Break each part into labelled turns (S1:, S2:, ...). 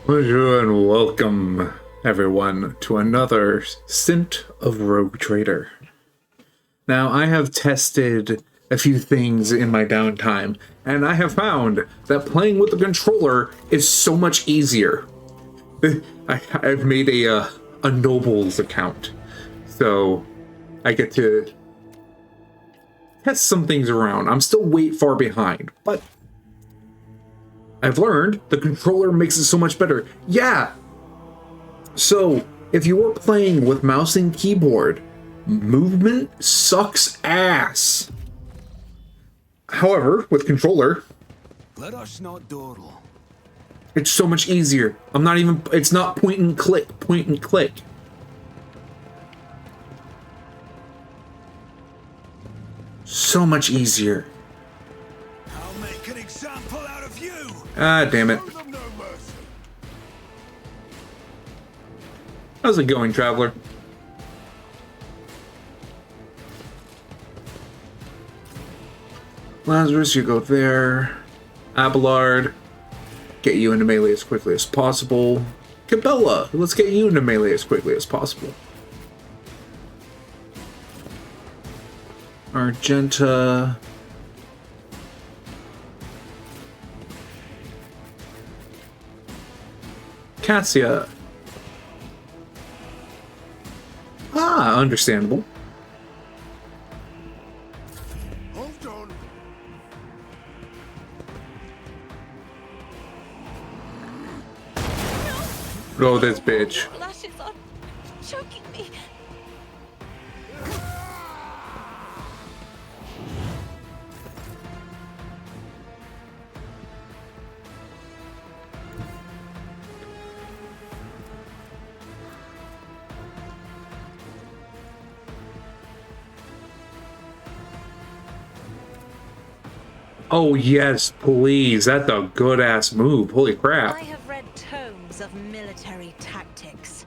S1: Bonjour and welcome, everyone, to another stint of Rogue Trader. Now, I have tested a few things in my downtime, and I have found that playing with the controller is so much easier. I've made a Nobles account, so I get to test some things around. I'm still way far behind, but I've learned the controller makes it so much better. Yeah! So, if you were playing with mouse and keyboard, movement sucks ass. However, with controller,
S2: let us not dawdle.
S1: It's so much easier. It's not point and click. So much easier.
S2: I'll make an example out of you.
S1: Ah, damn it. How's it going, traveler? Lazarus, you go there. Abelard, get you into melee as quickly as possible. Cabela, let's get you into melee as quickly as possible. Argenta. Cassia. Ah, understandable.
S2: Hold on.
S1: Go this bitch.
S3: Lashes are choking me.
S1: Oh yes, please. That's a good ass move. Holy crap.
S3: I have read tomes of military tactics.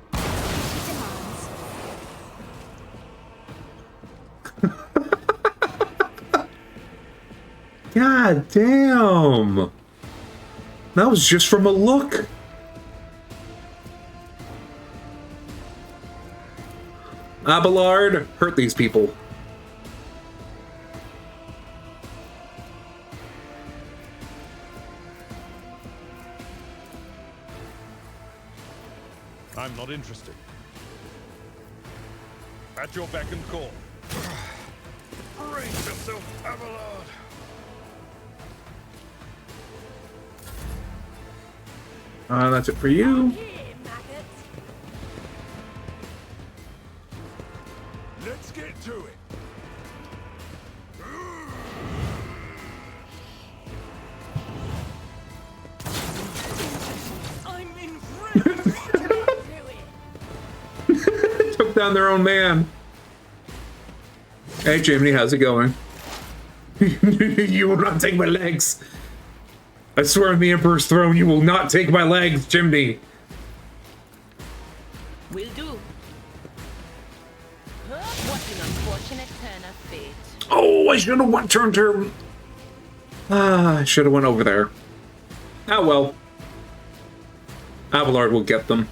S1: God damn. That was just from a look. Abelard, hurt these people.
S4: I'm not interested. At your beck and call. Brace yourself, Abelard.
S1: That's it for you.
S2: Let's get to it.
S3: I'm enraged.
S1: down their own man. Hey, Jimmy, how's it going? You will not take my legs. I swear on the Emperor's throne, you will not take my legs, Jimmy.
S3: Will do. What an unfortunate turn of fate.
S1: Oh, I should have turned her. I should have went over there. Ah, well. Abelard will get them.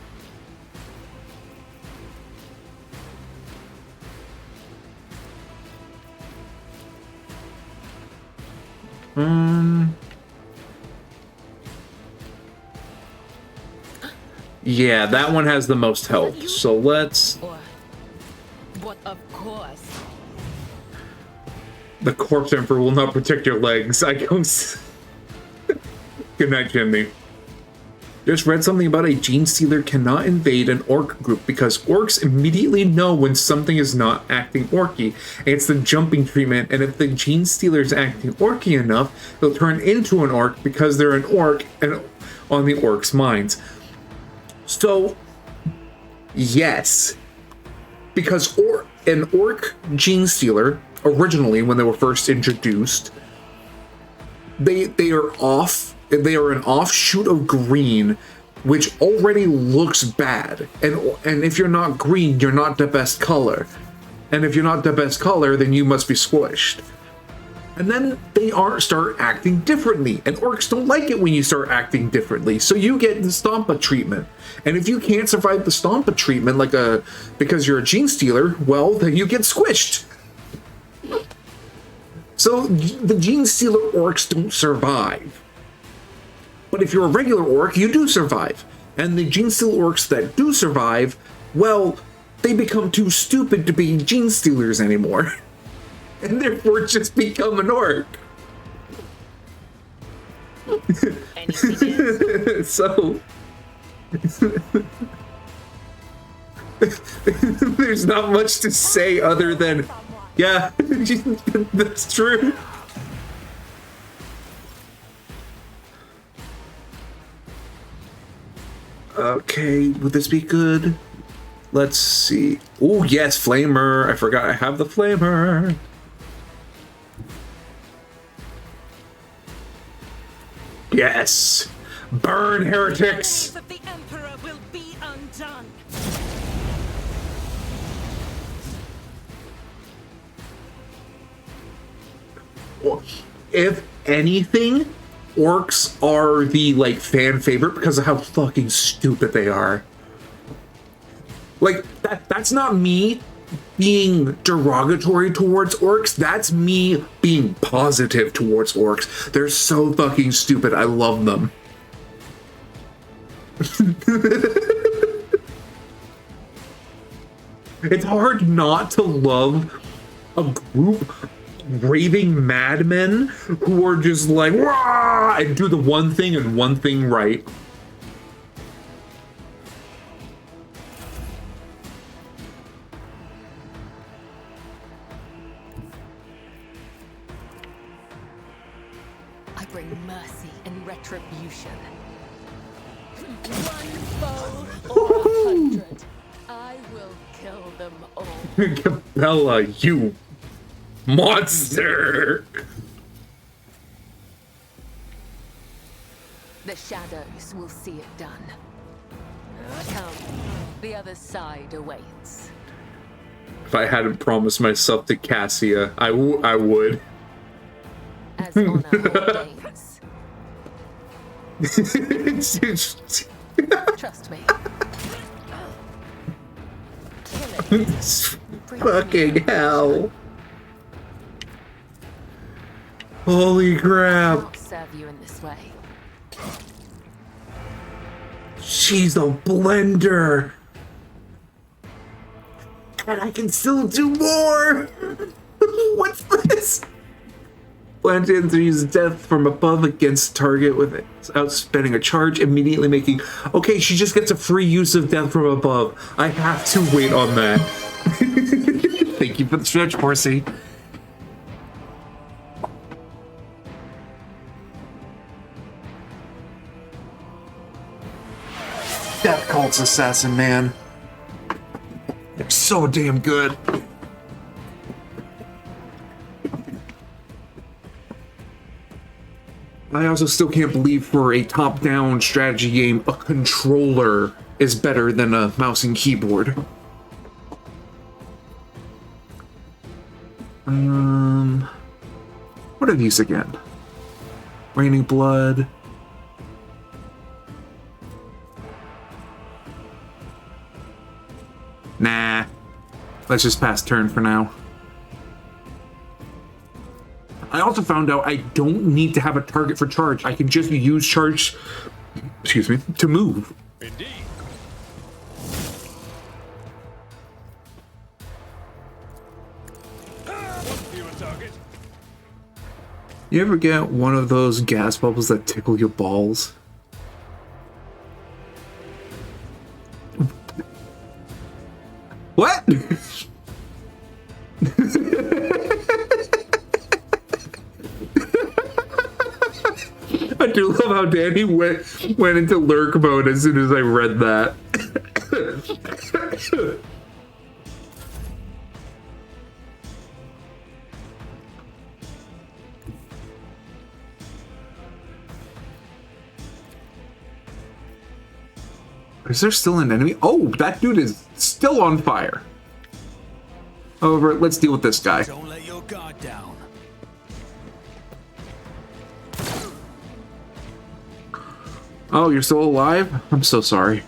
S1: Yeah, that one has the most health. So let's...
S3: Or, but of course.
S1: The Corpse Emperor will not protect your legs. I go... Good night, Jimmy. Just read something about a gene stealer cannot invade an orc group because orcs immediately know when something is not acting orky. It's the jumping treatment, and if the gene stealer is acting orky enough, they'll turn into an orc because they're an orc and on the orc's minds. So, yes, because an orc gene stealer, originally when they were first introduced, they are off. They are an offshoot of green, which already looks bad. And if you're not green, you're not the best color. And if you're not the best color, then you must be squished. And then they start acting differently. And orcs don't like it when you start acting differently. So you get the Stompa treatment. And if you can't survive the Stompa treatment because you're a gene stealer, well, then you get squished. So the gene stealer orcs don't survive. But if you're a regular orc, you do survive. And the gene stealer orcs that do survive, well, they become too stupid to be gene stealers anymore. And therefore just become an orc. So... there's not much to say other than, yeah, that's true. Okay, would this be good? Let's see. Oh, yes, Flamer. I forgot I have the Flamer. Yes. Burn, heretics.
S3: The days of the Emperor will be undone.
S1: If anything, orcs are the, like, fan favorite because of how fucking stupid they are. Like, that's not me being derogatory towards orcs. That's me being positive towards orcs. They're so fucking stupid. I love them. It's hard not to love a group raving madmen who are just like, "Wah!" and do the one thing and one thing right.
S3: I bring mercy and retribution. One foe or 100, I will kill them all.
S1: Capella, you monster!
S3: The shadows will see it done. Come, the other side awaits.
S1: If I hadn't promised myself to Cassia, I would.
S3: As honor ordains. Trust me. Kill it.
S1: Fucking hell. Holy crap.
S3: I'll serve you in this way.
S1: She's a blender. And I can still do more. What's this? Planted to use death from above against target without spending a charge, immediately making... Okay, she just gets a free use of death from above. I have to wait on that. Thank you for the stretch, Horsey. Death Cult's assassin, man. They're so damn good. I also still can't believe for a top-down strategy game, a controller is better than a mouse and keyboard. What are these again? Raining Blood. Nah. Let's just pass turn for now. I also found out I don't need to have a target for charge. I can just use charge, excuse me, to move.
S4: Indeed. One fewer target.
S1: You ever get one of those gas bubbles that tickle your balls? What? I do love how Danny went into lurk mode as soon as I read that. Is there still an enemy? Oh, that dude is still on fire. However, let's deal with this guy.
S2: Don't let your guard down.
S1: Oh, you're still alive? I'm so sorry.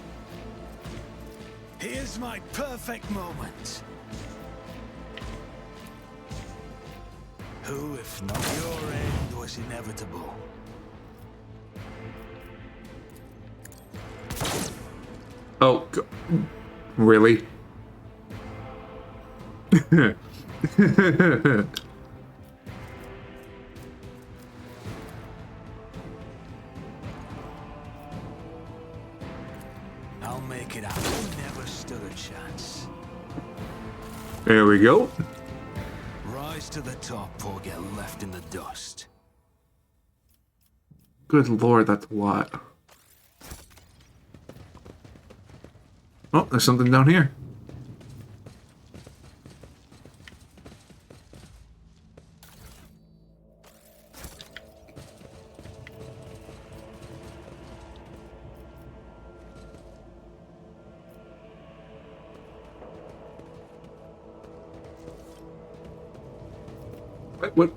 S2: Here's my perfect moment. Who, if not your end, was inevitable?
S1: Oh, really?
S2: I'll make it out. You never stood a chance.
S1: There we go.
S2: Rise to the top or get left in the dust.
S1: Good lord, that's a lot. Oh, there's something down here. What?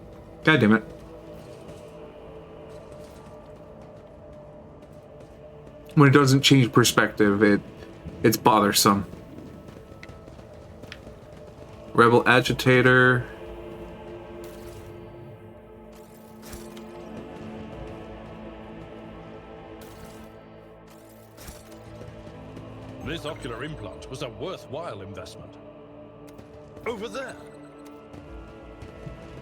S1: God damn it. When it doesn't change perspective, it's bothersome. Rebel agitator.
S4: This ocular implant was a worthwhile investment. Over there.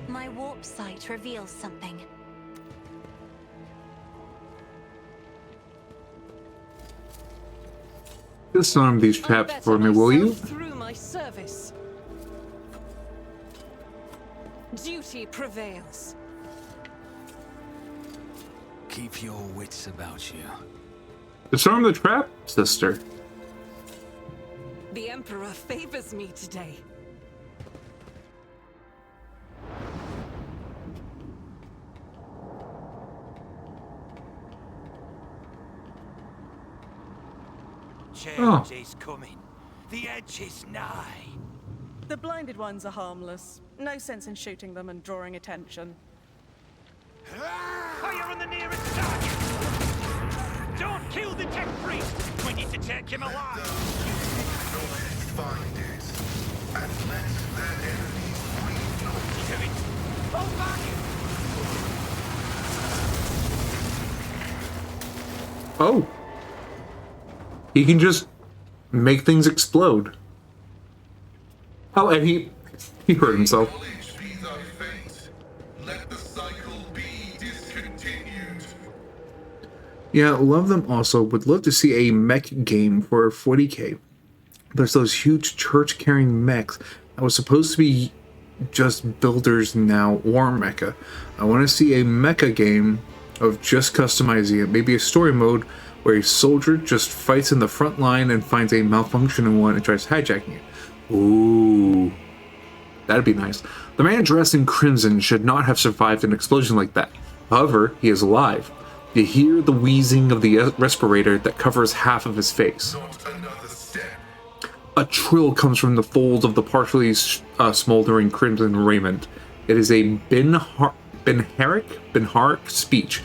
S5: My warp sight reveals something.
S1: Disarm these traps for me, will you?
S6: Through my service. Duty prevails.
S2: Keep your wits about you.
S1: Disarm the trap, sister.
S6: The Emperor favors me today.
S2: Change is coming. The edge is nigh.
S6: The blinded ones are harmless. No sense in shooting them and drawing attention.
S4: Fire on the nearest target! Don't kill the tech priest! We need to take him alive! Fall back!
S1: Oh. He can just make things explode. Oh, and he hurt himself. Yeah, love them also. Would love to see a mech game for 40k. There's those huge church-carrying mechs that was supposed to be just builders now or mecha. I want to see a mecha game of just customizing it. Maybe a story mode where a soldier just fights in the front line and finds a malfunctioning one and tries hijacking it. Ooh. That'd be nice. The man dressed in crimson should not have survived an explosion like that. However, he is alive. You hear the wheezing of the respirator that covers half of his face.
S7: Not another step.
S1: A trill comes from the folds of the partially smoldering crimson raiment. It is a Binharic speech.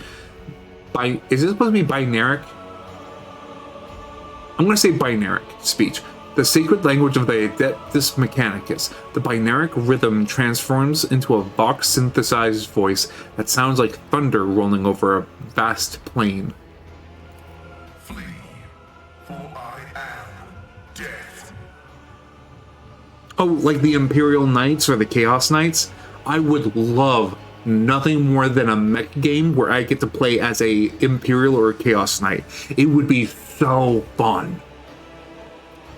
S1: Is it supposed to be binaric? I'm going to say binaric speech. The sacred language of the Adeptus Mechanicus. The binaric rhythm transforms into a Vox-synthesized voice that sounds like thunder rolling over a vast plain.
S7: Flee, for I am death.
S1: Oh, like the Imperial Knights or the Chaos Knights? I would love nothing more than a mech game where I get to play as a Imperial or a Chaos Knight. It would be so fun.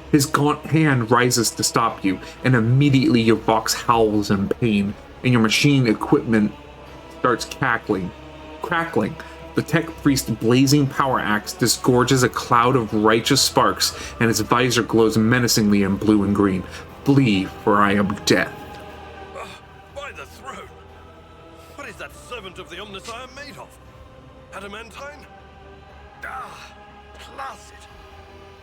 S1: His gaunt hand rises to stop you, and immediately your Vox howls in pain, and your machine equipment starts crackling. The tech priest's blazing power axe disgorges a cloud of righteous sparks, and its visor glows menacingly in blue and green. Flee, for I am death.
S8: By the throne! What is that servant of the Omnissiah made of? Adamantine? Ah, placid.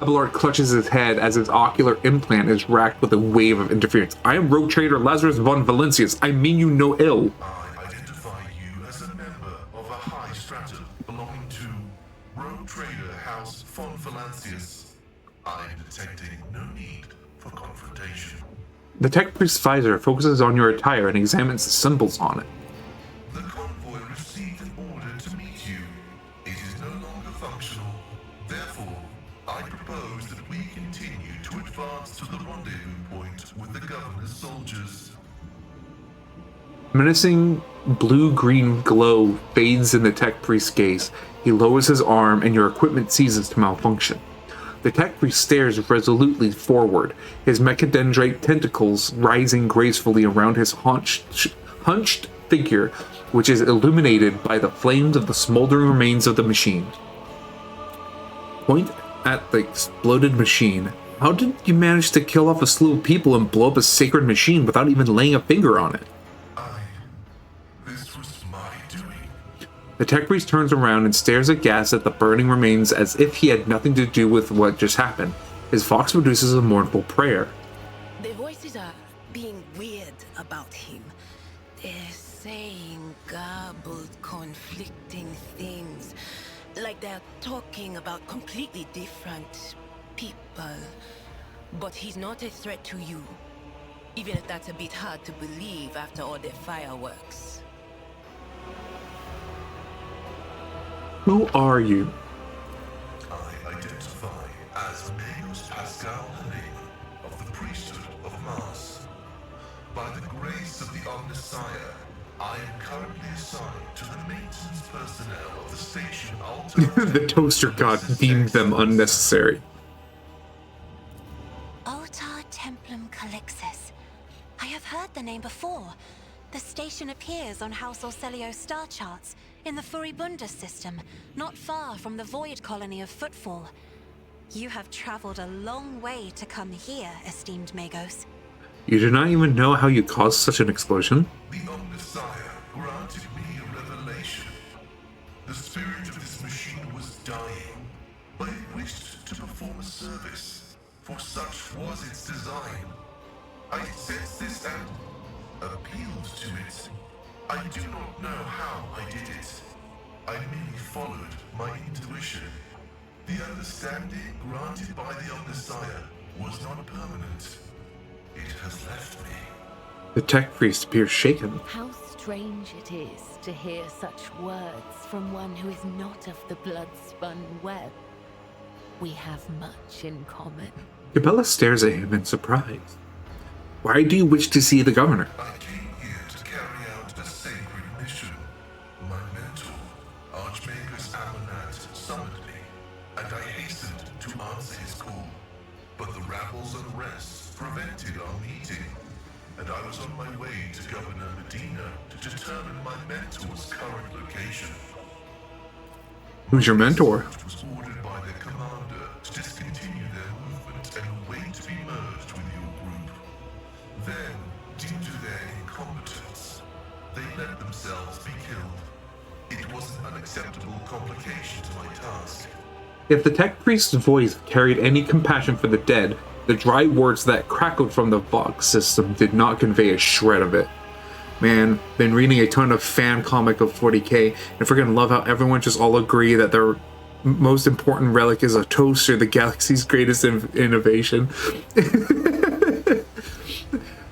S1: Abelard clutches his head as his ocular implant is racked with a wave of interference. I am Rogue Trader Lazarus von Valencius. I mean you no ill.
S7: I identify you as a member of a high stratum belonging to Rogue Trader House von Valancius. I am detecting no need for confrontation.
S1: The tech priest's visor focuses on your attire and examines the symbols on it.
S7: The convoy received an order to meet you. It is no longer functional. Therefore, I propose that we continue to advance to the rendezvous point with the governor's soldiers.
S1: Menacing blue-green glow fades in the tech priest's gaze. He lowers his arm and your equipment ceases to malfunction. The tech priest stares resolutely forward, his mechadendrite tentacles rising gracefully around his hunched figure, which is illuminated by the flames of the smoldering remains of the machine. Point at the exploded machine. How did you manage to kill off a slew of people and blow up a sacred machine without even laying a finger on it?
S7: This was my doing.
S1: The tech priest turns around and stares aghast at the burning remains as if he had nothing to do with what just happened. His vox produces a mournful prayer.
S3: The voices are being weird about him. They're saying garbled, conflicting things. Like they're talking about completely different people. But he's not a threat to you. Even if that's a bit hard to believe after all the fireworks.
S1: Who are you?
S7: I identify as Magus Pascal Helene of the priesthood of Mars. By the grace of the Omnissiah, I am currently assigned to the maintenance personnel of the station Alta.
S1: The toaster god deemed them unnecessary.
S5: Altar Templum Calixis. I have heard the name before. The station appears on House Orselio's star charts in the Furibundus system, not far from the void colony of Footfall. You have traveled a long way to come here, esteemed Magos.
S1: You do not even know how you caused such an explosion?
S7: The Omnissiah granted me a revelation. The spirit of this machine was dying, but it wished to perform a service, for such was its design. I sensed this and appealed to it. I do not know how I did it. I merely followed my intuition. The understanding granted by the Omnissiah was not permanent. It has left me.
S1: The tech priest appears shaken.
S3: How strange it is to hear such words from one who is not of the blood-spun web. We have much in common.
S1: Cabela stares at him in surprise. Why do you wish to see the governor?
S7: I came here to carry out a sacred mission. My mentor, Archmagus Amonat, summoned me, and I hastened to answer his call. But the rabble's unrest prevented our meeting, and I was on my way to Governor Medina to determine my mentor's current location.
S1: Who's your mentor?
S7: It was ordered by their commander to discontinue their movement and wait to be merged with your group. Then, due to their incompetence, they let themselves be killed. It was an unacceptable complication to my task.
S1: If the tech priest's voice carried any compassion for the dead, the dry words that crackled from the Vox system did not convey a shred of it. Man, been reading a ton of fan comic of 40k, and freaking love how everyone just all agree that their most important relic is a toaster, the galaxy's greatest innovation.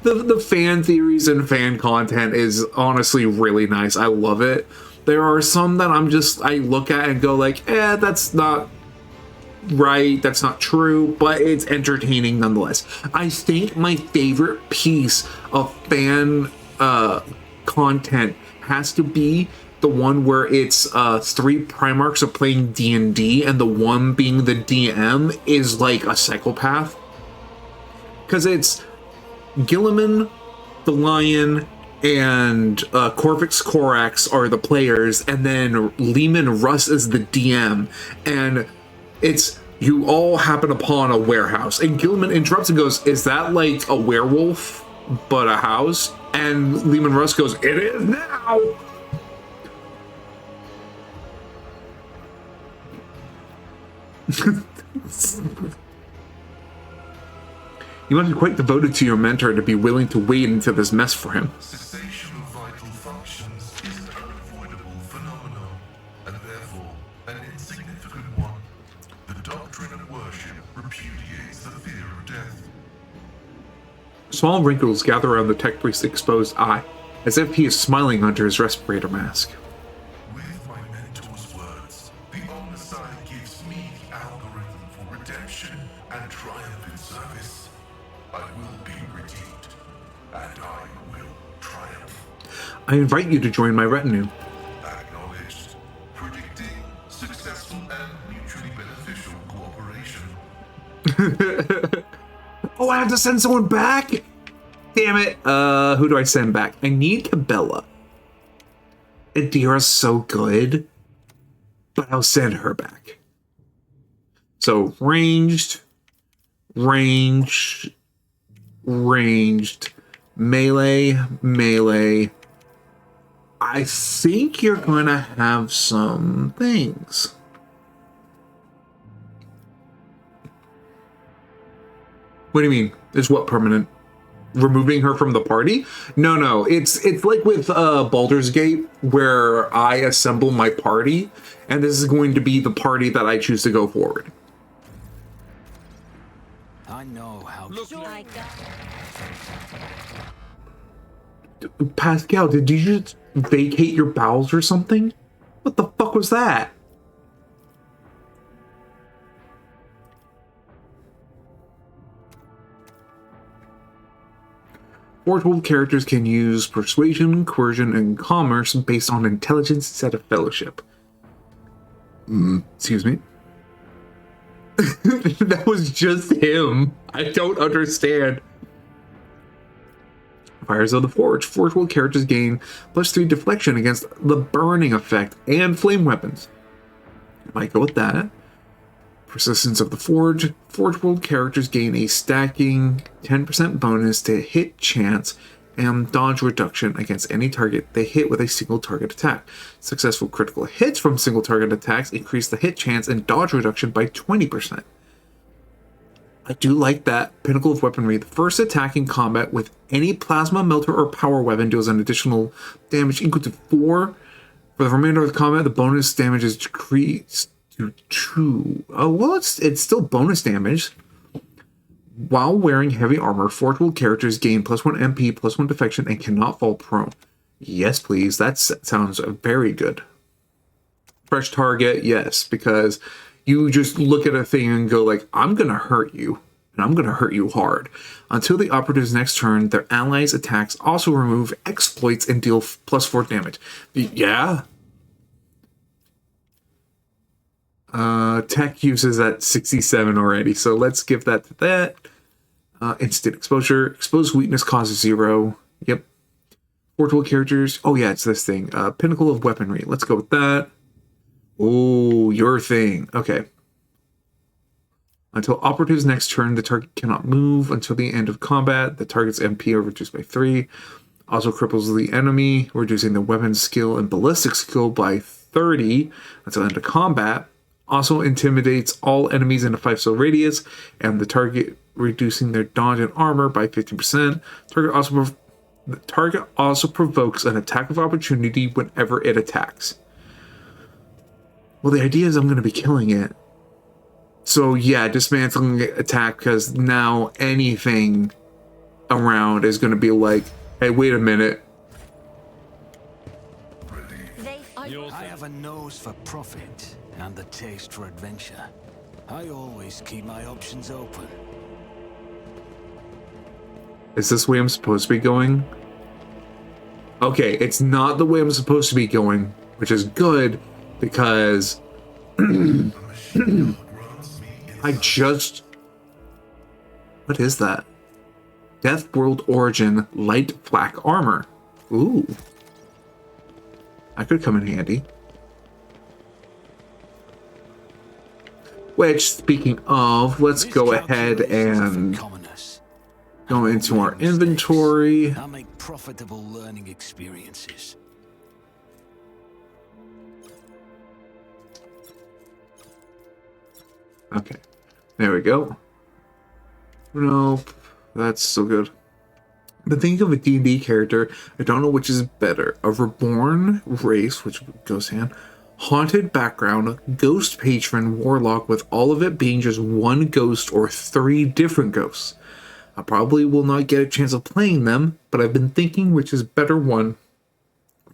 S1: The fan theories and fan content is honestly really nice. I love it. There are some that I look at and go like, that's not right, that's not true, but it's entertaining nonetheless. I think my favorite piece of fan content has to be the one where it's 3 Primarchs are playing D&D and the one being the DM is like a psychopath. Because it's Gilliman, the Lion, and Corvix Corax are the players, and then Lehman Russ is the DM, and it's you all happen upon a warehouse, and Gilliman interrupts and goes, "Is that like a werewolf but a house?" And Lehman Russ goes, "It is now." You must be quite devoted to your mentor to be willing to wade into this mess for him.
S7: Cessation of vital functions is an unavoidable phenomenon, and therefore an insignificant one. The doctrine of worship repudiates the fear of death.
S1: Small wrinkles gather around the tech priest's exposed eye, as if he is smiling under his respirator mask.
S7: With my mentor's words, the Omnicide gives me the algorithm for redemption and triumph in service. I will be redeemed, and I will triumph.
S1: I invite you to join my retinue.
S7: Acknowledged. Predicting successful and mutually beneficial cooperation.
S1: Oh, I have to send someone back? Damn it. Who do I send back? I need Cabela. Adira's so good, but I'll send her back. So, ranged, melee. I think you're going to have some things. What do you mean? Is what permanent? Removing her from the party? No. It's like with Baldur's Gate, where I assemble my party, and this is going to be the party that I choose to go forward.
S2: I know how.
S1: Pascal, did you just vacate your bowels or something? What the fuck was that? Forge World characters can use persuasion, coercion, and commerce based on intelligence instead of fellowship. Excuse me. That was just him. I don't understand. Fires of the Forge. Forge World characters gain +3 deflection against the burning effect and flame weapons. Might go with that. Persistence of the Forge. Forge World characters gain a stacking 10% bonus to hit chance and dodge reduction against any target they hit with a single target attack. Successful critical hits from single target attacks increase the hit chance and dodge reduction by 20%. I do like that. Pinnacle of Weaponry. The first attack in combat with any plasma, melter, or power weapon deals an additional damage equal to 4. For the remainder of the combat, the bonus damage is decreased to 2. Oh, well, it's still bonus damage. While wearing heavy armor, Forge World characters gain +1 MP, +1 defection, and cannot fall prone. Yes, please. That sounds very good. Fresh target, yes, because you just look at a thing and go like, I'm going to hurt you, and I'm going to hurt you hard. Until the operative's next turn, their allies' attacks also remove exploits and deal +4 damage. Yeah. Tech uses at 67 already, so let's give that to that. Instant exposure. Exposed weakness causes 0. Yep. Forge World characters. Oh yeah, it's this thing. Pinnacle of Weaponry. Let's go with that. Ooh, your thing. Okay. Until operative's next turn, the target cannot move until the end of combat. The target's MP are reduced by 3. Also cripples the enemy, reducing the weapon skill and ballistic skill by 30 until end of combat. Also intimidates all enemies in a 5-cell radius, and the target reducing their dodge and armor by 15%. The target also provokes an attack of opportunity whenever it attacks. Well, the idea is I'm going to be killing it. So yeah, dismantling attack, because now anything around is going to be like, hey, wait a minute.
S2: I have a nose for profit and the taste for adventure. I always keep my options open.
S1: Is this the way I'm supposed to be going? Okay, it's not the way I'm supposed to be going, which is good, because I just... What is that? Death World Origin Light Flak Armor. Ooh. That could come in handy. Which, speaking of, let's go ahead and go into our inventory.
S2: I'll make profitable learning experiences.
S1: Okay, there we go. Nope, that's still good. But thinking of a D&D character, I don't know which is better. A reborn race, which goes hand, haunted background, ghost patron, warlock, with all of it being just one ghost or 3 different ghosts. I probably will not get a chance of playing them, but I've been thinking which is better one.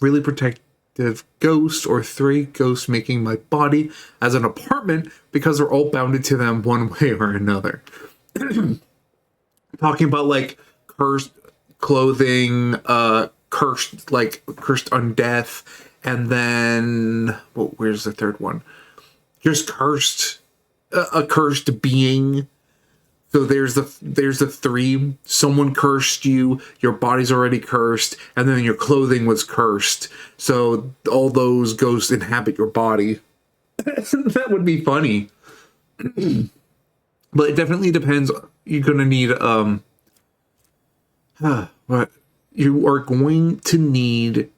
S1: Really protective ghost or 3 ghosts making my body as an apartment because they're all bounded to them one way or another. Talking about like cursed clothing, cursed undeath, and then where's the third one? Just cursed, a cursed being. So there's the 3. Someone cursed you, your body's already cursed, and then your clothing was cursed. So all those ghosts inhabit your body. That would be funny. But it definitely depends. You're gonna need but you are going to need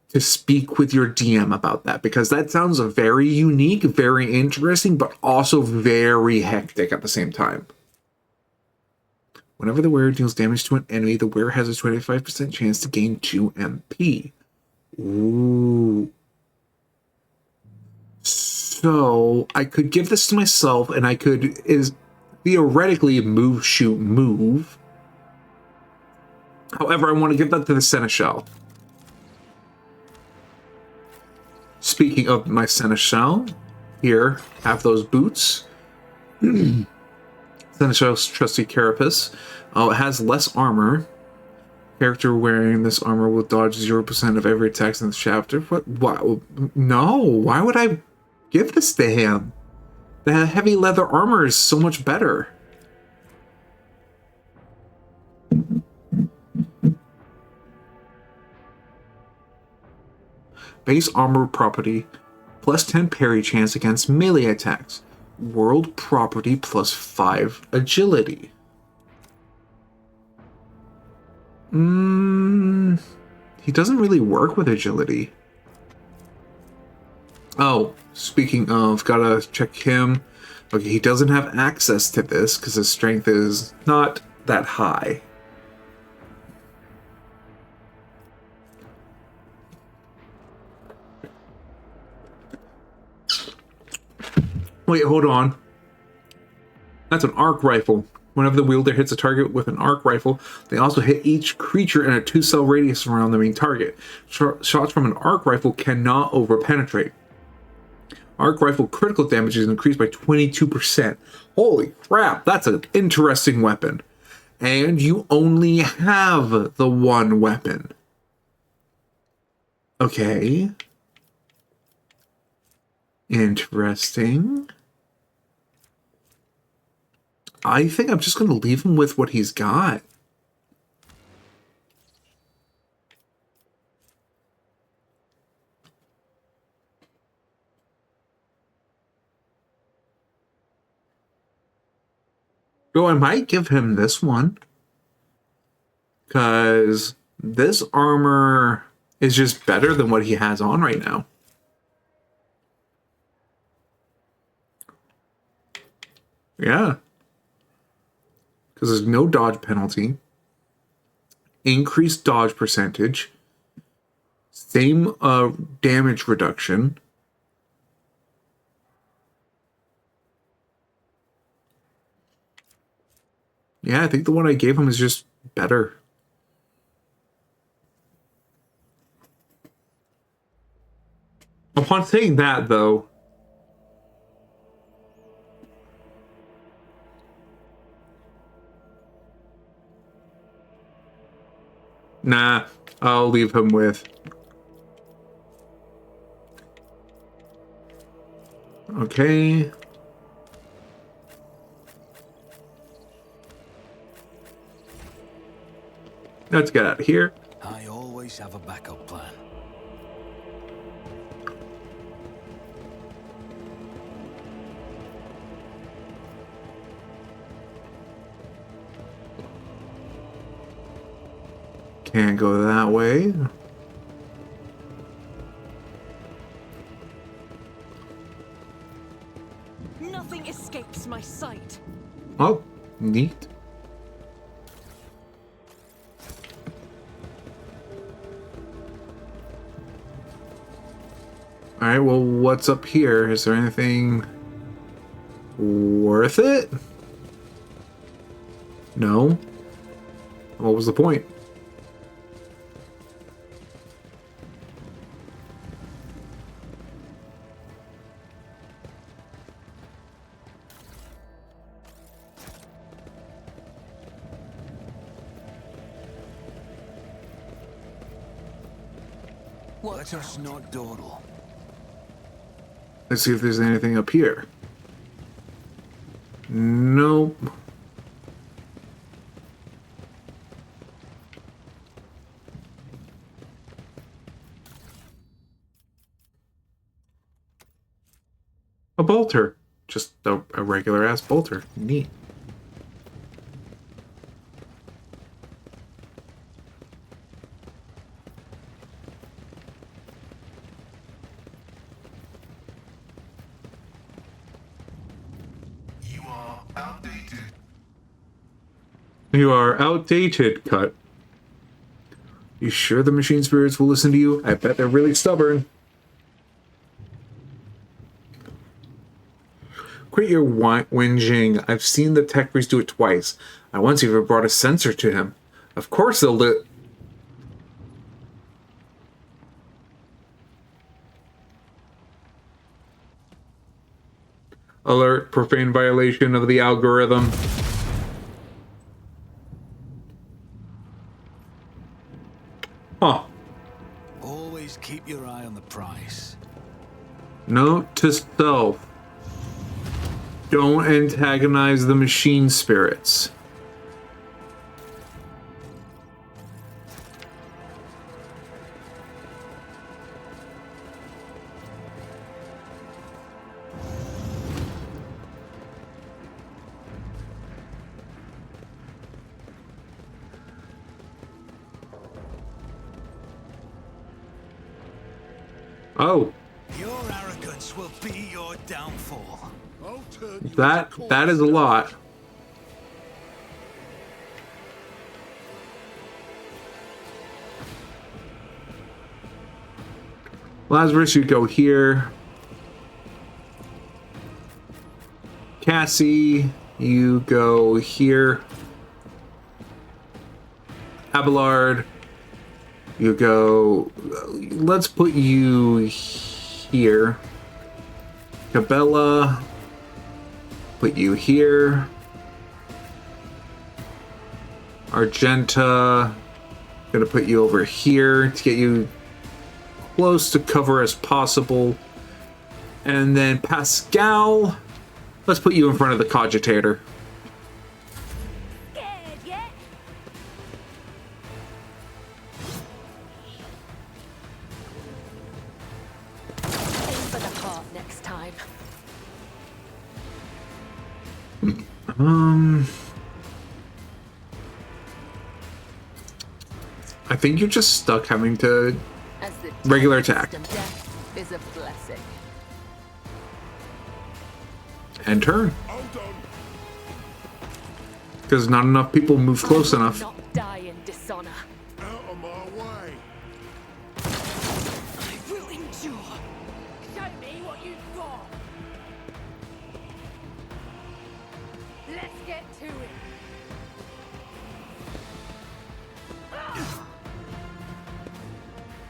S1: to speak with your DM about that, because that sounds very unique, very interesting, but also very hectic at the same time. Whenever the wearer deals damage to an enemy, the wearer has a 25% chance to gain 2 MP. Ooh. So I could give this to myself, and I could theoretically move, shoot, move. However, I want to give that to the Seneschal. Speaking of my Seneschal, here, have those boots. Seneschal's trusty carapace. Oh, it has less armor. Character wearing this armor will dodge 0% of every attack in this chapter. What? Why? No, why would I give this to him? The heavy leather armor is so much better. Base armor property, plus 10 parry chance against melee attacks. World property, plus 5 agility. He doesn't really work with agility. Oh, speaking of, gotta check him. Okay, he doesn't have access to this because his strength is not that high. Wait, hold on. That's an arc rifle. Whenever the wielder hits a target with an arc rifle, they also hit each creature in a 2-cell radius around the main target. Shots from an arc rifle cannot overpenetrate. Arc rifle critical damage is increased by 22%. Holy crap, that's an interesting weapon. And you only have the one weapon. Okay. Interesting. I think I'm just going to leave him with what he's got. So I might give him this one. Because this armor is just better than what he has on right now. Yeah. Because there's no dodge penalty. Increased dodge percentage. Same damage reduction. Yeah, I think the one I gave him is just better. Upon saying that, though, nah, I'll leave him with. Okay. Let's get out of here.
S2: I always have a backup plan.
S1: Can't go that way.
S6: Nothing escapes my sight.
S1: Oh, neat. Alright, well, what's up here? Is there anything worth it? No. What was the point?
S2: Let us not dawdle.
S1: Let's see if there's anything up here. Nope. A bolter. Just a regular ass bolter. Neat.
S7: You are outdated.
S1: You are outdated, Cut. You sure the machine spirits will listen to you? I bet they're really stubborn. Quit your whinging. I've seen the tech priest do it twice. I once even brought a sensor to him. Of course they'll Alert, profane violation of the algorithm. Huh.
S2: Always keep your eye on the price.
S1: Note to self. Don't antagonize the machine spirits. Oh,
S2: Your arrogance will be your downfall.
S1: that is a lot. Lazarus, you go here. Cassie, you go here. Abelard, you go. Let's put you here. Cabela, put you here. Argenta, gonna put you over here to get you close to cover as possible. And then Pascal, let's put you in front of the cogitator.
S5: Scared yet? Aim for the heart next time.
S1: I think you're just stuck having to
S9: As the
S1: regular attack.
S9: system, death is a blessing.
S1: And turn.
S8: Hold on.
S1: Because not enough people move close enough.
S9: Not die in dishonor.
S8: Out of my way.
S9: I will endure. Show me what you've got. Let's get to it.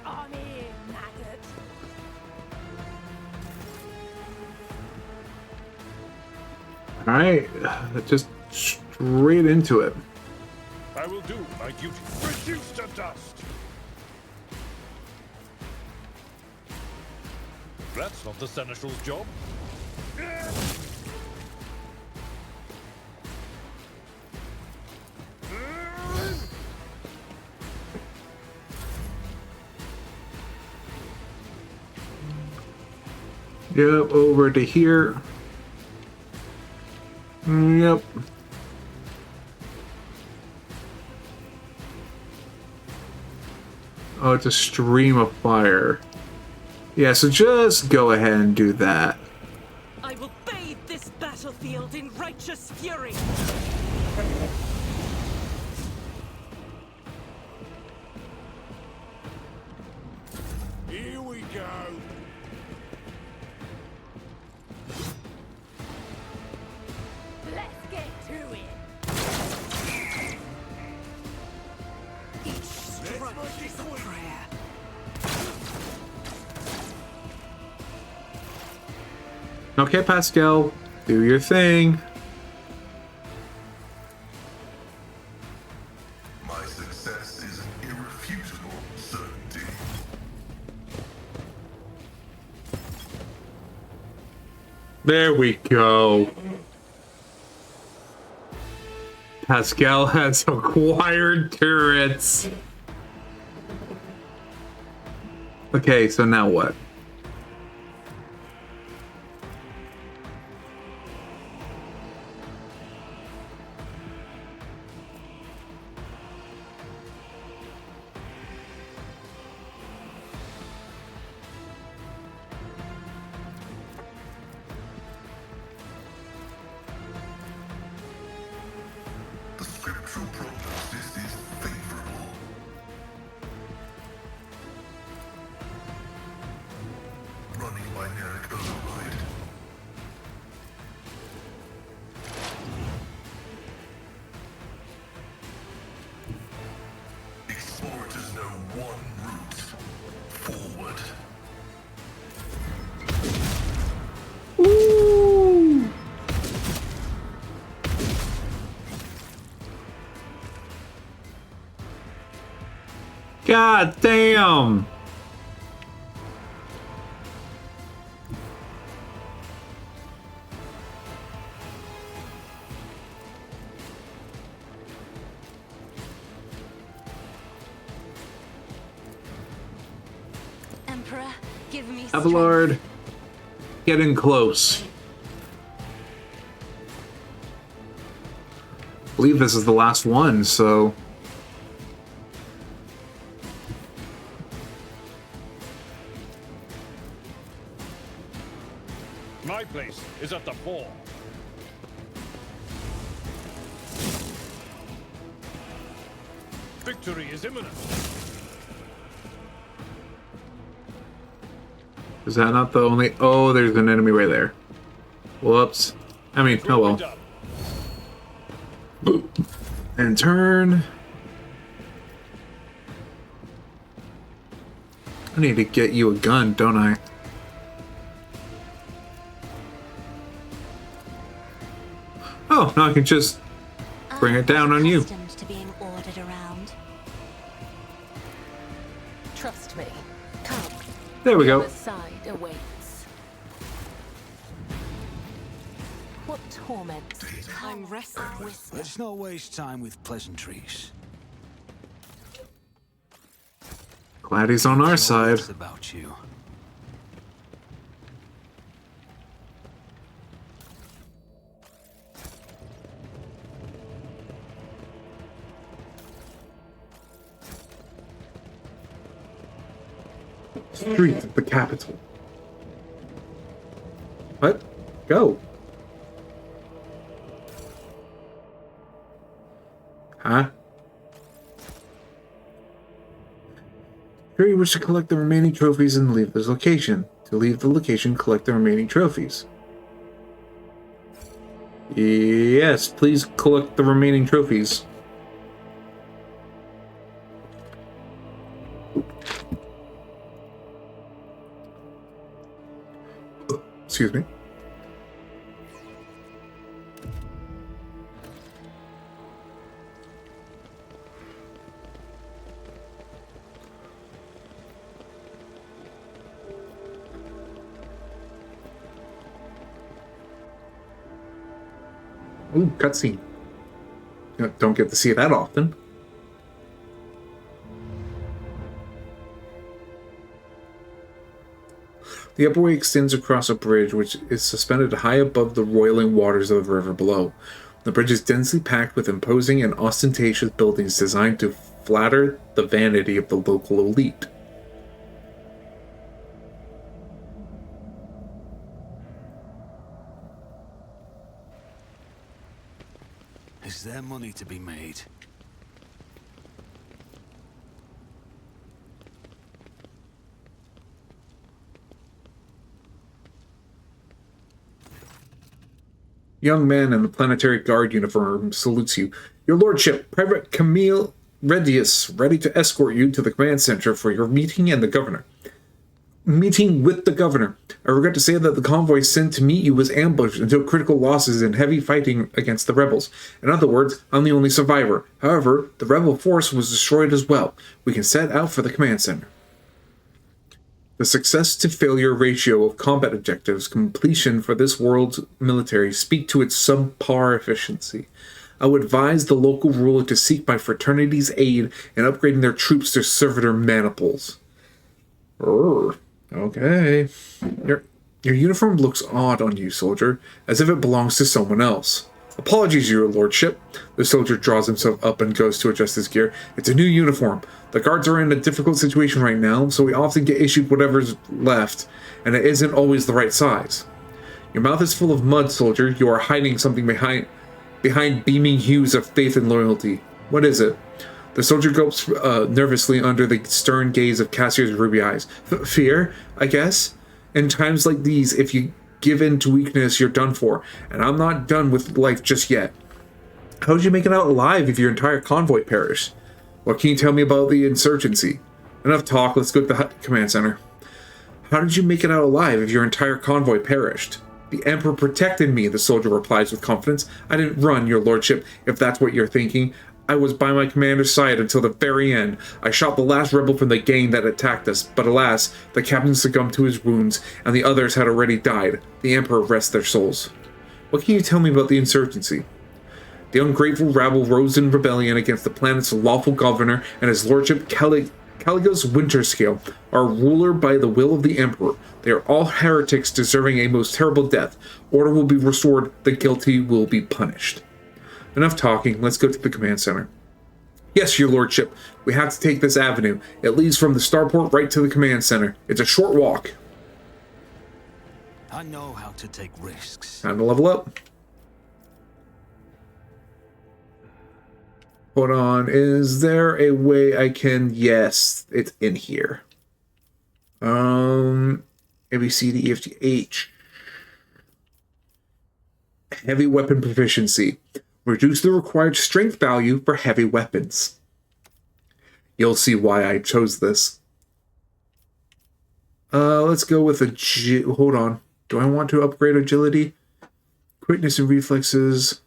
S9: I'm here, maggot.
S1: Alright, just straight into it.
S8: I will do my duty. Reduce to dust. That's not the Seneschal's job.
S1: Yep, over to here. Yep. Oh, it's a stream of fire. Yeah, so just go ahead and do that.
S6: I will bathe this battlefield in righteous fury.
S8: Here we go.
S9: Let's get to it.
S6: Each stroke is a prayer.
S1: Okay, Pascal, do your thing.
S7: My success is an irrefutable certainty.
S1: There we go. Pascal has acquired turrets. Okay, so now what?
S7: The scriptural prognosis is favorable. Running binaric override. Explorators know one route forward.
S1: Ooh. God damn.
S5: Emperor, give me
S1: Abelard,
S5: strength.
S1: getting close. I believe this is the last one, so
S8: My place is at the fore. Victory is imminent.
S1: is that not the only? Oh, there's an enemy right there. Whoops. I mean, oh well.
S8: Done.
S1: And turn. I need to get you a gun, don't I? Oh, now I can just bring it down on you.
S5: Accustomed to being ordered around.
S9: Trust me. Come.
S1: There we go.
S9: The side awaits. What torments?
S6: I'm resting with
S2: Let's not waste time with pleasantries.
S1: Glad he's on our side.
S2: It's about you.
S1: streets of the capital. What? Go. Huh? Sure you wish to collect the remaining trophies and leave this location. To leave the location, collect the remaining trophies. Yes, please collect the remaining trophies. Excuse me. Ooh, cutscene. Don't get to see it that often. The upper way extends across a bridge which is suspended high above the roiling waters of the river below. The bridge is densely packed with imposing and ostentatious buildings designed to flatter the vanity of the local elite.
S2: Is there money to be made?
S1: Young man in the Planetary Guard uniform salutes you. Your lordship, Private Camille Redius, ready to escort you to the command center for your meeting with the governor. I regret to say that the convoy sent to meet you was ambushed and took critical losses in heavy fighting against the rebels. In other words, I'm the only survivor. However, the rebel force was destroyed as well. We can set out for the command center. The success-to-failure ratio of combat objectives completion for this world's military speak to its subpar efficiency. I would advise the local ruler to seek my fraternity's aid in upgrading their troops to servitor maniples. Okay. Your uniform looks odd on you, soldier, as if it belongs to someone else. Apologies, your lordship. The soldier draws himself up and goes to adjust his gear. It's a new uniform. The guards are in a difficult situation right now, so we often get issued whatever's left, and it isn't always the right size. Your mouth is full of mud, soldier. You are hiding something behind beaming hues of faith and loyalty. What is it? The soldier gulps nervously under the stern gaze of Cassier's ruby eyes. Fear, I guess? In times like these, if you give in to weakness, you're done for, and I'm not done with life just yet. How did you make it out alive if your entire convoy perished? What can you tell me about the insurgency? Enough talk, let's go to the command center. How did you make it out alive if your entire convoy perished? The Emperor protected me, the soldier replies with confidence. I didn't run, your lordship, if that's what you're thinking. I was by my commander's side until the very end. I shot the last rebel from the gang that attacked us, but alas, the captain succumbed to his wounds, and the others had already died. The Emperor rests their souls. What can you tell me about the insurgency? The ungrateful rabble rose in rebellion against the planet's lawful governor and his lordship Caligus Winterscale, our ruler by the will of the Emperor. They are all heretics deserving a most terrible death. Order will be restored, the guilty will be punished. Enough talking, let's go to the command center. Yes, your lordship, we have to take this avenue. It leads from the starport right to the command center. It's a short walk.
S2: I know how to take risks.
S1: Time to level up. Hold on, is there a way I can... Yes, it's in here. A, B, C, D, E, F, G, H. Heavy weapon proficiency. Reduce the required strength value for heavy weapons. You'll see why I chose this. Let's go with hold on. Do I want to upgrade agility? Quickness and reflexes.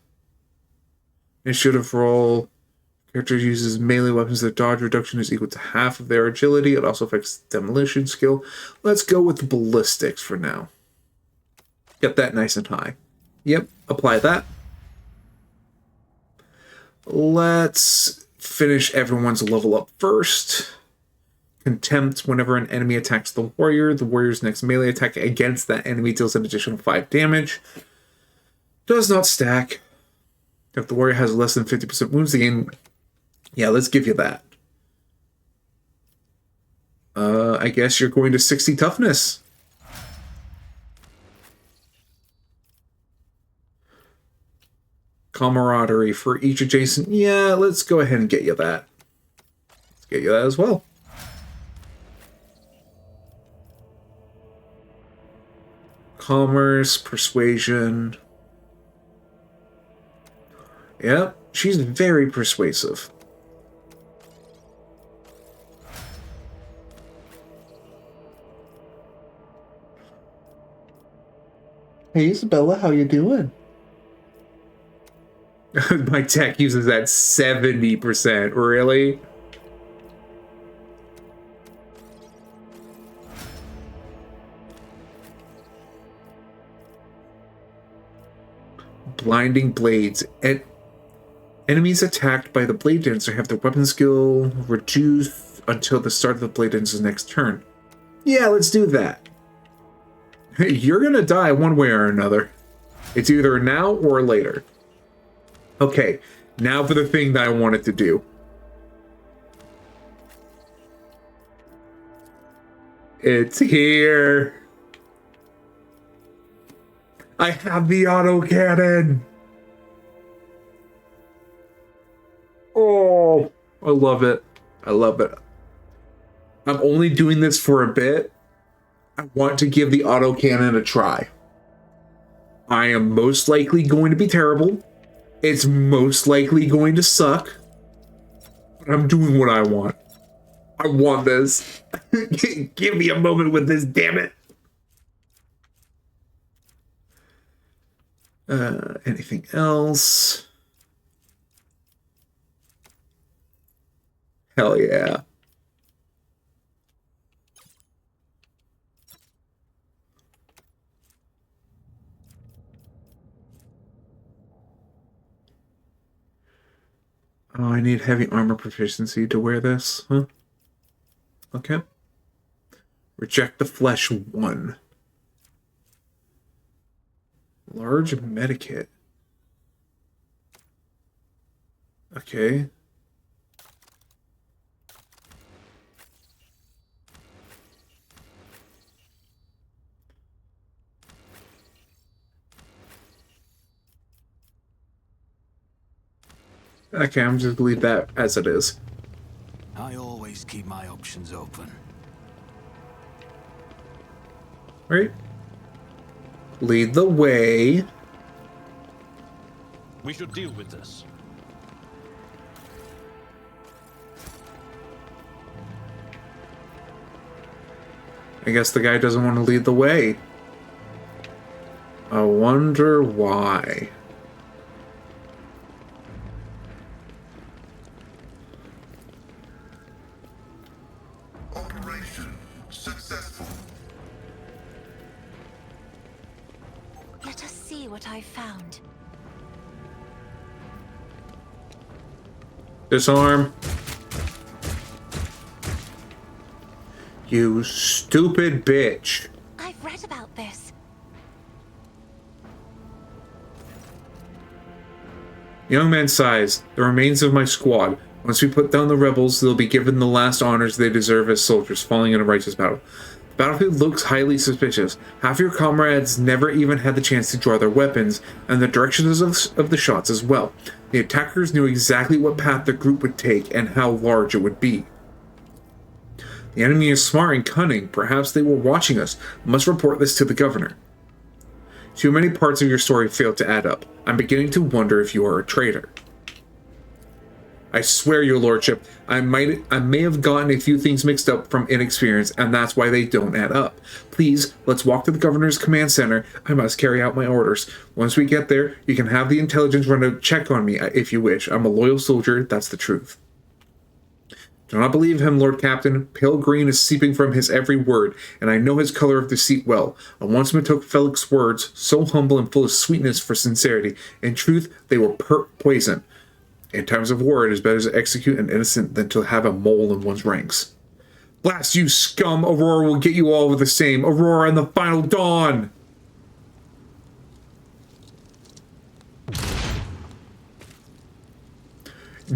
S1: Initiative roll. Character uses melee weapons. Their dodge reduction is equal to half of their agility. It also affects demolition skill. Let's go with ballistics for now. Get that nice and high. Yep, apply that. Let's finish everyone's level up first. Contempt. Whenever an enemy attacks the warrior's next melee attack against that enemy deals an additional 5 damage. Does not stack. If the warrior has less than 50% wounds, the game... Yeah, let's give you that. I guess you're going to 60 toughness. Camaraderie for each adjacent. Yeah, let's go ahead and get you that. Let's get you that as well. Commerce, persuasion. Yep, she's very persuasive. Hey Isabella, how you doing? My tech uses that 70%. Really? Blinding blades. Enemies attacked by the Blade Dancer have their weapon skill reduced until the start of the Blade Dancer's next turn. Yeah, let's do that. You're gonna die one way or another. It's either now or later. Okay, now for the thing that I wanted to do. It's here. I have the autocannon. Oh, I love it. I love it. I'm only doing this for a bit. I want to give the autocannon a try. I am most likely going to be terrible. It's most likely going to suck. But I'm doing what I want. I want this. Give me a moment with this, damn it. Anything else? Hell yeah. Oh, I need heavy armor proficiency to wear this, huh? Okay. Reject the flesh 1. Large medikit. Okay. Okay, I'm just gonna leave that as it is.
S2: I always keep my options open.
S1: Right? Lead the way.
S8: We should deal with this.
S1: I guess the guy doesn't want to lead the way. I wonder why.
S7: Operation successful.
S5: Let us see what I found.
S1: Disarm. You stupid bitch.
S5: I've read about this.
S1: Young man sighs. The remains of my squad. Once we put down the rebels, they'll be given the last honors they deserve as soldiers, falling in a righteous battle. The battlefield looks highly suspicious. Half your comrades never even had the chance to draw their weapons, and the directions of the shots as well. The attackers knew exactly what path the group would take and how large it would be. The enemy is smart and cunning. Perhaps they were watching us. Must report this to the governor. Too many parts of your story fail to add up. I'm beginning to wonder if you are a traitor. I swear, your lordship, I may have gotten a few things mixed up from inexperience, and that's why they don't add up. Please, let's walk to the governor's command center. I must carry out my orders. Once we get there, you can have the intelligence run a check on me, if you wish. I'm a loyal soldier, that's the truth. Do not believe him, Lord Captain. Pale green is seeping from his every word, and I know his color of deceit well. I once took Felix's words, so humble and full of sweetness for sincerity. In truth, they were poison. In times of war, it is better to execute an innocent than to have a mole in one's ranks. Blast you, scum! Aurora will get you all with the same. Aurora and the final dawn!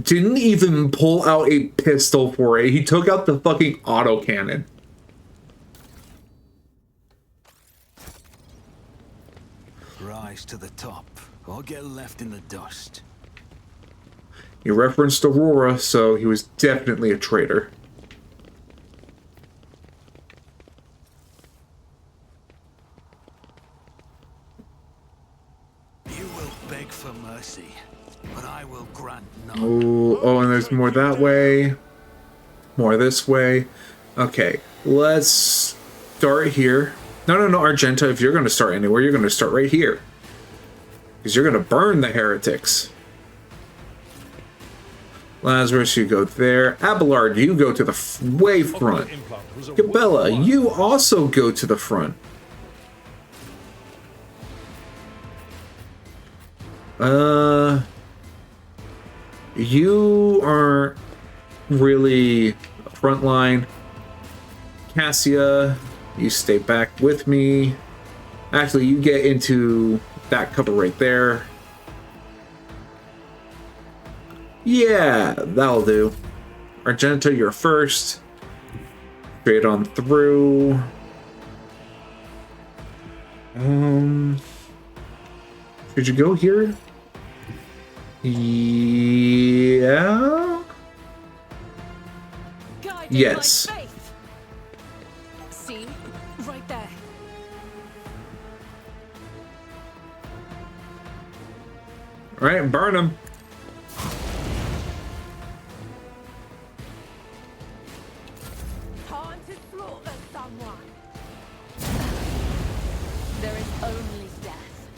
S1: Didn't even pull out a pistol for it. He took out the fucking autocannon.
S2: rise to the top or get left in the dust.
S1: You referenced Aurora, so he was definitely a traitor.
S2: You will beg for mercy, but I will grant none.
S1: Oh, and there's more that way. More this way. Okay, let's start here. No, Argenta, if you're going to start anywhere, you're going to start right here. Because you're going to burn the heretics. Lazarus, you go there. Abelard, you go to the way front. Cabela, you also go to the front. You aren't really front line. Cassia, you stay back with me. Actually, you get into that cover right there. Yeah, that'll do. Argenta, you're first. Straight on through. Should you go here? Yeah.
S6: Guided
S1: Yes.
S6: by faith. See? Right there.
S1: All right, burn him.
S9: Time to slaughter someone.
S3: There is only death.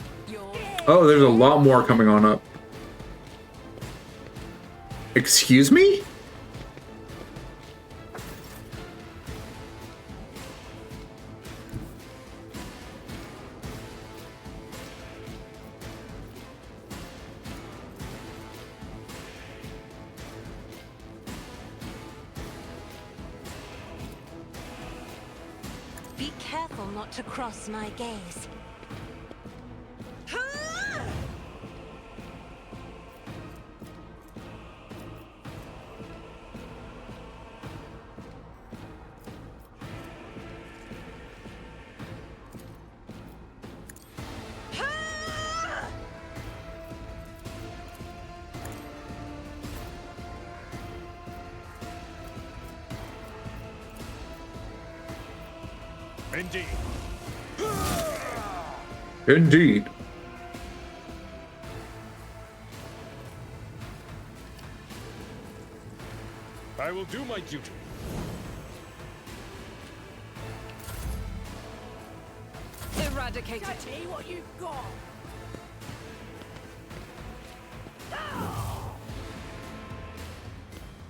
S1: Oh, there's a lot more coming on up. Excuse me?
S5: Be careful not to cross my gaze.
S4: Indeed.
S1: Indeed.
S4: I will do my duty.
S6: Eradicated.
S9: Show me what you've got.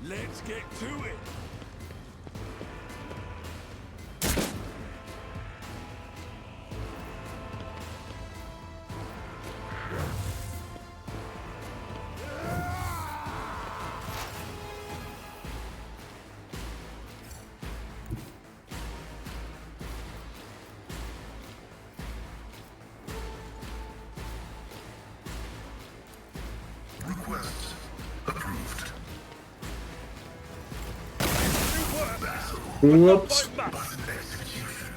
S2: Let's get to it.
S7: Request approved.
S1: Whoops.
S7: Button execution.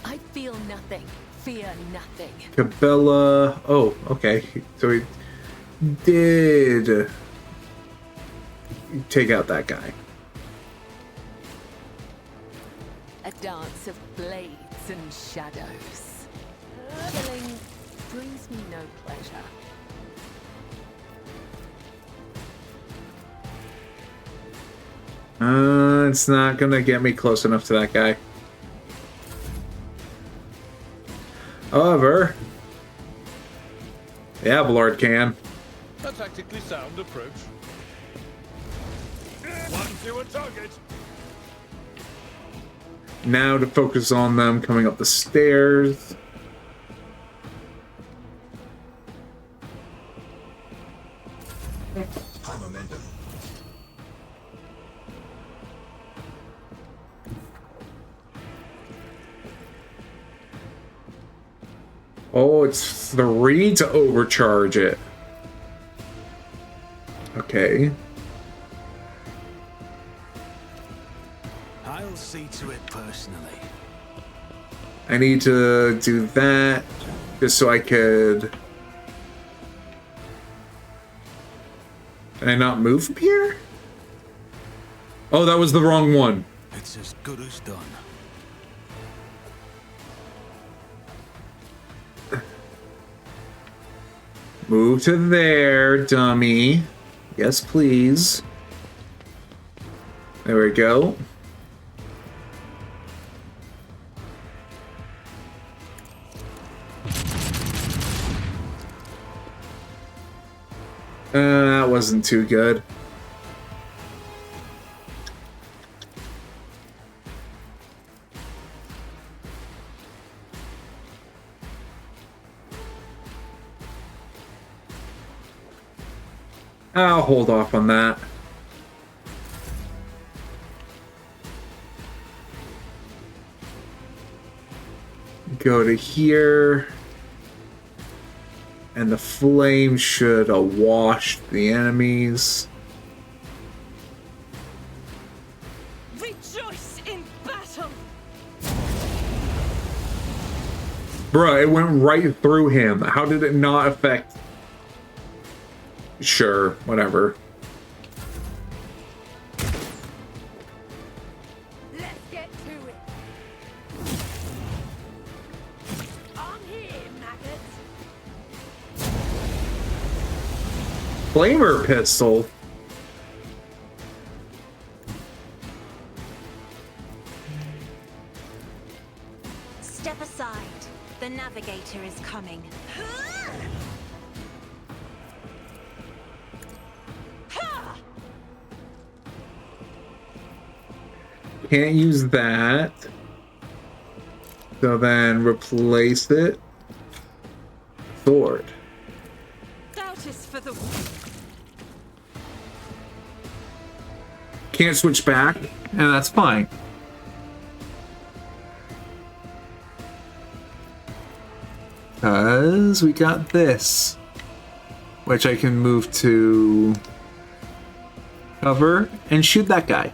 S3: I feel nothing. Fear nothing.
S1: Cabela. Oh, okay. So he did take out that guy.
S3: A dance of blades and shadows. Killing brings me no pleasure.
S1: It's not gonna get me close enough to that guy. However, the Abelard can.
S4: A tactically sound approach. One fewer target.
S1: Now to focus on them coming up the stairs. Oh, it's 3 to overcharge it. Okay.
S2: I'll see to it personally.
S1: I need to do that just so I could... Can I not move from here? Oh, that was the wrong one.
S2: It's as good as done.
S1: Move to there, dummy. Yes, please. There we go. That wasn't too good. I'll hold off on that. Go to here. And the flame should wash the enemies.
S6: Rejoice in battle!
S1: Bruh, it went right through him. How did it not affect... Sure, whatever.
S9: Let's get to it. I'm here, maggots.
S1: Flamer pistol?
S5: Step aside. The navigator is coming.
S1: Can't use that. So then replace it. Sword.
S6: Doubt is for the...
S1: Can't switch back, and that's fine. Because we got this. Which I can move to cover and shoot that guy.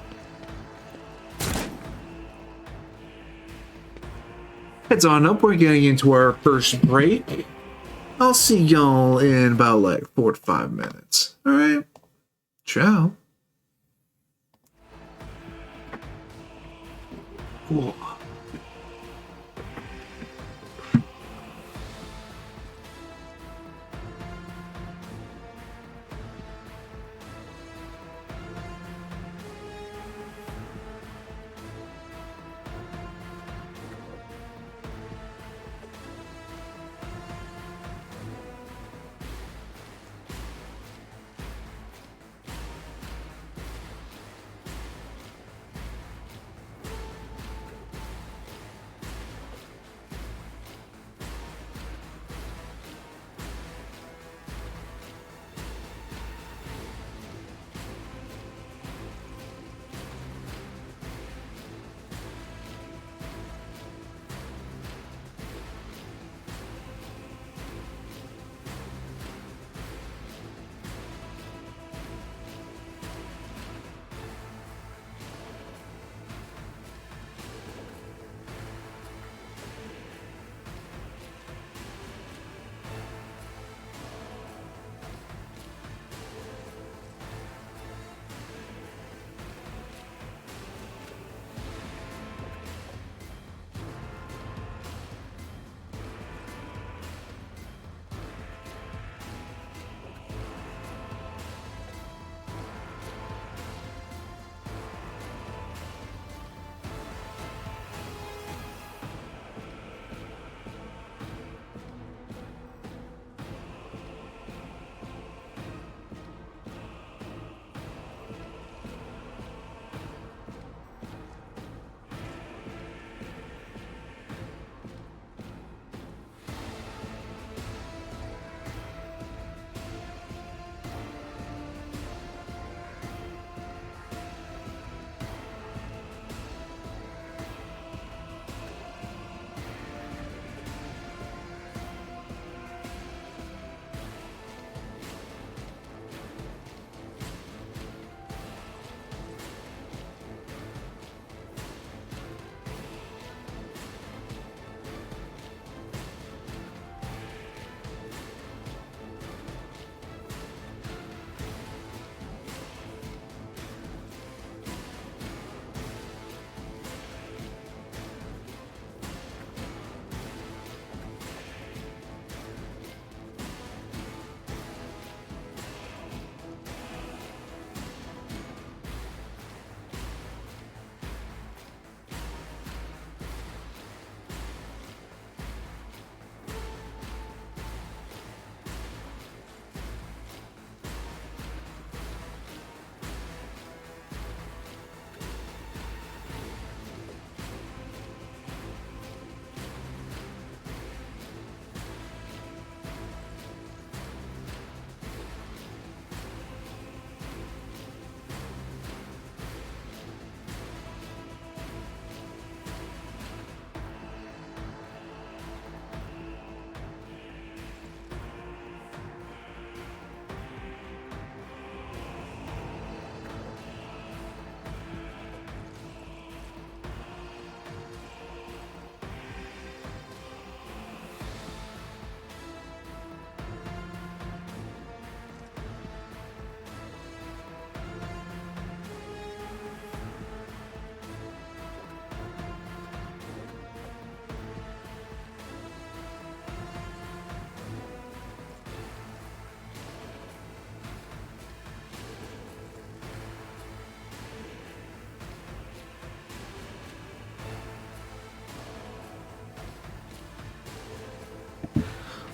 S1: Heads on up, we're getting into our first break. I'll see y'all in about like 4 to 5 minutes. Alright. Ciao. Cool.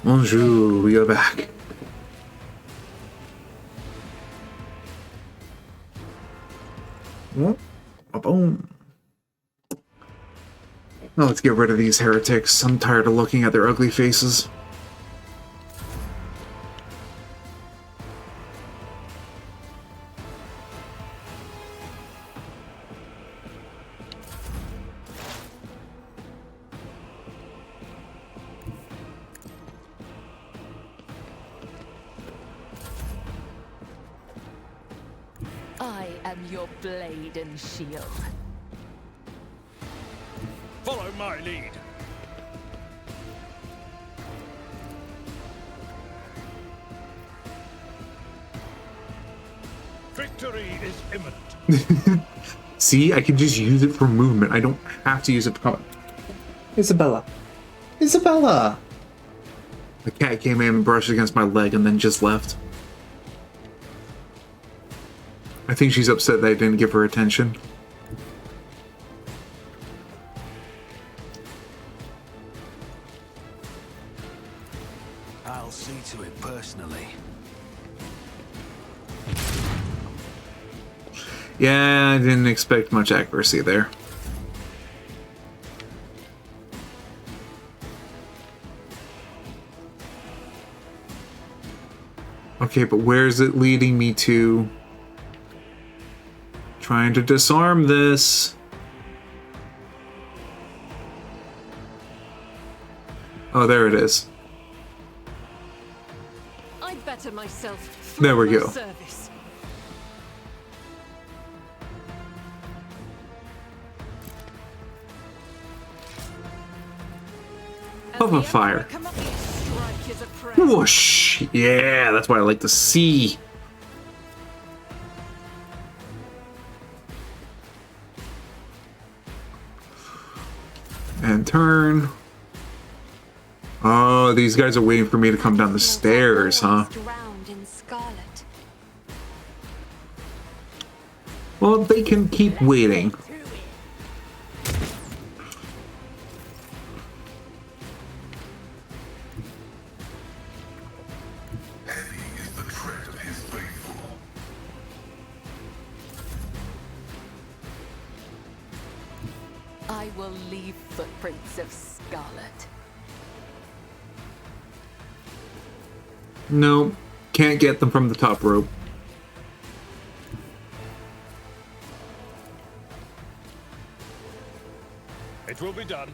S1: Bonjour, we are back. Oh, boom. Now let's get rid of these heretics. I'm tired of looking at their ugly faces.
S9: I am your blade and shield.
S4: Follow my lead. Victory is imminent.
S1: See, I can just use it for movement. I don't have to use it for combat. Isabella. Isabella! The cat came in and brushed against my leg and then just left. I think she's upset that I didn't give her attention.
S2: I'll see to it personally.
S1: Yeah, I didn't expect much accuracy there. Okay, but where is it leading me to? Trying to disarm this. Oh, there it is.
S9: I'd better myself.
S1: There we
S9: my
S1: go.
S9: Service.
S1: Of a fire. Whoosh! Yeah, that's what I like to see. And turn. Oh, these guys are waiting for me to come down the stairs, huh? Well, they can keep waiting.
S7: Heavy is the tread of his faithful.
S9: I will leave footprints of Scarlet.
S1: No, can't get them from the top rope.
S4: It will be done.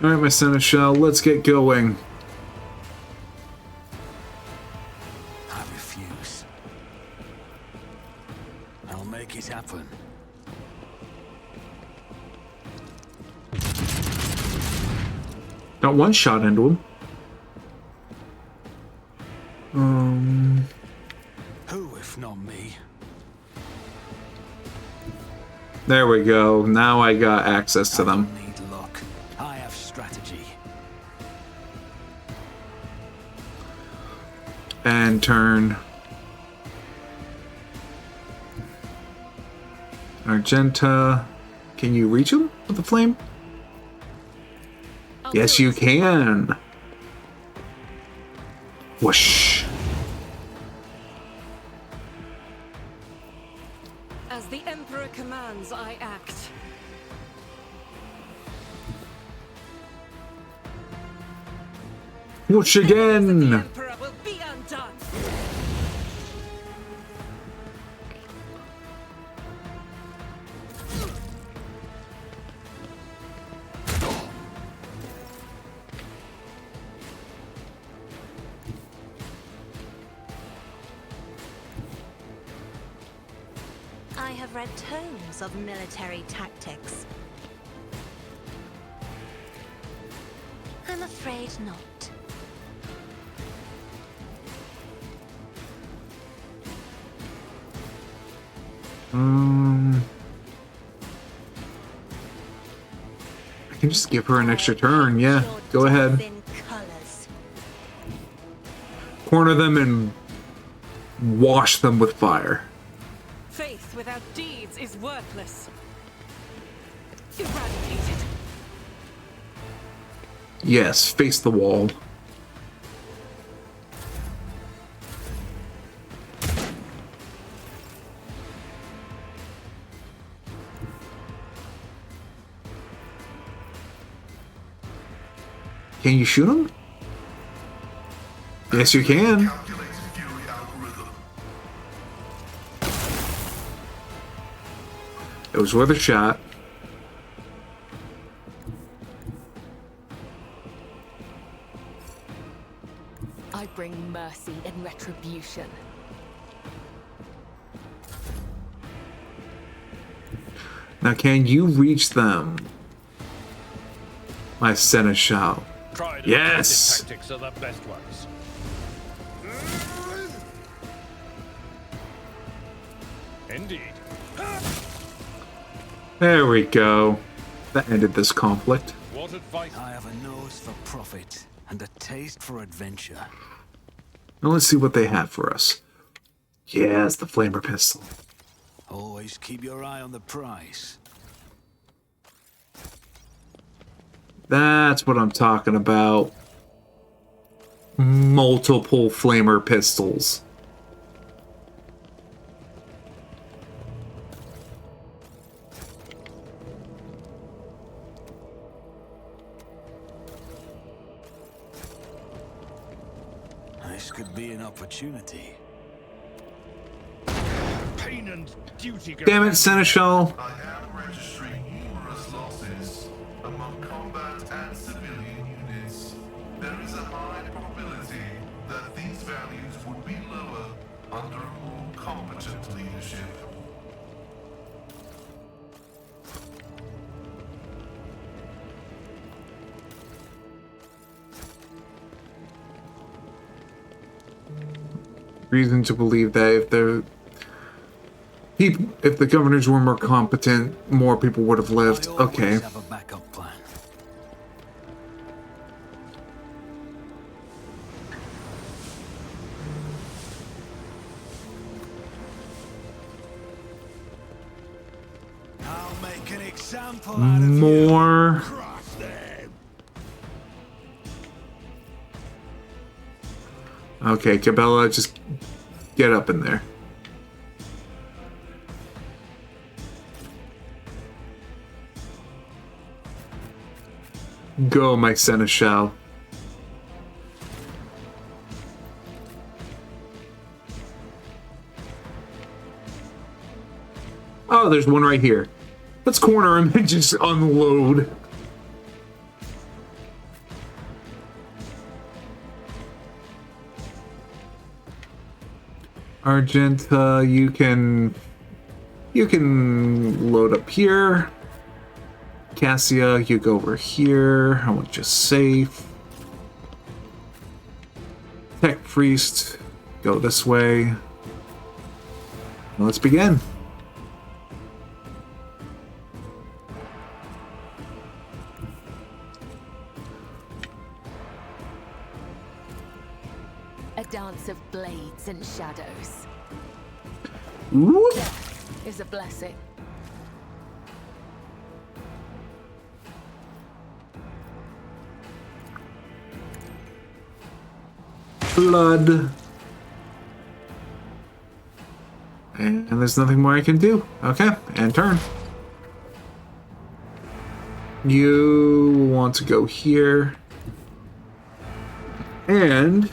S1: Alright, my seneschal, let's get going.
S2: I refuse. I'll make it happen.
S1: Got one shot into him.
S2: Who, if not me?
S1: There we go. Now I got access to them.
S2: I don't need luck. I have strategy.
S1: And turn. Argenta. Can you reach him with the flame? Yes, you can. Whoosh.
S6: As the Emperor commands, I act.
S1: Whoosh again.
S6: Emperor will be undone.
S5: I have read tomes of military tactics. I'm afraid not.
S1: I can just give her an extra turn. Yeah, go ahead. corner them and wash them with fire.
S6: Faith without deeds is worthless. Eradicated.
S1: Yes, face the wall. Can you shoot him? Yes, you can.
S7: Calculated fury algorithm.
S1: It was worth a shot.
S9: I bring mercy and retribution.
S1: Now, can you reach them? My seneschal.
S8: Tried
S1: Yes!
S8: tactics are the best ones. Indeed.
S1: There we go. That ended this conflict.
S8: What advice?
S2: I have a nose for profit and a taste for adventure.
S1: Now let's see what they have for us. Yes, the flamer pistol.
S2: Always keep your eye on the price.
S1: That's what I'm talking about. Multiple flamer pistols.
S2: This could be an opportunity.
S8: Pain and duty go
S1: Damn it, Seneschal.
S7: I am registering numerous losses among combat and civilian units. There is a high probability that these values would be lower under a more competent leadership.
S1: Reason to believe that if the governors were more competent, more people would have lived.
S2: I
S1: Okay.
S2: always have a backup plan. I'll make an example out of you.
S1: More.
S2: Crush them.
S1: Okay, Cabela, just get up in there. Go, my seneschal. Oh, there's one right here. Let's corner him and just unload. Argenta, you can load up here. Cassia, you go over here. I want you safe. Tech Priest, go this way. Let's begin.
S9: A dance of blades and shadows.
S1: Whoop.
S9: Is a blessing.
S1: Blood. And there's nothing more I can do. Okay, and turn. You want to go here. And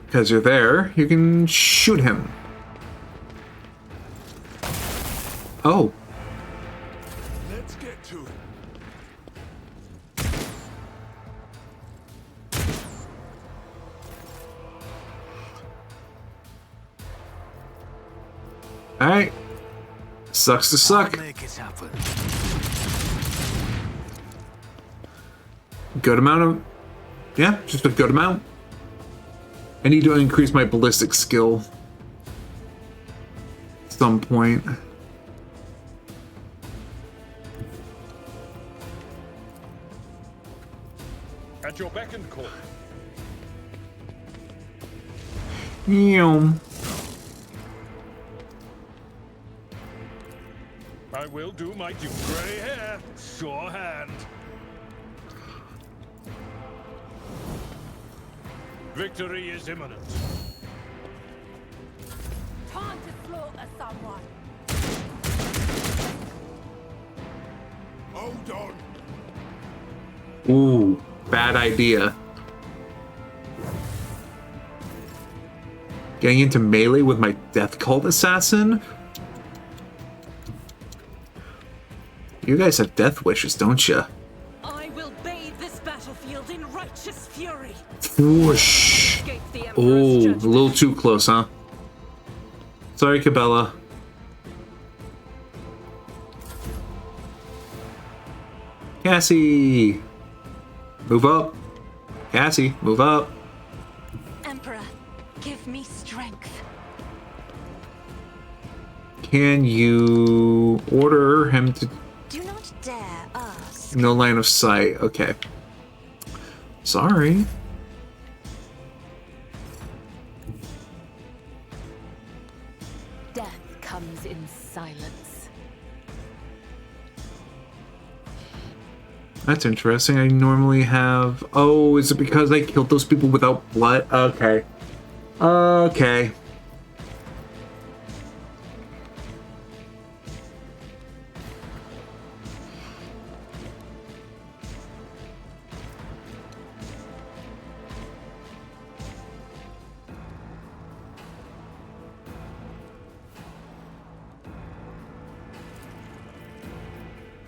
S1: because you're there, you can shoot him. Oh.
S2: Let's get to it.
S1: Alright. Sucks to suck.
S2: I'll make it happen.
S1: Good amount of... Yeah, just a good amount. I need to increase my ballistic skill. At some point.
S8: At your beck and call.
S1: Yum.
S4: I will do my due. Grey hair, sure hand. Victory is imminent.
S9: Time to slaughter someone.
S7: Hold on.
S1: Ooh, bad idea. Getting into melee with my Death Cult assassin? You guys have death wishes, don't you?
S6: I will bathe this battlefield in righteous fury.
S1: Whoosh.
S6: Escape the
S1: Oh,
S6: Emperor's
S1: a
S6: judgment.
S1: little too close, huh? Sorry, Cabela. Cassie! Move up. Cassie, move up.
S5: Emperor, give me strength.
S1: Can you order him to...
S5: Do not dare ask.
S1: No line of sight. Okay. Sorry.
S9: Death comes in silence.
S1: That's interesting. I normally have... Oh, is it because I killed those people without blood? Okay. Okay.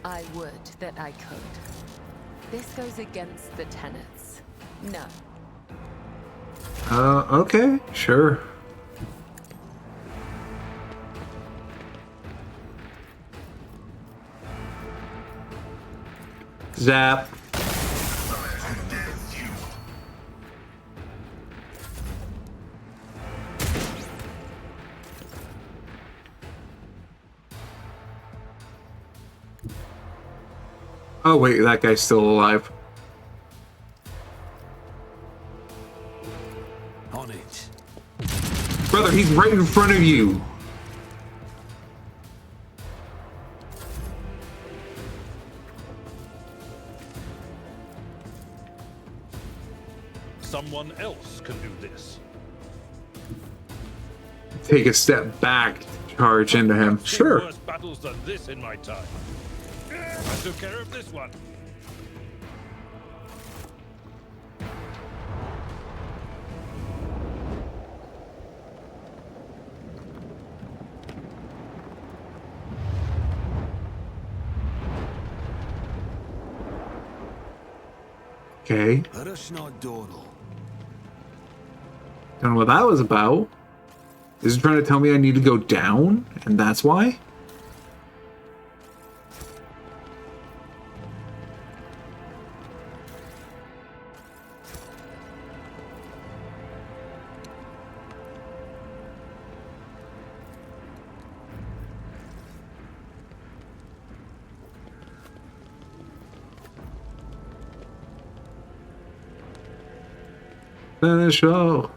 S9: I would that I could. This goes against the tenets. No.
S1: Okay. Sure. Zap. Oh wait, that guy's still alive.
S2: On it.
S1: Brother, he's right in front of you.
S4: Someone else can do this.
S1: Take a step back, charge into him.
S4: I've seen
S1: Sure.
S4: worse battles than this in my time. I took care of this one.
S1: Okay.
S2: Rush not dawdle.
S1: Don't know what that was about. Is it trying to tell me I need to go down? And that's why? Finish show.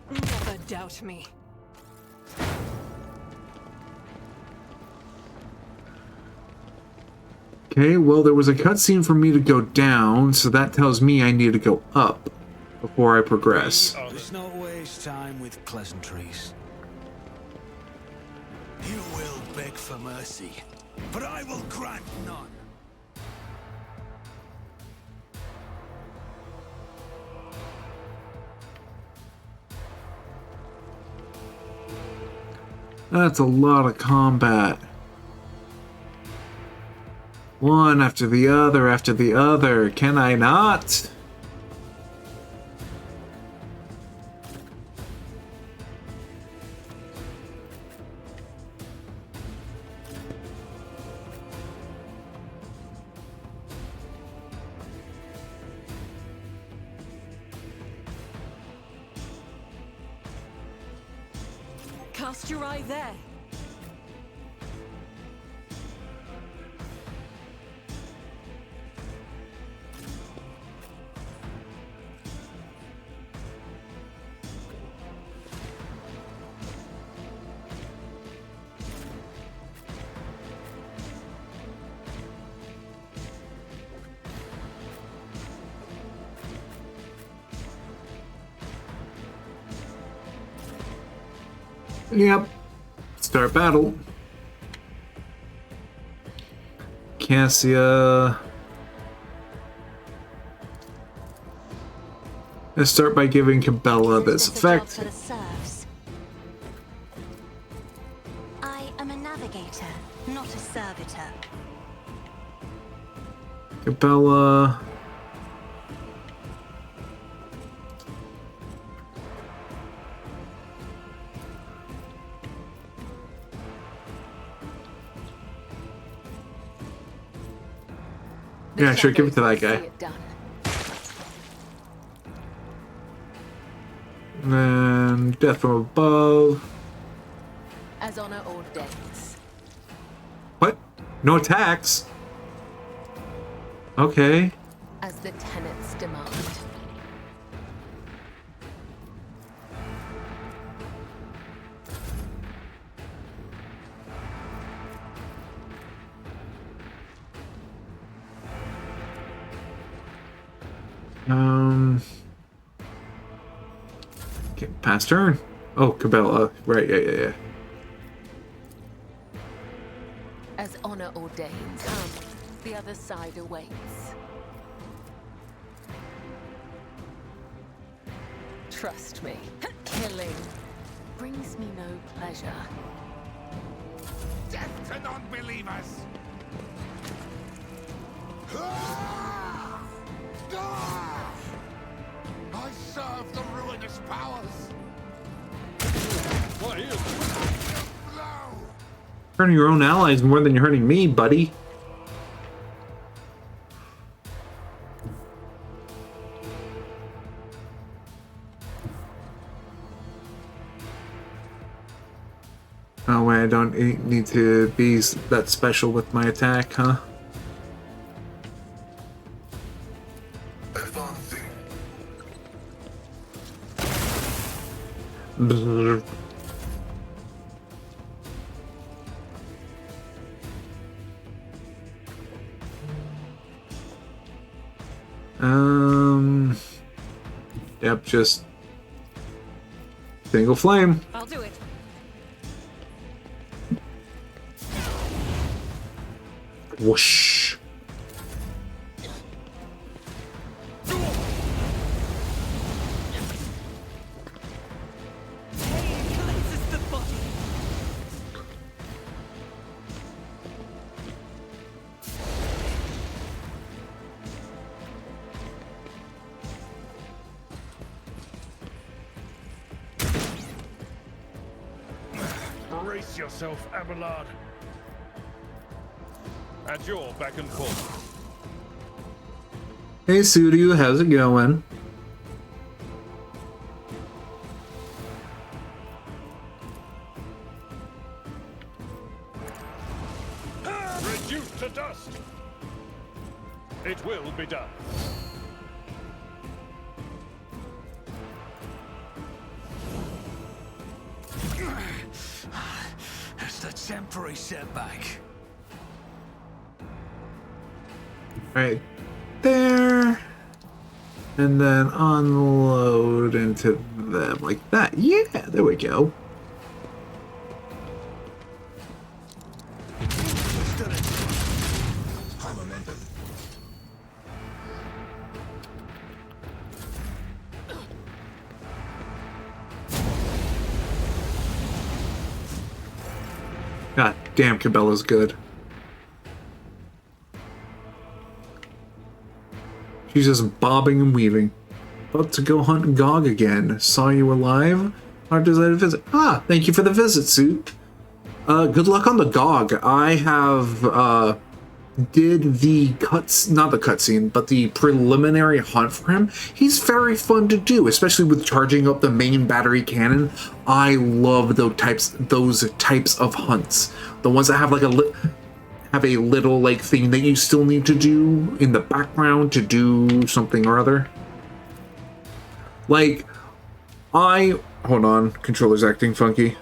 S6: Never doubt me.
S1: Okay, well, there was a cutscene for me to go down, so that tells me I need to go up before I progress.
S2: Let's not waste time with pleasantries. You will beg for mercy, but I will grant none.
S1: That's a lot of combat. One after the other after the other. Can I not?
S6: Cast your eye there.
S1: Yep. Start battle. Cassia. Let's start by giving Cabela this effect.
S5: For the serfs. I am a navigator, not a servitor.
S1: Cabela. Yeah, sure, give it to that guy. And then death from above.
S9: As honor ordains.
S1: What? No attacks? Okay.
S9: As the tenets demand.
S1: Okay, pass turn. Oh, Cabela. Right, yeah.
S9: As honor ordains, come. The other side awaits. Trust me, killing brings me no pleasure.
S4: Death to non-believers! I serve the ruinous powers!
S8: Why is
S1: Hurting your own allies more than you're hurting me, buddy. Oh wait, I don't need to be that special with my attack, huh?
S7: Advancing.
S1: Brrr. Yep, just single flame.
S6: I'll do it.
S1: Whoosh.
S6: Cleanses the body.
S8: Brace yourself, Abelard. At your beck and call.
S1: Hey Suryu, how's it going?
S8: Reduced to dust. It will be done.
S2: It's a temporary setback.
S1: Right there. And then unload into them like that. Yeah, there we go. God damn, Cabela's good. She's just bobbing and weaving. About to go hunt Gog again. Saw you alive. Our desire to visit. Ah, thank you for the visit, Suit. Good luck on the Gog. I have, did the not the cutscene, but the preliminary hunt for him. He's very fun to do, especially with charging up the main battery cannon. I love those types of hunts. The ones that have like a little like thing that you still need to do in the background to do something or other. Like, hold on, controller's acting funky.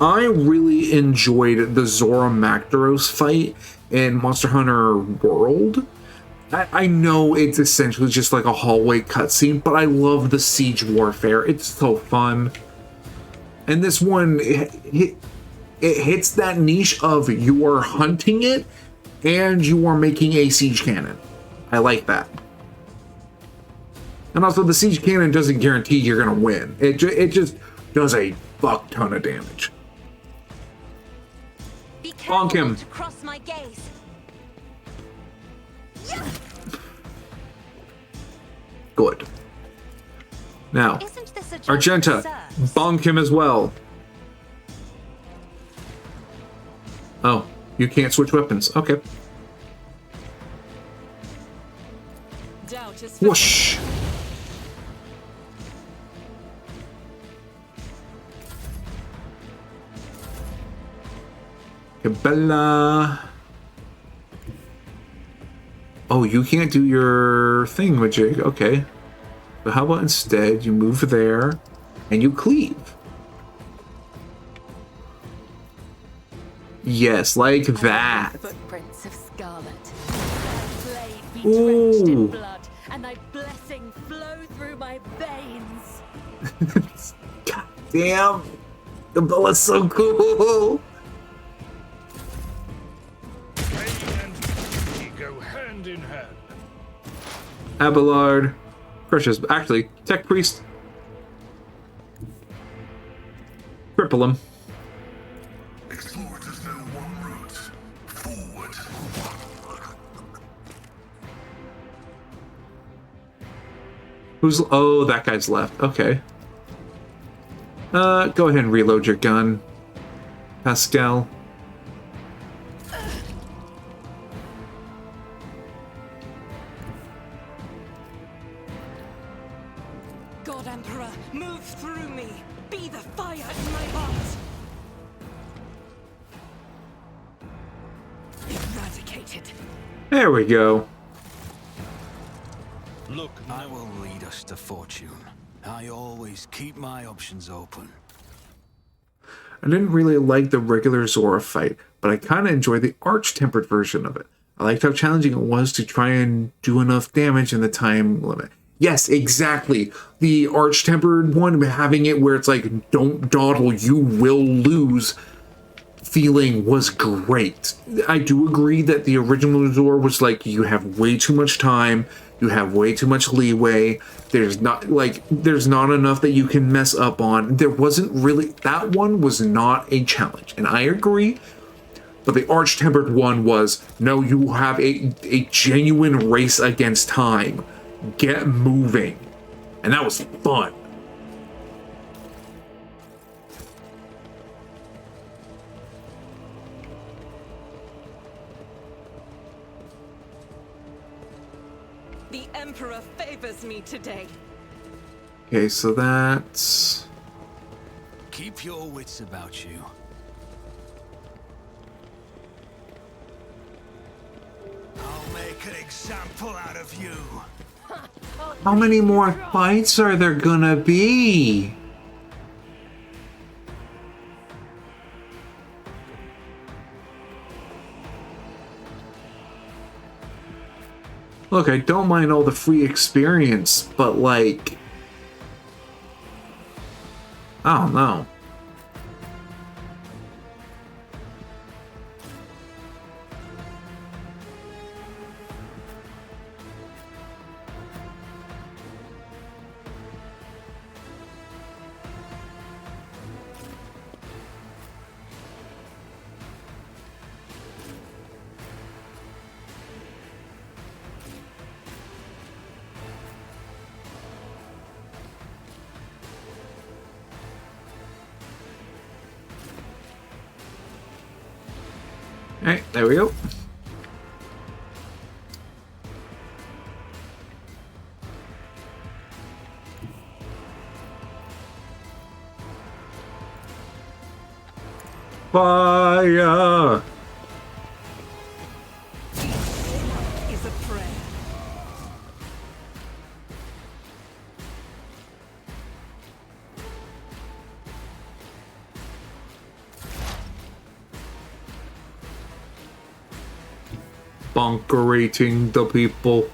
S1: I really enjoyed the Zora Magdaros fight in Monster Hunter World. I know it's essentially just like a hallway cutscene, but I love the siege warfare. It's so fun. And this one, it hits that niche of you are hunting it and you are making a siege cannon. I like that. And also, the siege cannon doesn't guarantee you're going to win. It just does a fuck ton of damage.
S5: Be careful
S1: Bonk him.
S5: not to cross my gaze.
S1: Good. Now,
S5: Isn't this a job
S1: Argenta,
S5: that serves?
S1: bonk him as well. Oh, you can't switch weapons. Okay.
S6: Doubt is
S1: Whoosh. Bella. Oh, you can't do your thingamajig. Okay. But how about instead you move there and you cleave? Yes, like that.
S9: Footprints of Scarlet. Their blade be drenched in
S1: Ooh.
S9: blood, and thy blessing flow through my veins.
S1: God damn. Bella's so cool.
S4: Pain and beauty go hand in hand.
S1: Abelard. Precious. Actually, Tech Priest. Cripple him.
S7: Explorators know one route. Forward.
S1: Who's... Oh, that guy's left. Okay. Go ahead and reload your gun, Pascal.
S6: God Emperor, move through me. Be the fire in my heart. Eradicated.
S1: There we go.
S2: Look, I will lead us to fortune. I always keep my options open.
S1: I didn't really like the regular Zora fight, but I kind of enjoyed the arch-tempered version of it. I liked how challenging it was to try and do enough damage in the time limit. Yes, exactly. The arch-tempered one, having it where it's like, don't dawdle, you will lose, feeling was great. I do agree that the original Zora was like, you have way too much time, you have way too much leeway, there's not enough that you can mess up on. There wasn't really, that one was not a challenge, and I agree. But the arch-tempered one was, no, you have a genuine race against time. Get moving. And that was fun.
S6: The Emperor favors me today.
S1: Okay, so that's...
S2: Keep your wits about you. I'll make an example out of you.
S1: How many more fights are there gonna be? Look, I don't mind all the free experience, but like... I don't know. Alright, there we go. Fire!
S6: Is a prayer.
S1: Bunkerating the people.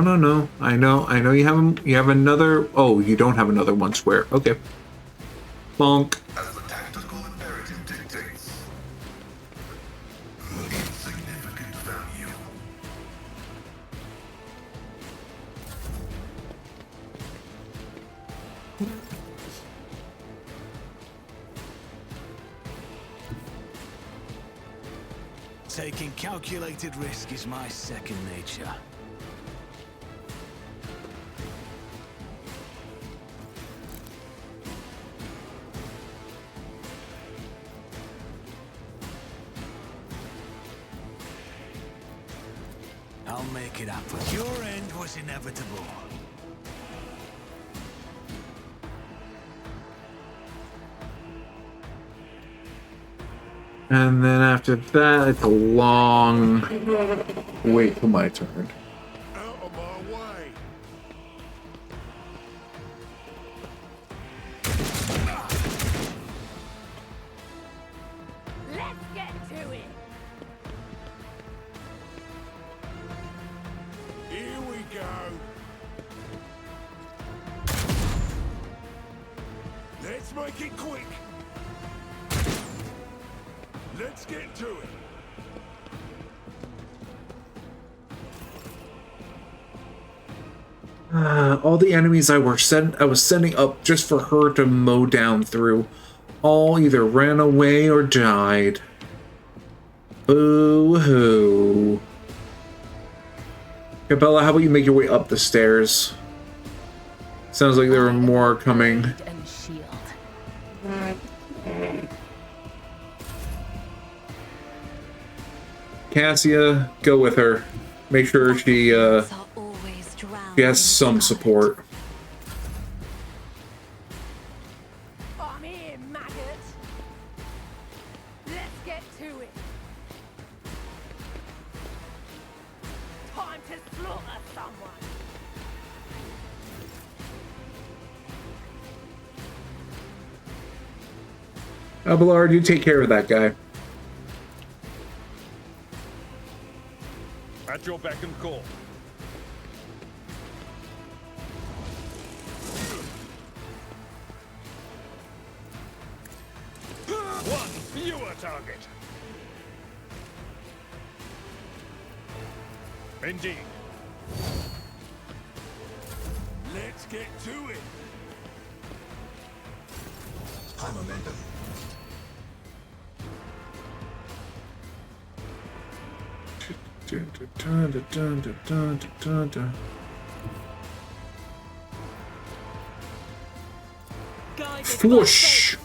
S1: No. I know you have another. Oh, you don't have another one square. Okay. Bonk.
S7: As the tactical imperative dictates. Insignificant value.
S2: Taking calculated risk is my second nature. I'll make it happen. Your end was inevitable.
S1: And then after that, it's a long wait till my turn.
S7: Out of my way.
S6: Let's get to it.
S7: Here we go. Let's make it quick. Let's get to it.
S1: All the enemies I was sending up just for her to mow down through, all either ran away or died. Boo hoo. Okay, Bella, how about you make your way up the stairs? Sounds like there are more coming.
S9: And shield.
S1: Cassia, go with her. Make sure she has some support.
S6: I'm here, maggot. Let's get to it. Time to slaughter someone.
S1: Abelard, you take care of that guy.
S4: At your beck and call. One fewer target. Indeed.
S7: Let's get to it.
S2: High momentum.
S1: Whoosh!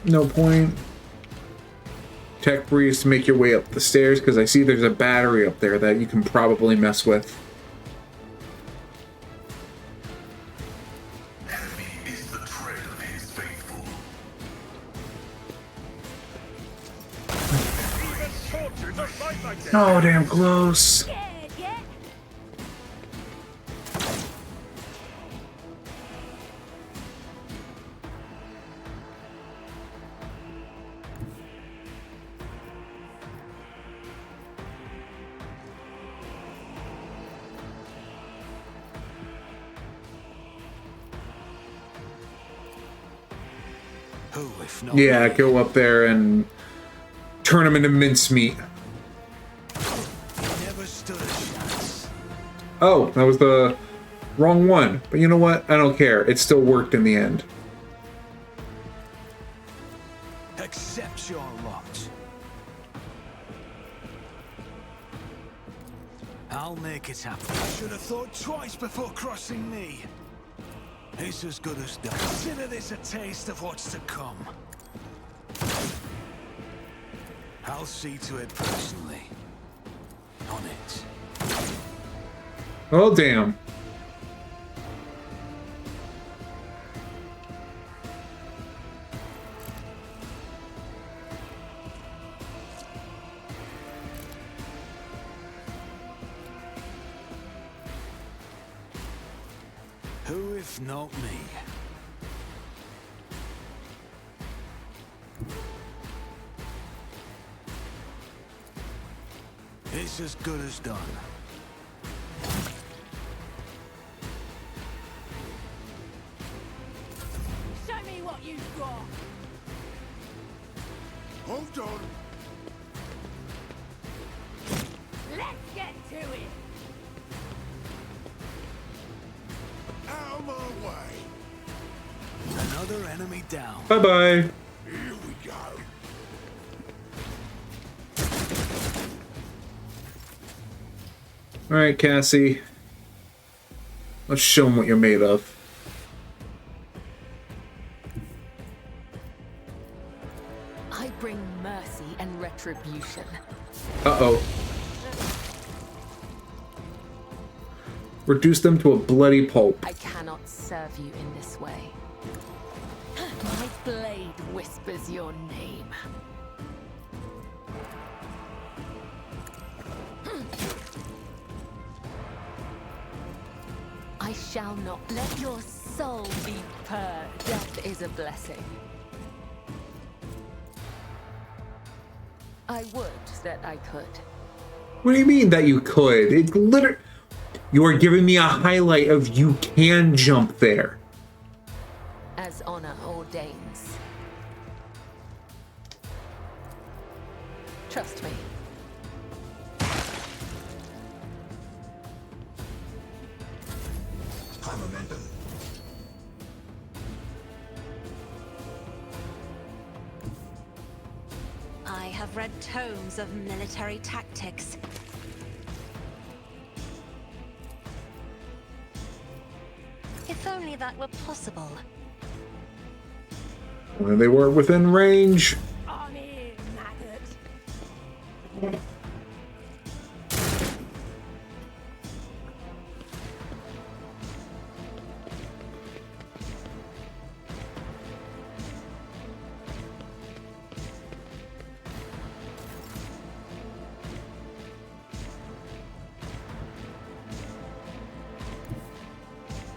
S1: No point. Tech Breeze to make your way up the stairs, because I see there's a battery up there that you can probably mess with.
S7: Heavy is the tread of his faithful.
S4: Even torture does fight like this.
S1: Oh, damn close.
S6: Scared yet?
S2: Who, if not
S1: Yeah,
S2: me?
S1: go up there and turn him into mincemeat.
S2: Never stood a chance.
S1: Oh, that was the wrong one. But you know what? I don't care. It still worked in the end.
S2: Accept your lot. I'll make it happen. I should have thought twice before crossing me. It's as good as done. Consider this a taste of what's to come. I'll see to it personally. On it.
S1: Oh, damn.
S2: Who, if not me? It's as good as done.
S6: Show me what you've got.
S2: Hold on.
S6: Let's get to it.
S2: Out of my way. Another enemy down.
S1: Bye bye.
S2: Here we go.
S1: All right, Cassie. Let's show them what you're made of.
S9: I bring mercy and retribution.
S1: Uh-oh. Reduce them to a bloody pulp.
S9: I cannot serve you in this way. My blade whispers your name. I shall not let your soul be purged. Death is a blessing. I would that I could.
S1: What do you mean that you could? It literally... You are giving me a highlight of you can jump there.
S9: As honor ordains. Trust me.
S7: High momentum.
S5: I have read tomes of military tactics. If only that were possible.
S1: When they were within range.
S6: On in, maggot.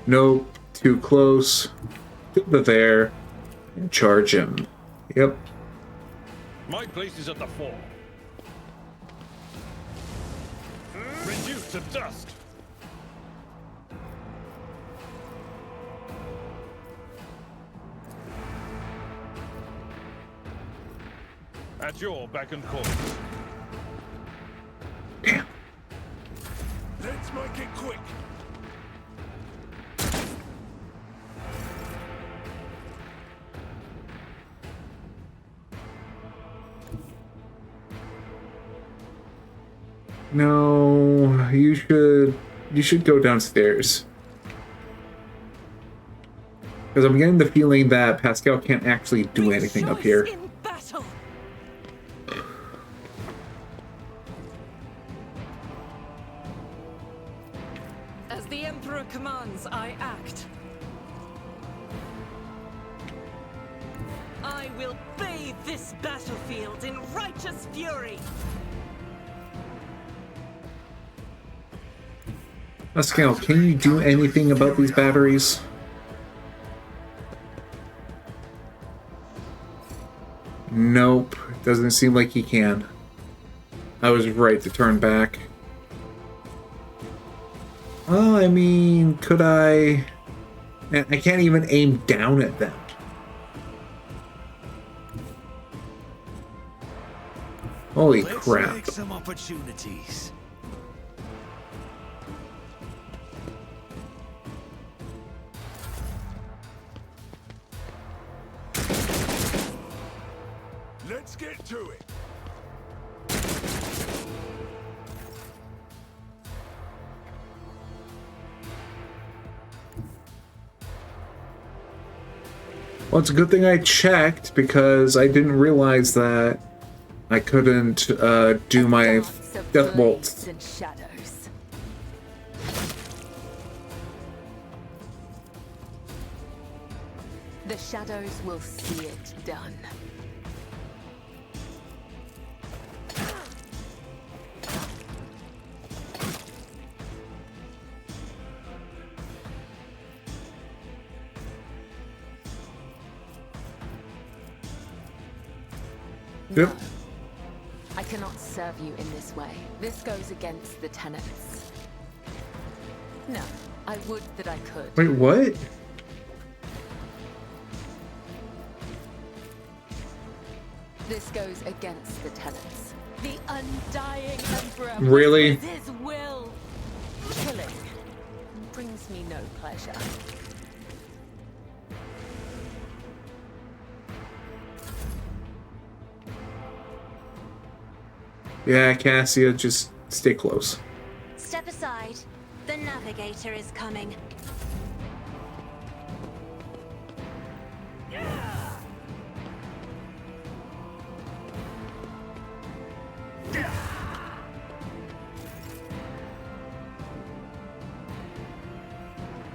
S1: Nope. Too close. Get the there. And charge him. Yep.
S8: My place is at the fore. Reduced to dust. At your beck and call.
S1: Damn.
S2: Let's make it quick.
S1: No, you should go downstairs. Because I'm getting the feeling that Pascal can't actually do anything up here.
S6: In battle. As the Emperor commands, I act. I will bathe this battlefield in righteous fury.
S1: Pascal, can you do anything about these batteries? Nope. Doesn't seem like he can. I was right to turn back. Well, I mean, could I... I can't even aim down at them. Holy crap.
S2: Let's make some opportunities. Let's get to it.
S1: Well, it's a good thing I checked because I didn't realize that I couldn't do my
S9: Dance of
S1: death
S9: blades
S1: bolts.
S9: and shadows. The shadows will see it done.
S1: Yep.
S9: I cannot serve you in this way. This goes against the tenets. No, I would that I could.
S1: Wait, what?
S9: This goes against the tenets. The undying Emperor
S1: Really?
S9: possesses his will. Killing brings me no pleasure.
S1: Yeah, Cassia, just stay close.
S5: Step aside. The navigator is coming.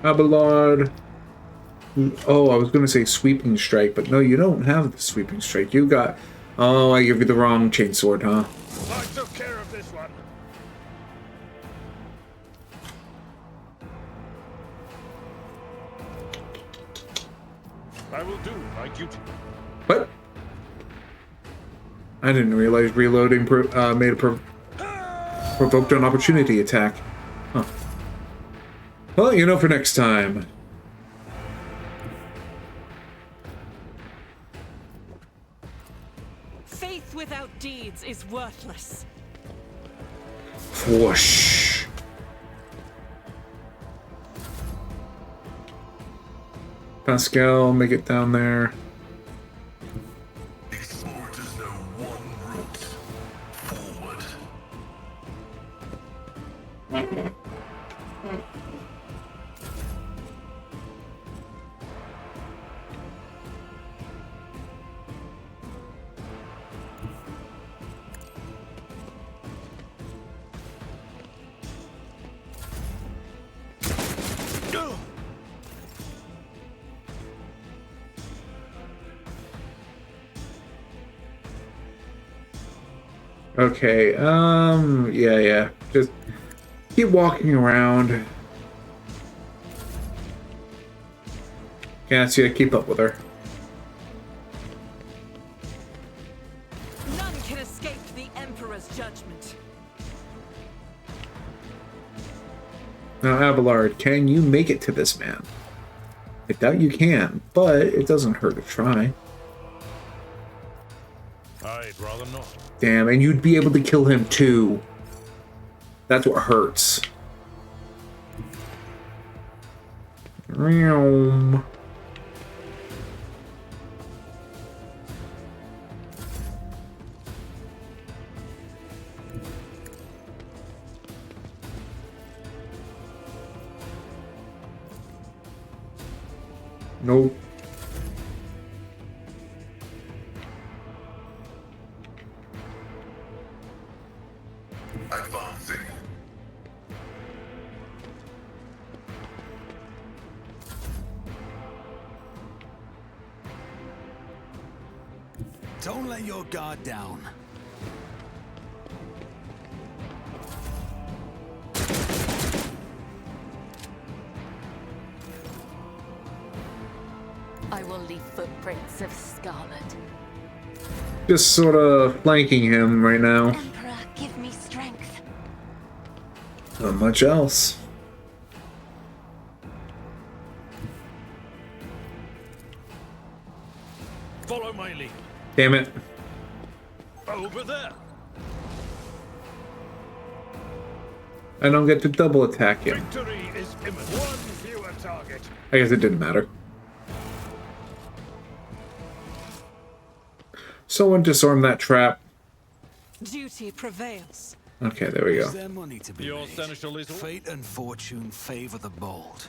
S1: Abelard. Oh, I was going to say sweeping strike, but no, you don't have the sweeping strike. You got... Oh, I give you the wrong chainsword, huh?
S4: I took care of this one. I will do my duty.
S1: What? I didn't realize reloading made a provoked an opportunity attack. Huh. Well, you know for next time.
S6: Faith without deeds is worthless.
S1: Whoosh. Pascal, make it down there.
S7: Explorers know one route forward.
S1: Okay, yeah. Just keep walking around. Cassia, keep up with her.
S6: None can escape the Emperor's judgment.
S1: Now, Abelard, can you make it to this man? I doubt you can, but it doesn't hurt to try.
S4: I'd rather not.
S1: Damn, and you'd be able to kill him too. That's what hurts. Meow. Nope.
S7: Advancing.
S2: Don't let your guard down.
S9: I will leave footprints of scarlet.
S1: Just sort of flanking him right now.
S5: Emperor, give me strength.
S1: Not much else.
S4: Follow my lead.
S1: Damn it.
S4: Over there.
S1: I don't get to double attack him.
S4: Victory is imminent. One fewer target.
S1: I guess it didn't matter. Someone disarm that trap.
S6: Duty prevails.
S1: Okay, there we go.
S2: Is there money to be
S4: Your
S2: made?
S4: seneschal is all.
S2: Fate and fortune favor the bold.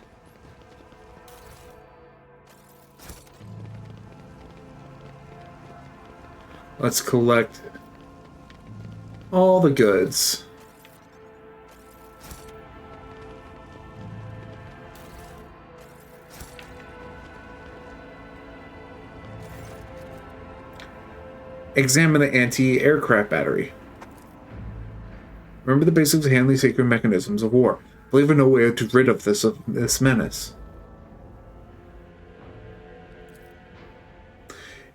S1: Let's collect all the goods. Examine the anti-aircraft battery. Remember the basics of handling sacred mechanisms of war. Believe in no way to rid of this menace.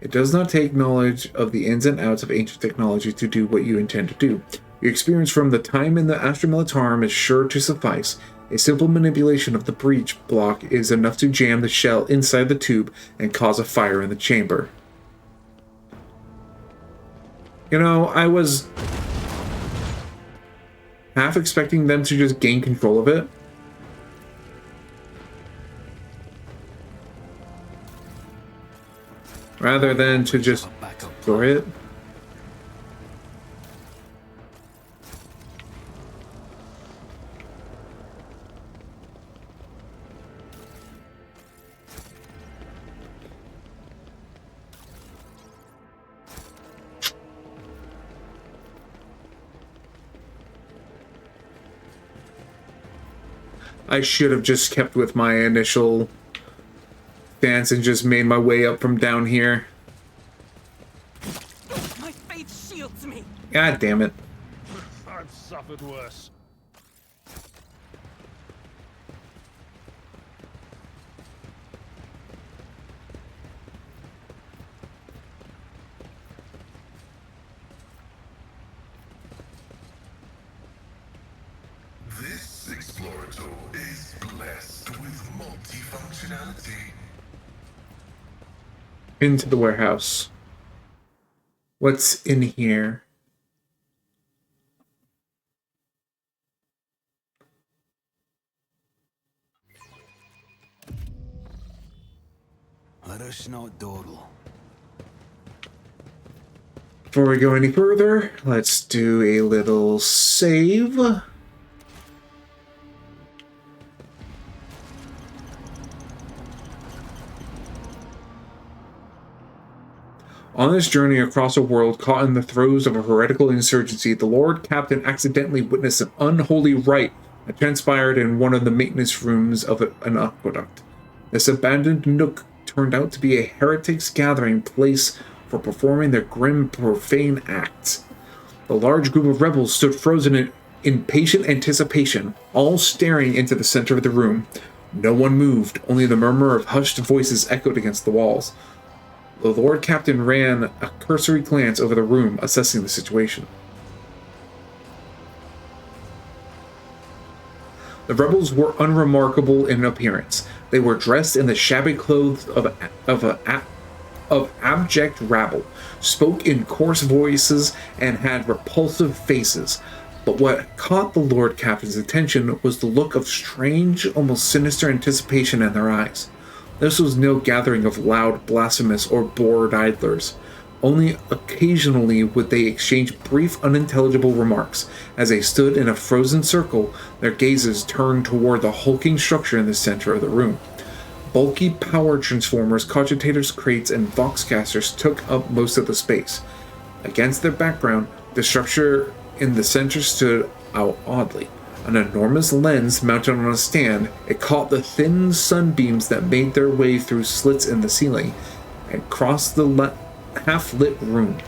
S1: It does not take knowledge of the ins and outs of ancient technology to do what you intend to do. Your experience from the time in the Astra Militarum is sure to suffice. A simple manipulation of the breech block is enough to jam the shell inside the tube and cause a fire in the chamber. You know, I was half expecting them to just gain control of it. Rather than to just destroy it. I should have just kept with my initial stance and just made my way up from down here.
S6: My faith shields me.
S1: God damn it.
S8: I've suffered worse.
S7: This Explorator is blessed with multifunctionality.
S1: Into the warehouse. What's in here?
S2: Let us not dawdle.
S1: Before we go any further, let's do a little save. On this journey across a world caught in the throes of a heretical insurgency, the Lord Captain accidentally witnessed an unholy rite that transpired in one of the maintenance rooms of an aqueduct. This abandoned nook turned out to be a heretics' gathering place for performing their grim, profane acts. The large group of rebels stood frozen in patient anticipation, all staring into the center of the room. No one moved, only the murmur of hushed voices echoed against the walls. The Lord Captain ran a cursory glance over the room, assessing the situation. The rebels were unremarkable in appearance. They were dressed in the shabby clothes of abject rabble, spoke in coarse voices, and had repulsive faces. But what caught the Lord Captain's attention was the look of strange, almost sinister anticipation in their eyes. This was no gathering of loud, blasphemous, or bored idlers. Only occasionally would they exchange brief, unintelligible remarks. As they stood in a frozen circle, their gazes turned toward the hulking structure in the center of the room. Bulky power transformers, cogitators, crates, and voxcasters took up most of the space. Against their background, the structure in the center stood out oddly. An enormous lens mounted on a stand, it caught the thin sunbeams that made their way through slits in the ceiling and crossed the half-lit room.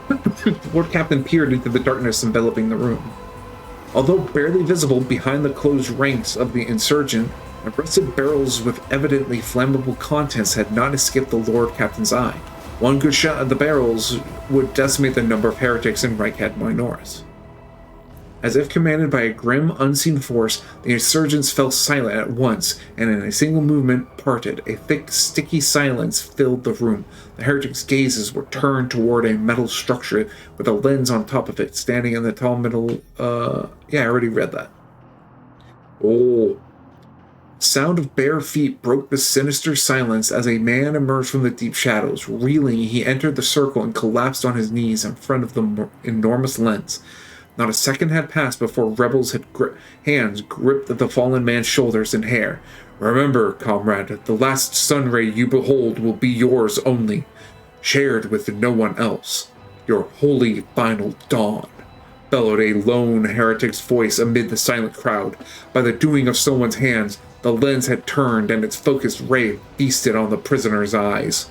S1: The Lord Captain peered into the darkness enveloping the room. Although barely visible behind the closed ranks of the insurgent, the rusted barrels with evidently flammable contents had not escaped the Lord Captain's eye. One good shot of the barrels would decimate the number of heretics in Reichad Minoris. As if commanded by a grim, unseen force, the insurgents fell silent at once, and in a single movement parted. A thick, sticky silence filled the room. The heretics' gazes were turned toward a metal structure with a lens on top of it, standing in the tall middle. Yeah, I already read that. Oh. Sound of bare feet broke the sinister silence as a man emerged from the deep shadows. Reeling, he entered the circle and collapsed on his knees in front of the enormous lens. Not a second had passed before rebels had hands gripped the fallen man's shoulders and hair. Remember, comrade, the last sun ray you behold will be yours only, shared with no one else. Your holy final dawn, bellowed a lone heretic's voice amid the silent crowd. By the doing of someone's hands, the lens had turned and its focused ray feasted on the prisoner's eyes.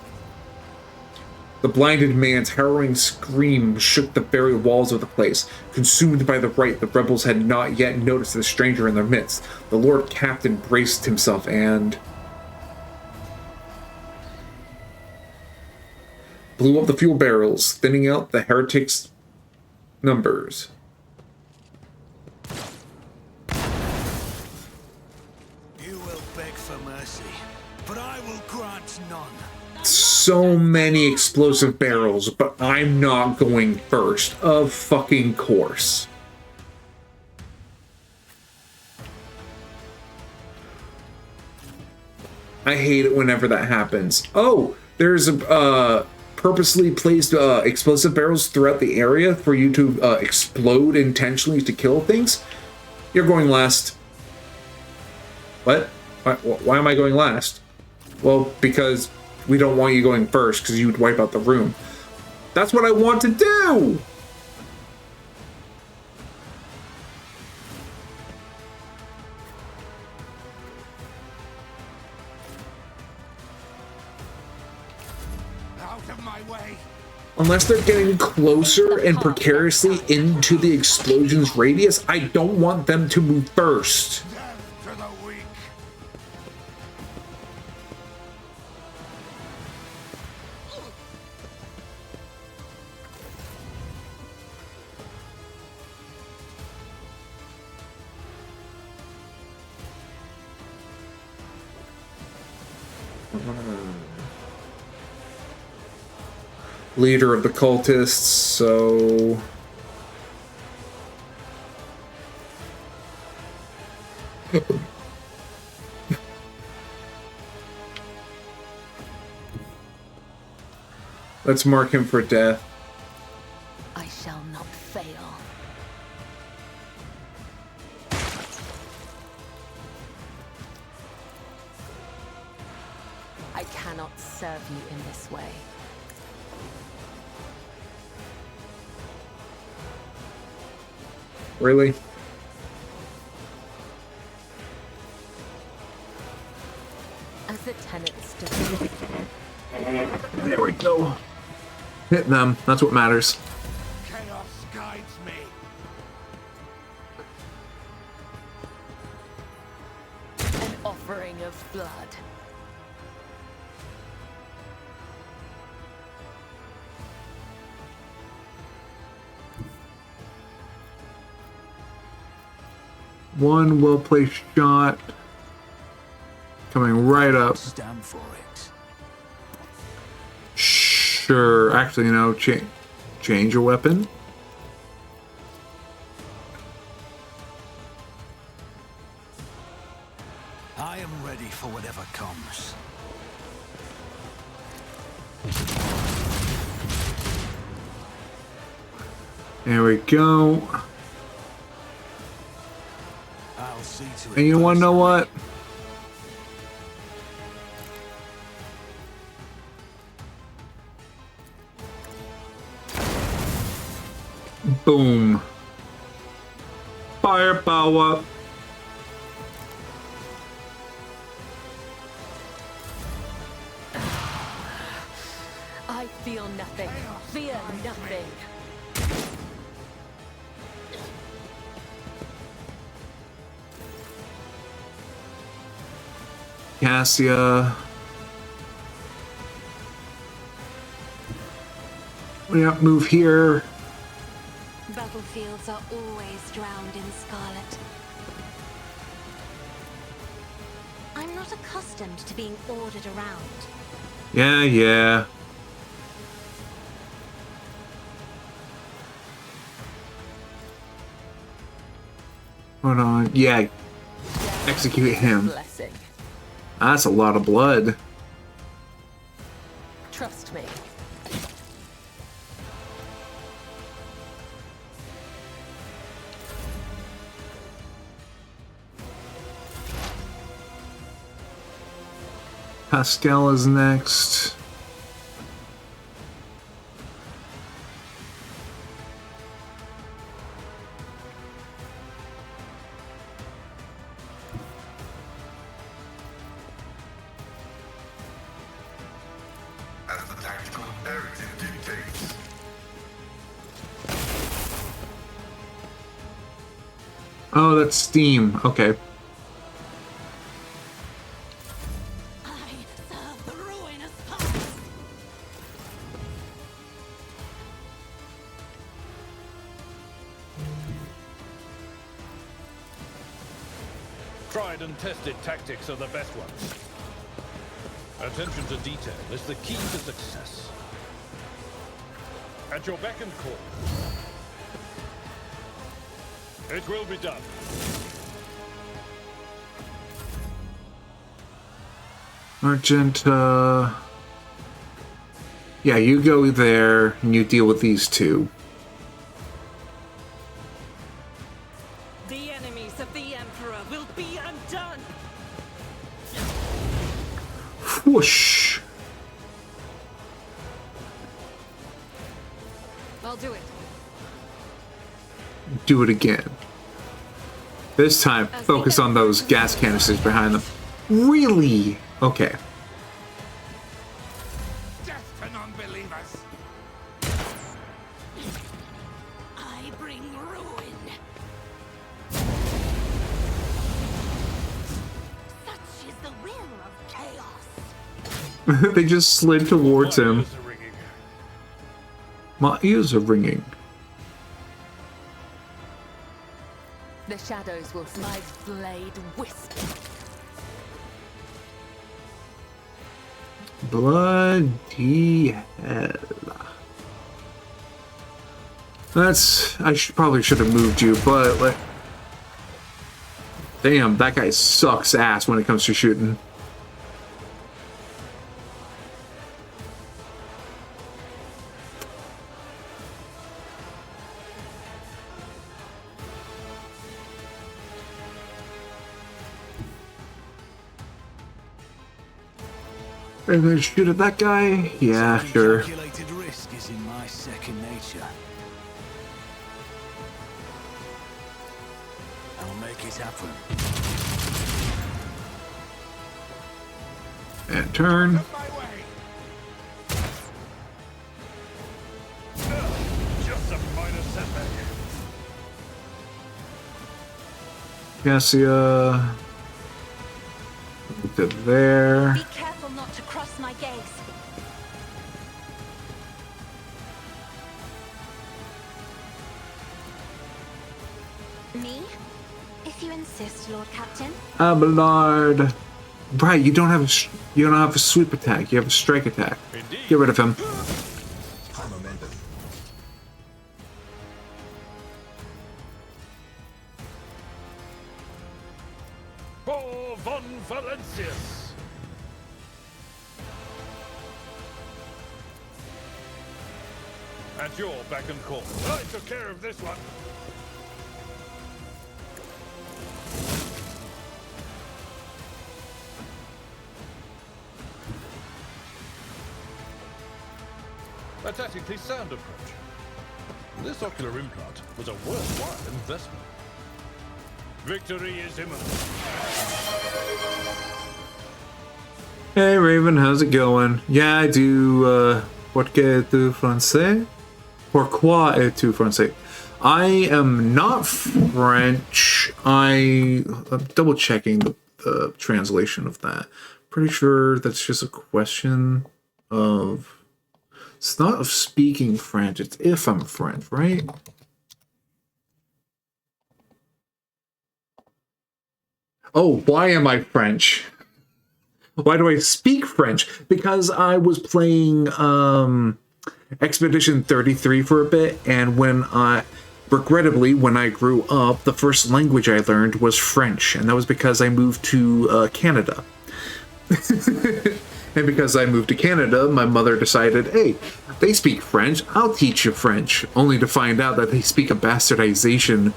S1: The blinded man's harrowing scream shook the very walls of the place. Consumed by the rite, the rebels had not yet noticed the stranger in their midst. The Lord Captain braced himself and... blew up the fuel barrels, thinning out the heretics' numbers.
S2: You will beg for mercy, but I will grant none.
S1: So many explosive barrels, but I'm not going first. Of fucking course. I hate it whenever that happens. Oh, there's a purposely placed explosive barrels throughout the area for you to explode intentionally to kill things. You're going last. What? Why am I going last? Well, because we don't want you going first, because you would wipe out the room. That's what I want to do!
S2: Out of my way.
S1: Unless they're getting closer and precariously into the explosion's radius, I don't want them to move first.
S2: Death to the weak.
S1: Leader of the cultists, so... Let's mark him for death.
S3: I shall not fail.
S9: I cannot serve you in this way.
S1: Really?
S9: As the tenants defend.
S1: There we go. Hit them. That's what matters.
S2: Chaos guides me.
S9: An offering of blood.
S1: One well-placed shot. Coming right up.
S2: Stand for it.
S1: Sure. Actually, no. Change your weapon.
S2: I am ready for whatever comes.
S1: There we go.
S2: I'll see to it.
S1: And you want to know what? Boom. Firepower.
S9: I feel nothing. Fear nothing.
S1: Cassia. Yeah, move here.
S5: Battlefields are always drowned in scarlet. I'm not accustomed to being ordered around.
S1: Yeah. Hold on. Yeah. Execute him.
S9: Blessing.
S1: That's a lot of blood.
S9: Trust me.
S1: Pascal is next.
S7: As the tactical narrative dictates.
S1: Oh, that's Steam. Okay.
S5: I serve the ruinous past.
S10: tried and tested tactics are the best ones. Attention to detail is the key to success. At your beck and call. It will be done.
S1: Argenta. Yeah, you go there and you deal with these two.
S6: The enemies of the Emperor will be undone.
S1: Whoosh.
S9: I'll do it.
S1: Do it again. This time, focus on those gas canisters behind them. Really? Okay.
S2: Death to non-believers.
S3: I bring ruin. Such is the will of chaos.
S1: They just slid towards him.
S10: Ears are ringing.
S1: My ears are ringing.
S9: The shadows will my blade wisp.
S1: Bloody hell. Probably should have moved you, but like, damn, that guy sucks ass when it comes to shooting. Are you gonna shoot at that guy? Yeah, sure.
S2: Calculated risk is in my second nature. I'll make it happen.
S1: And turn.
S8: My way.
S10: Just a minor setback.
S1: Cassia. To there.
S5: Be careful not to cross my gaze. Me? If you insist, Lord Captain.
S1: Abelard. Right, you don't have a sweep attack. You have a strike attack.
S10: Indeed.
S1: Get rid of him.
S10: For von Valencius. At your beck and call. I took care of this one. A tactically sound approach. This ocular implant was a worthwhile investment. Victory is imminent.
S1: Hey Raven, how's it going? Yeah, I do, Pourquoi es-tu français? Pourquoi es-tu français? I am not French. I'm double checking the translation of that. Pretty sure that's just a question of... It's not of speaking French, it's if I'm French, right? Oh, why am I French? Why do I speak French? Because I was playing Expedition 33 for a bit, and regrettably, when I grew up, the first language I learned was French, and that was because I moved to Canada. And because I moved to Canada, my mother decided, hey, they speak French, I'll teach you French, only to find out that they speak a bastardization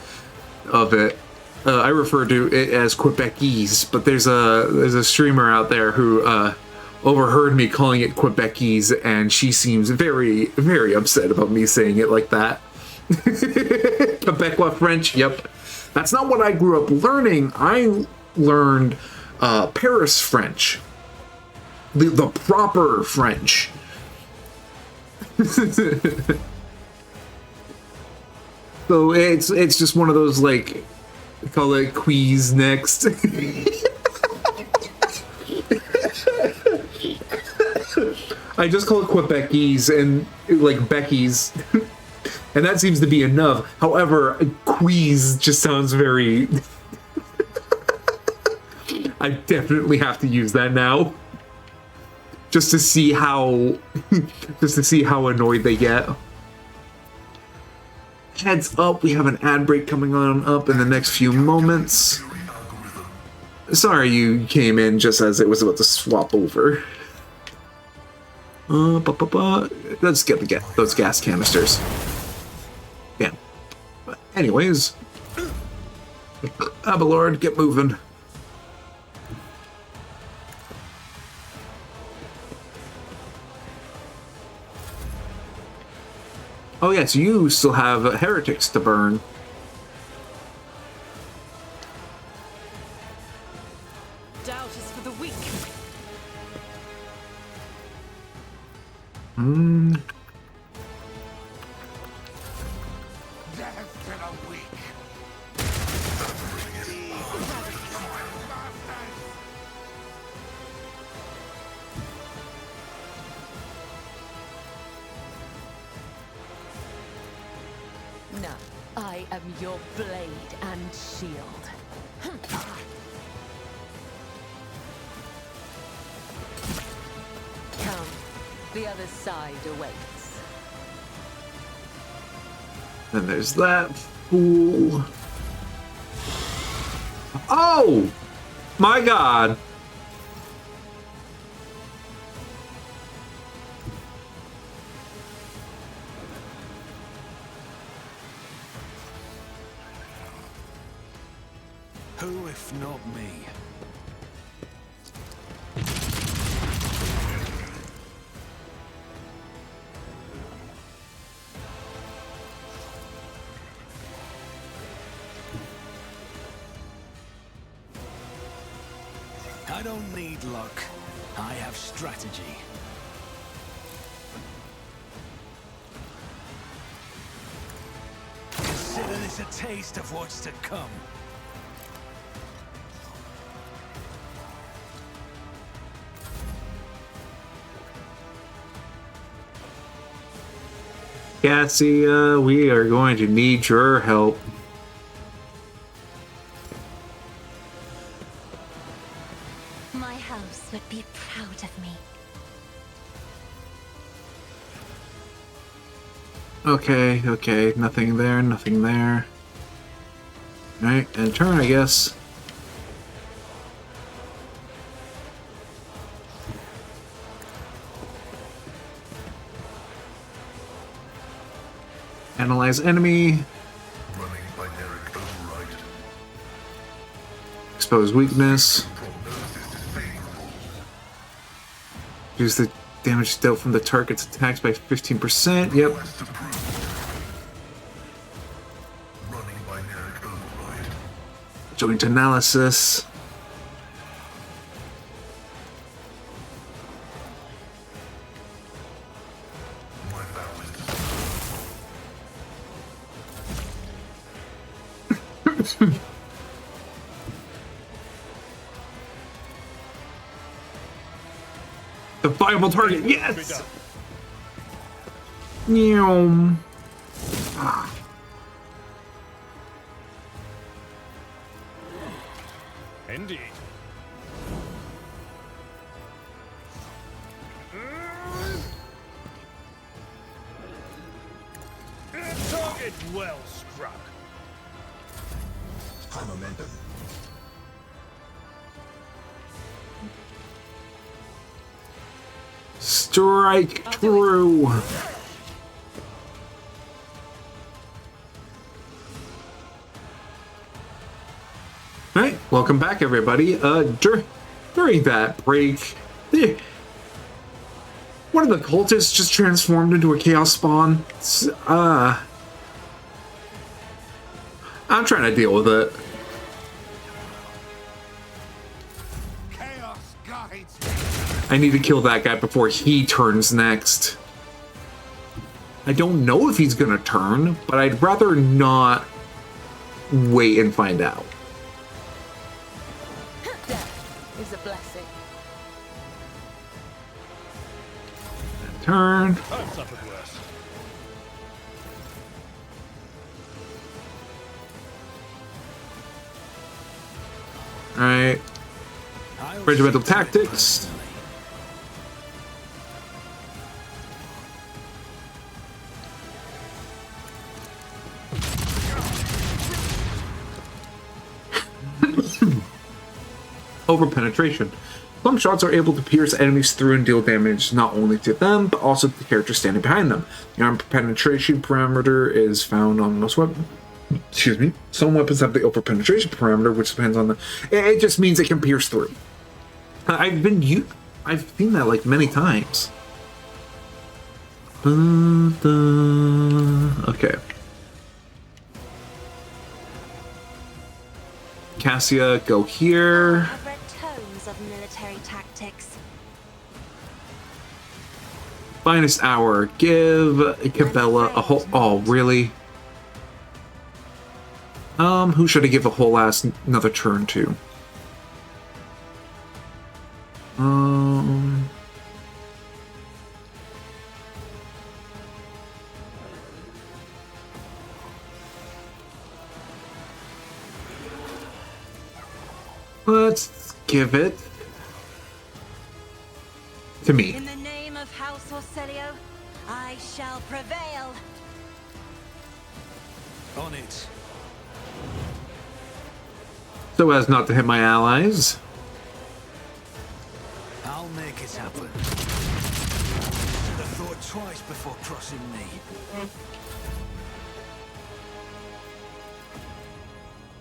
S1: of it. I refer to it as Quebecese, but there's a streamer out there who overheard me calling it Quebecese, and she seems very, very upset about me saying it like that. Quebecois French, yep. That's not what I grew up learning. I learned Paris French. The proper French. So it's just one of those, like, call it quiz next. I just call it Quebecese and like Becky's, and that seems to be enough. However, quiz just sounds very I definitely have to use that now. Just to see how annoyed they get. Heads up, we have an ad break coming on up in the next few moments. Sorry you came in just as it was about to swap over. Let's get those gas canisters. Yeah. But anyways, Abelard, get moving. Oh yes, you still have heretics to burn.
S6: Doubt is for the weak.
S2: Death to the weak.
S9: No, I am your blade and shield. Come, the other side awaits.
S1: And there's that fool. Oh! My god!
S2: Who if not me? I don't need luck. I have strategy. Consider this a taste of what's to come.
S1: Cassia, we are going to need your help.
S5: My house would be proud of me.
S1: Okay, nothing there, nothing there. Alright, and turn, I guess. Analyze enemy.
S7: Running binaric override.
S1: Expose weakness.
S7: Prognosis is favorable.
S1: Reduce the damage dealt from the target's attacks by 15%. Yep.
S7: Quest approved. Running binaric override.
S1: Joint analysis.
S7: My vow is
S1: The viable target, yes! Meow. Ah.
S10: Indeed.
S4: Target well struck.
S7: high momentum.
S1: Strike true. Alright, welcome back everybody. During that break, one of the cultists just transformed into a chaos spawn. I'm trying to deal with it.
S2: Chaos guides me.
S1: I need to kill that guy before he turns next. I don't know if he's gonna turn, but I'd rather not wait and find out.
S9: Death is a blessing.
S1: Turn.
S10: I've suffered worse.
S1: Alright. Regimental tactics. Over-penetration. Some shots are able to pierce enemies through and deal damage not only to them, but also to the character standing behind them. The armor penetration parameter is found on most weapons. Excuse me. Some weapons have the over-penetration parameter, which depends on the... It just means it can pierce through. I've seen that like many times. Okay. Cassia, go here.
S5: I've read tomes of military tactics.
S1: Finest hour. Give Cabela a whole... Oh, really? Who should I give a whole ass another turn to? Let's give it to me.
S5: In the name of House Orcelio, I shall prevail.
S2: On it.
S1: So as not to hit my allies.
S2: I'll make it happen. Should have thought twice before crossing me.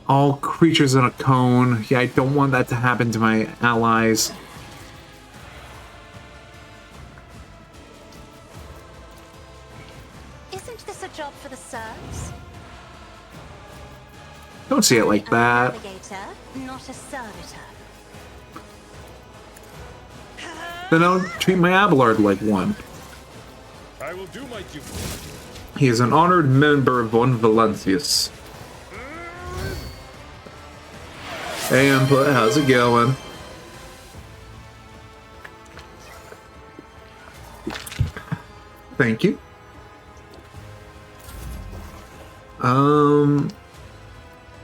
S1: All creatures in a cone. Yeah, I don't want that to happen to my allies.
S5: Isn't this a job for the serfs?
S1: Don't see it like
S5: I'm a
S1: that.
S5: navigator, not a servitor.
S1: Then don't treat my Abelard like one.
S10: I will do my duty.
S1: He is an honored member of Von Valancius. Hey, Input, how's it going? Thank you.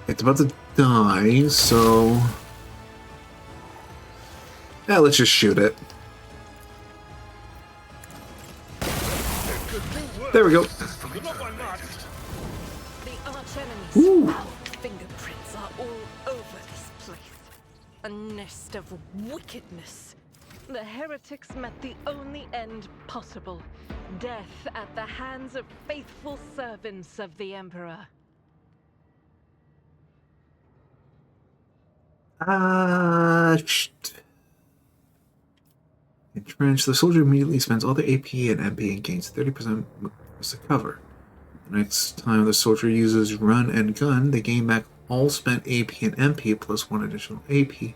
S1: It's about to die, so... Yeah, let's just shoot it. There we go.
S6: The arch-enemy's
S1: Ooh.
S6: fingerprints are all over this place. A nest of wickedness. The heretics met the only end possible. Death at the hands of faithful servants of the Emperor.
S1: Entrenched. The soldier immediately spends all the AP and MP and gains 30% to cover. The next time the soldier uses run and gun, they gain back all spent AP and MP plus 1 additional AP.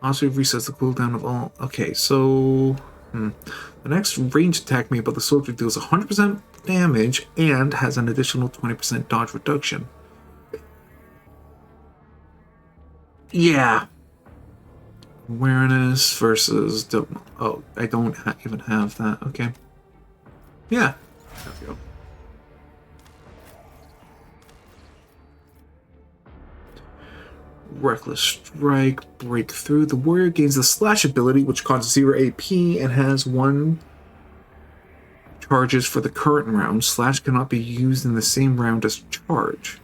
S1: Also resets the cooldown of all... Okay, so... The next ranged attack made by the soldier deals 100% damage and has an additional 20% dodge reduction. Yeah. Awareness versus... Oh, I don't even have that. Okay. Yeah. There we go. Reckless Strike, Breakthrough. The warrior gains the Slash ability, which causes 0 AP and has 1 charges for the current round. Slash cannot be used in the same round as Charge.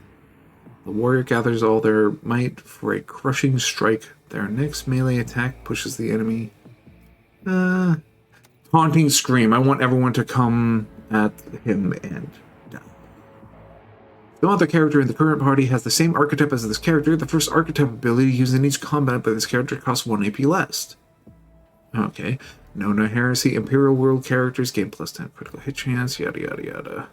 S1: The warrior gathers all their might for a crushing strike. Their next melee attack pushes the enemy. Taunting Scream. I want everyone to come at him and die. No other character in the current party has the same archetype as this character. The first archetype ability used in each combat by this character costs 1 AP less. Okay. No Heresy. Imperial World characters gain plus 10 critical hit chance. Yada yada yada.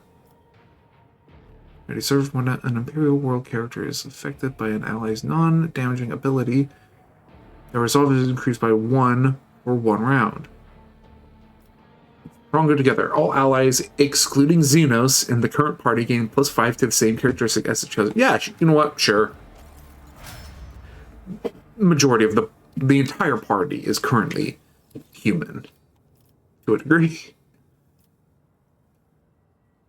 S1: Ready served when an Imperial World character is affected by an ally's non-damaging ability. The resolve is increased by 1 for 1 round. Stronger together. All allies, excluding Xenos, in the current party gain plus 5 to the same characteristic as the chosen. Yeah, you know what? Sure. Majority of the entire party is currently human. To a degree.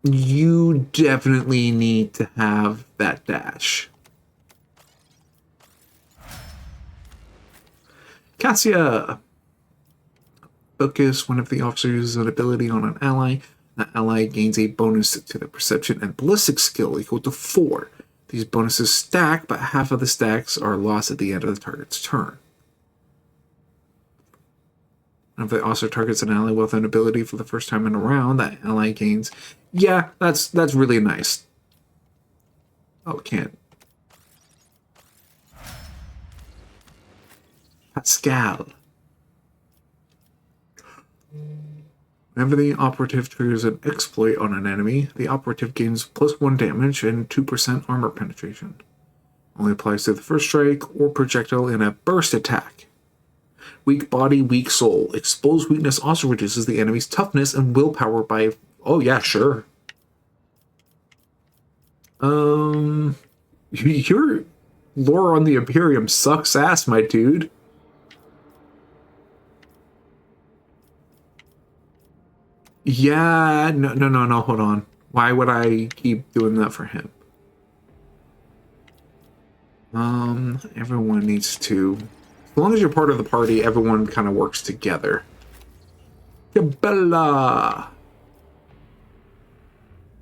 S1: You definitely need to have that dash. Cassia! Focus. One of the officers uses an ability on an ally. That ally gains a bonus to their perception and ballistic skill equal to 4. These bonuses stack, but half of the stacks are lost at the end of the target's turn. If the officer targets an ally with an ability for the first time in a round, that ally gains... Yeah, that's really nice. Oh, it can't. Pascal. Whenever the operative triggers an exploit on an enemy, the operative gains +1 damage and 2% armor penetration. Only applies to the first strike or projectile in a burst attack. Weak body, weak soul. Exposed weakness also reduces the enemy's toughness and willpower by... Oh yeah, sure. Your lore on the Imperium sucks ass, my dude. Yeah, no, hold on. Why would I keep doing that for him? Everyone needs to... As long as you're part of the party, everyone kind of works together. Cabela!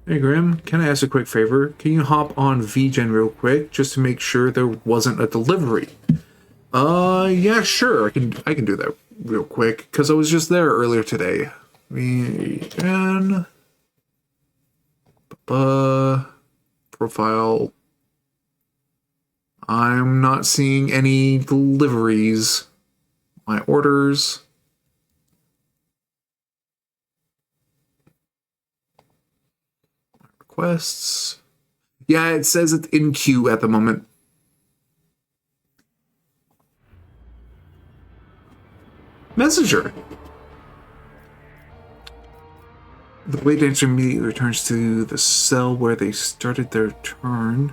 S1: Hey, Grim, can I ask a quick favor? Can you hop on VGen real quick, just to make sure there wasn't a delivery? Yeah, sure, I can do that real quick, because I was just there earlier today. VGen... Profile... I'm not seeing any deliveries. My orders... Requests. Yeah, it says it's in queue at the moment. Messenger. The Blade Dancer immediately returns to the cell where they started their turn.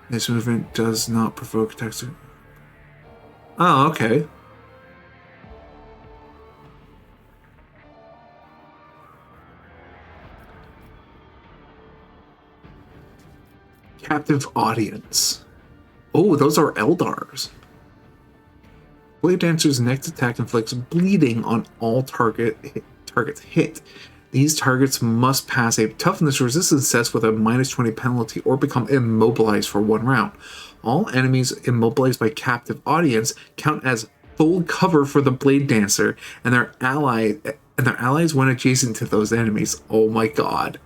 S1: This movement does not provoke attacks. Oh, okay. Captive audience. Oh, those are Eldars. Blade Dancer's next attack inflicts bleeding on all targets hit. These targets must pass a toughness resistance test with a -20 penalty or become immobilized for 1 round. All enemies immobilized by captive audience count as full cover for the Blade Dancer and their allies when adjacent to those enemies. Oh my god.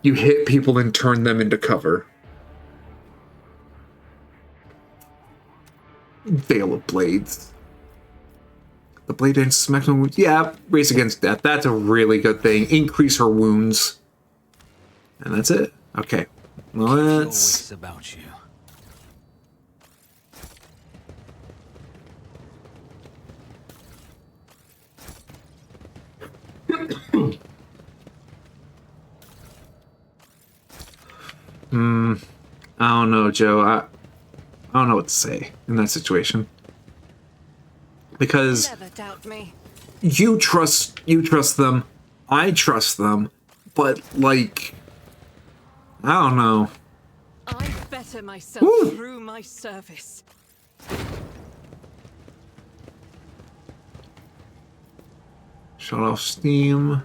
S1: You hit people and turn them into cover. Veil of Blades. The Blade Dancer's maximum wounds. Yeah, race against death. That's a really good thing. Increase her wounds. And that's it. Okay. Let's...
S2: about you.
S1: I don't know, Joe. I don't know what to say in that situation. Because
S6: Never doubt me.
S1: you trust them, I trust them, but like, I don't know.
S6: I better myself through my service.
S1: Shut off steam.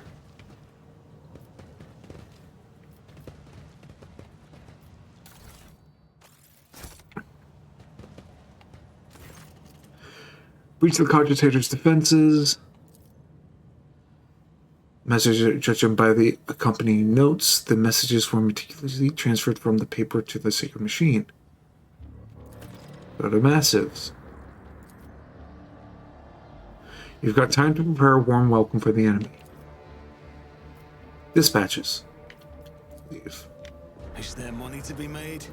S1: Breach the cogitator's defenses. Message judged by the accompanying notes. The messages were meticulously transferred from the paper to the sacred machine. Go to massives. You've got time to prepare a warm welcome for the enemy. Dispatches. Leave.
S2: Is there money to be made?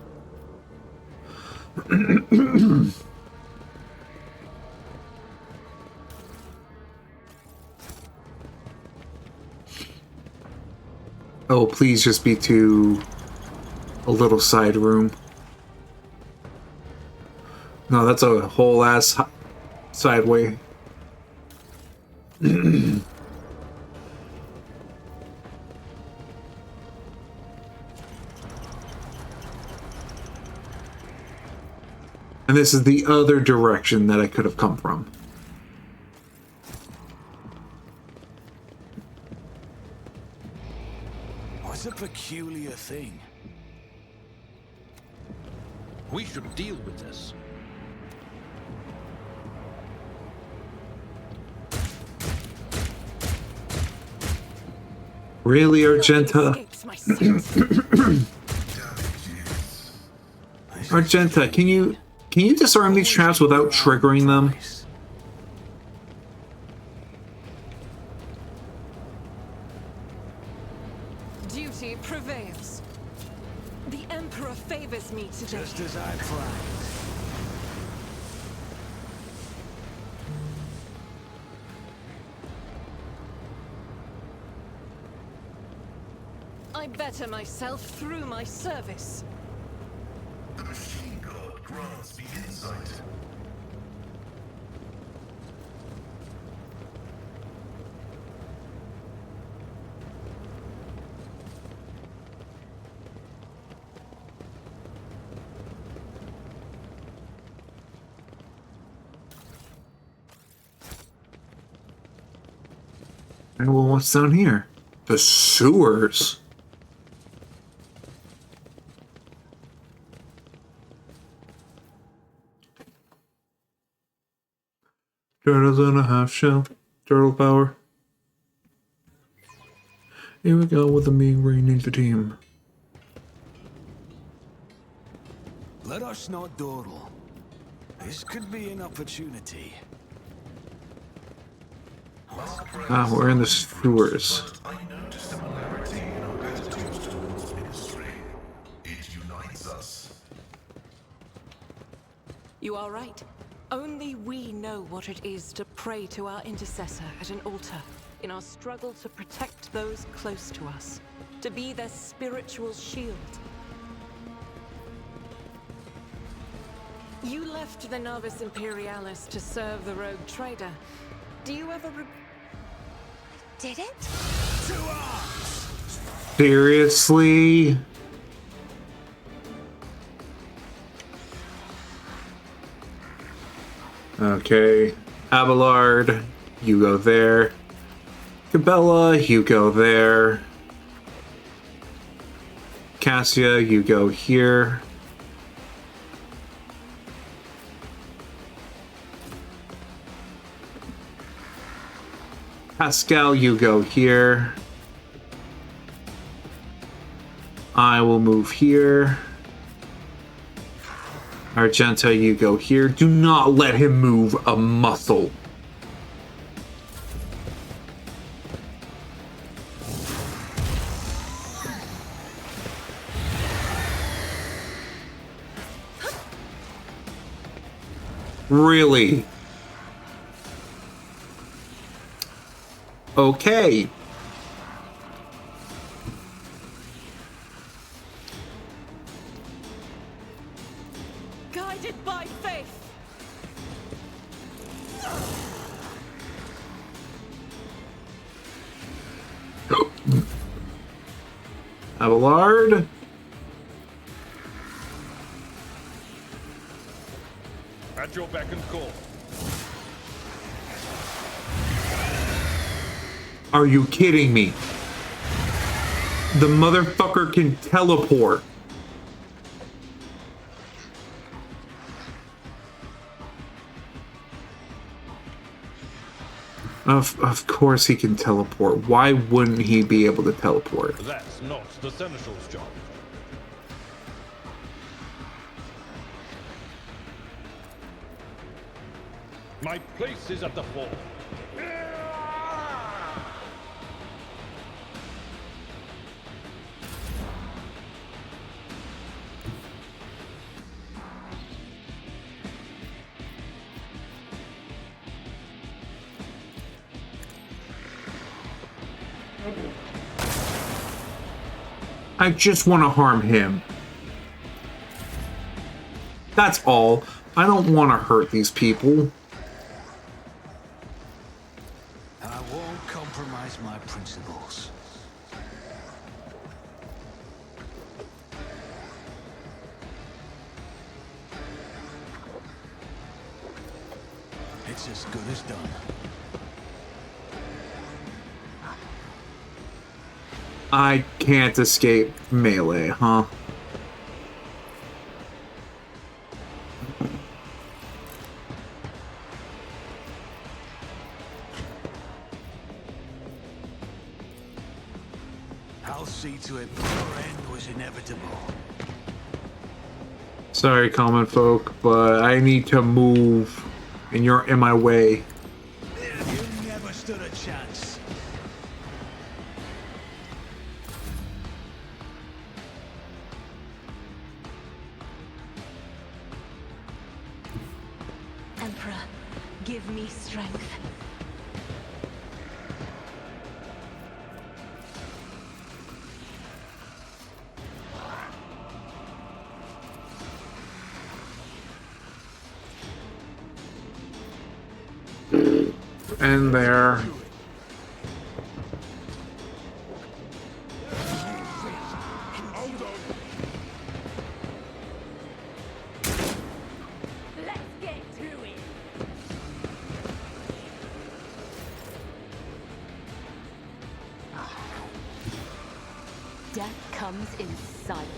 S1: Oh, please just be to a little side room. No, that's a whole ass sideway. And this is the other direction that I could have come from.
S2: peculiar thing.
S10: We should deal with this.
S1: Really, Argenta?
S6: Escapes my sight.
S1: Argenta, can you disarm these traps without triggering them?
S6: Duty prevails. The Emperor favors me today.
S2: Just as I planned.
S6: I better myself through my service.
S7: The machine god grants me insight.
S1: And well, what's down here? The sewers. Turtles in a half shell. Turtle power. Here we go with the me reigning the team.
S2: Let us not dawdle. This could be an opportunity.
S1: Ah, we're in the sewers.
S7: I noticed a similarity in our attitudes towards ministry. It unites us.
S6: You are right. Only we know what it is to pray to our intercessor at an altar in our struggle to protect those close to us, to be their spiritual shield. You left the Navis Imperialis to serve the rogue trader. Do you ever
S5: Did it?
S1: Seriously? Okay. Abelard, you go there. Cabela, you go there. Cassia, you go here. Pascal, you go here. I will move here. Argenta, you go here. Do not let him move a muscle. Really? Okay.
S6: guided by faith?
S1: Abelard.
S10: At your beck and call.
S1: Are you kidding me? The motherfucker can teleport. Of course he can teleport. Why wouldn't he be able to teleport?
S10: That's not the Seneschal's job. My place is at the fore.
S1: I just want to harm him. That's all. I don't want to hurt these people.
S2: I won't compromise my principles. It's as good as done.
S1: I can't escape melee, huh?
S2: I'll see to it before end was inevitable.
S1: Sorry, common folk, but I need to move, and you're in my way.
S2: You never stood a chance.
S5: Emperor, give me strength.
S1: And there.
S6: Let's get to it.
S9: Death comes in silence.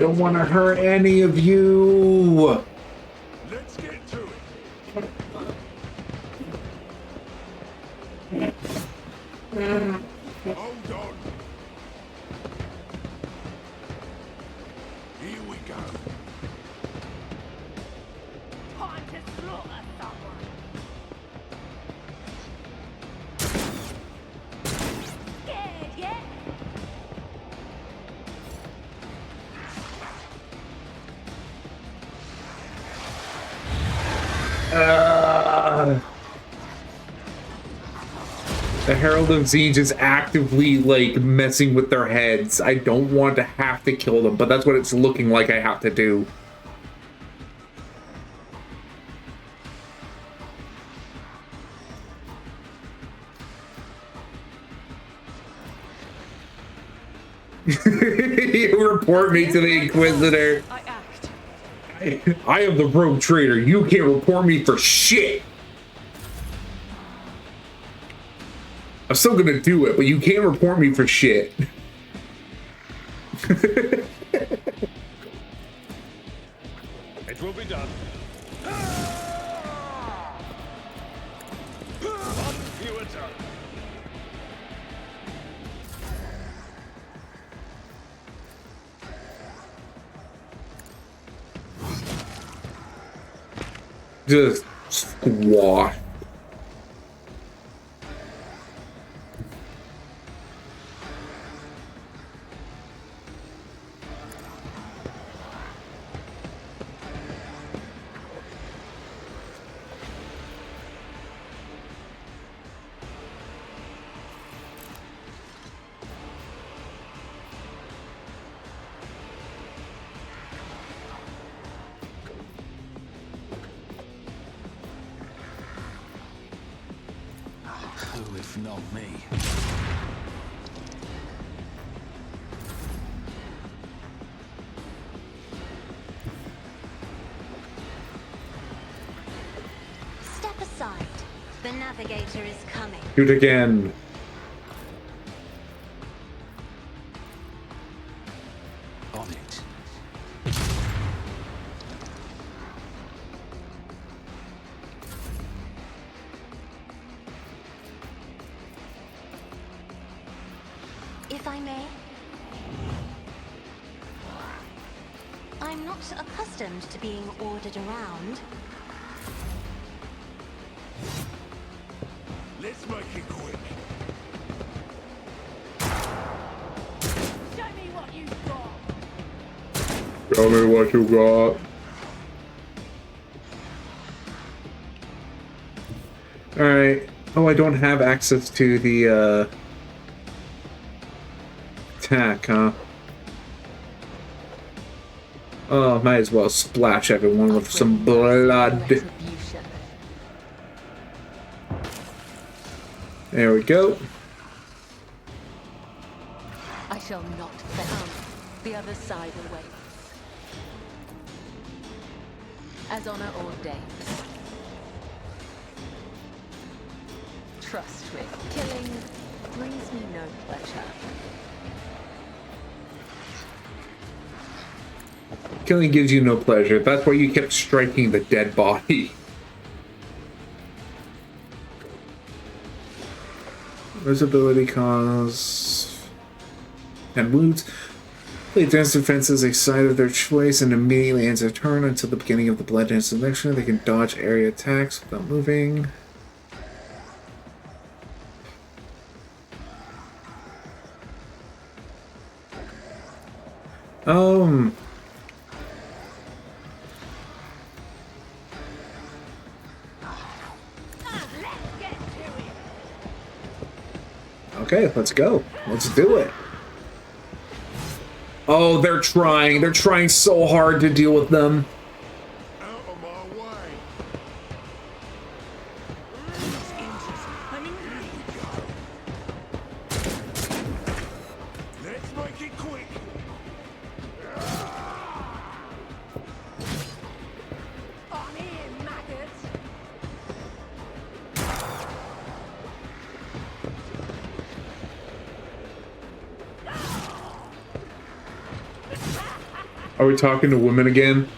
S1: Don't want to hurt any of you.
S7: Let's get to it. Hold on. Here we go.
S6: Time to slaughter someone. Scared yet?
S1: The Herald of Siege is actively, like, messing with their heads. I don't want to have to kill them, but that's what it's looking like I have to do. You report me to the Inquisitor.
S6: I act.
S1: I am the rogue trader. You can't report me for shit. I'm still gonna do it, but you can't report me for shit.
S10: It will be done. One fewer turn.
S1: Just squash.
S2: Who if not me?
S5: Step aside. The navigator is coming.
S1: Shoot again.
S2: On it.
S5: If I may. I'm not accustomed to being ordered around.
S7: Let's make it quick.
S6: Show me what you've got.
S1: Tell me what you got. Alright. Oh, I don't have access to the, attack, huh? Oh, might as well splash everyone with some blood.
S9: Retribution.
S1: There we go.
S9: I shall not fail. other side awaits. As honor ordains. Trust me, killing brings me no pleasure.
S1: Killing gives you no pleasure. That's why you kept striking the dead body. Visibility cause and wounds. They advance defenses a side of their choice and immediately ends their turn until the beginning of the blood dance selection. They can dodge area attacks without moving. Okay, let's go. Let's do it. Oh, they're trying. They're trying so hard to deal with them.
S7: Out of my way.
S2: Let's make it quick.
S6: On in, maggots!
S1: Are we talking to women again?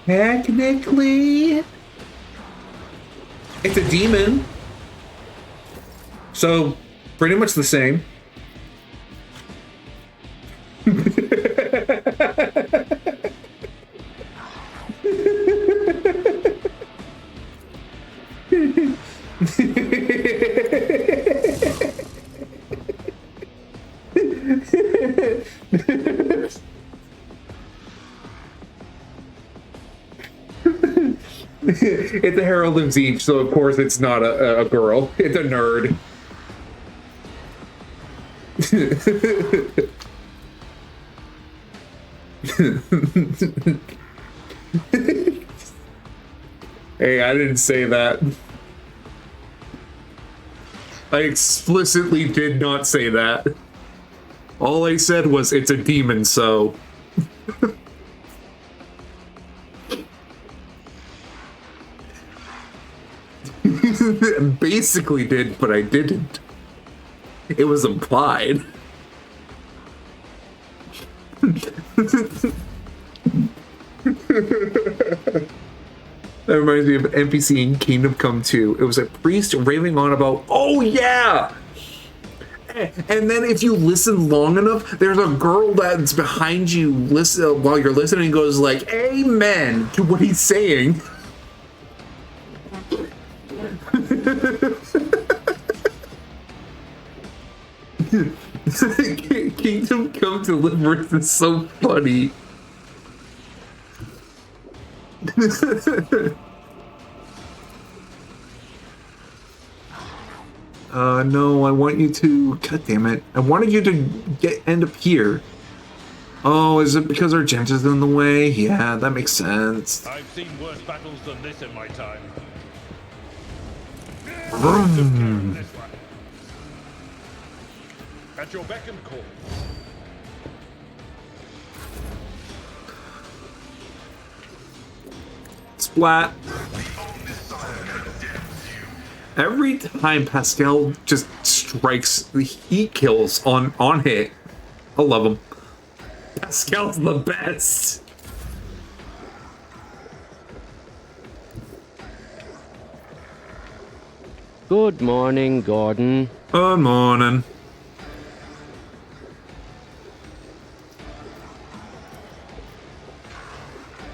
S1: Technically, it's a demon. So, pretty much the same. It's a Herald of Zeech, so of course it's not a girl. It's a nerd. Hey, I didn't say that. I explicitly did not say that. All I said was it's a demon, so... Basically did, but I didn't. It was implied. That reminds me of an NPC in Kingdom Come 2. It was a priest raving on about, oh yeah! And then if you listen long enough, there's a girl that's behind you listen while you're listening goes like, amen to what he's saying. Kingdom Come Deliverance is so funny. No, I want you to... God damn it. I wanted you to end up here. Oh, is it because our gent is in the way? Yeah, that makes sense.
S10: I've seen worse battles than this in my time.
S1: Vroom.
S10: This way. At your beck and call.
S1: Splat. Every time Pascal just strikes, he kills on hit. I love him. Pascal's the best.
S11: Good morning, Gordon.
S1: Good morning.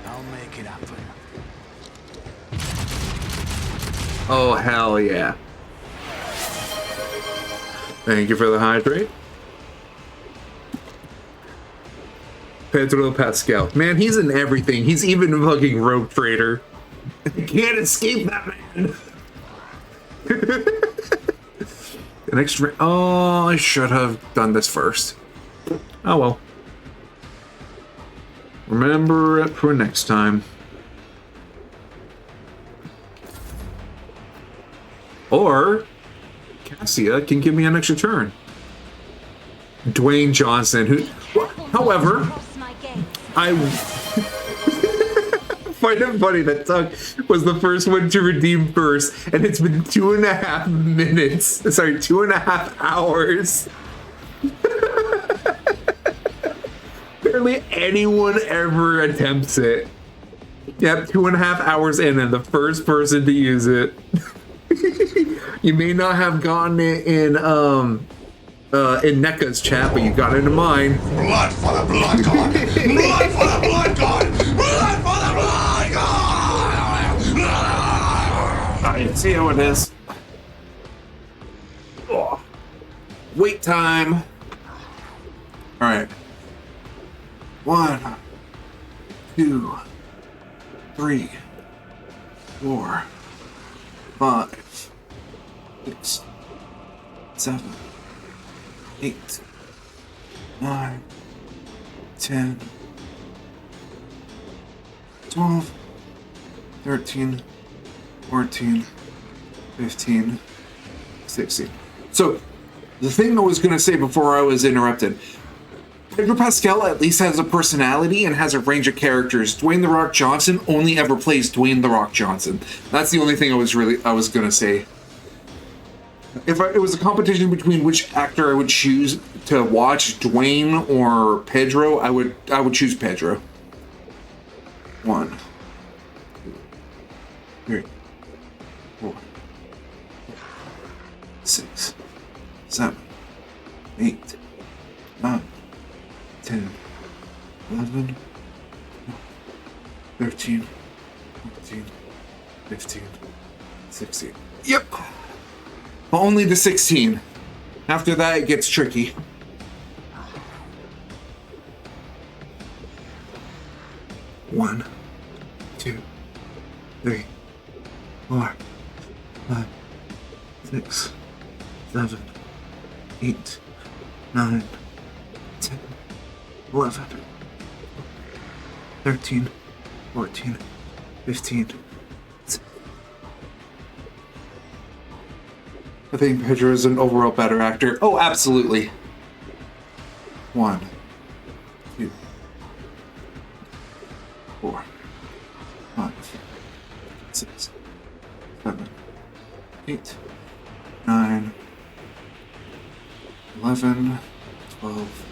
S2: I'll make it happen.
S1: Oh, hell yeah. Thank you for the hydrate. Pedro Pascal. Man, he's in everything. He's even a fucking Rogue Trader. You can't escape that man. An extra... Oh, I should have done this first. Oh well. Remember it for next time. Or Cassia can give me an extra turn. Dwayne Johnson, who... However,
S5: Cross my gaze.
S1: I find it funny that Tuck was the first one to redeem first, and it's been 2.5 minutes. Sorry, 2.5 hours. Barely anyone ever attempts it. Yep, 2.5 hours in, and the first person to use it. You may not have gotten it in NECA's chat, but you got it in mine.
S7: Blood for the blood god! Blood for the blood god! Blood for the blood god!
S1: I see how it is. Oh. Wait time. All right. 1, 2, 3, 4, 5, 6, 7, 8, 9, 10, 12, 13, 14, 15, 16. So, the thing I was going to say before I was interrupted, Pedro Pascal at least has a personality and has a range of characters. Dwayne "The Rock" Johnson only ever plays Dwayne "The Rock" Johnson. That's the only thing I was going to say. If it was a competition between which actor I would choose to watch, Dwayne or Pedro, I would choose Pedro. 1, 2, 3, 4, 6, 7, 8, 9, 10, 11, 13, 14, 15, 16. Yep. Only the 16. After that, it gets tricky. One, 2, 3, 4, 5, 6, 7, 8, 9, 10, 11, 13, 14, 15. I think Pedro is an overall better actor. Oh, absolutely. 1, 2, 4, 5, 6, 7, 8, 9, 11, 12,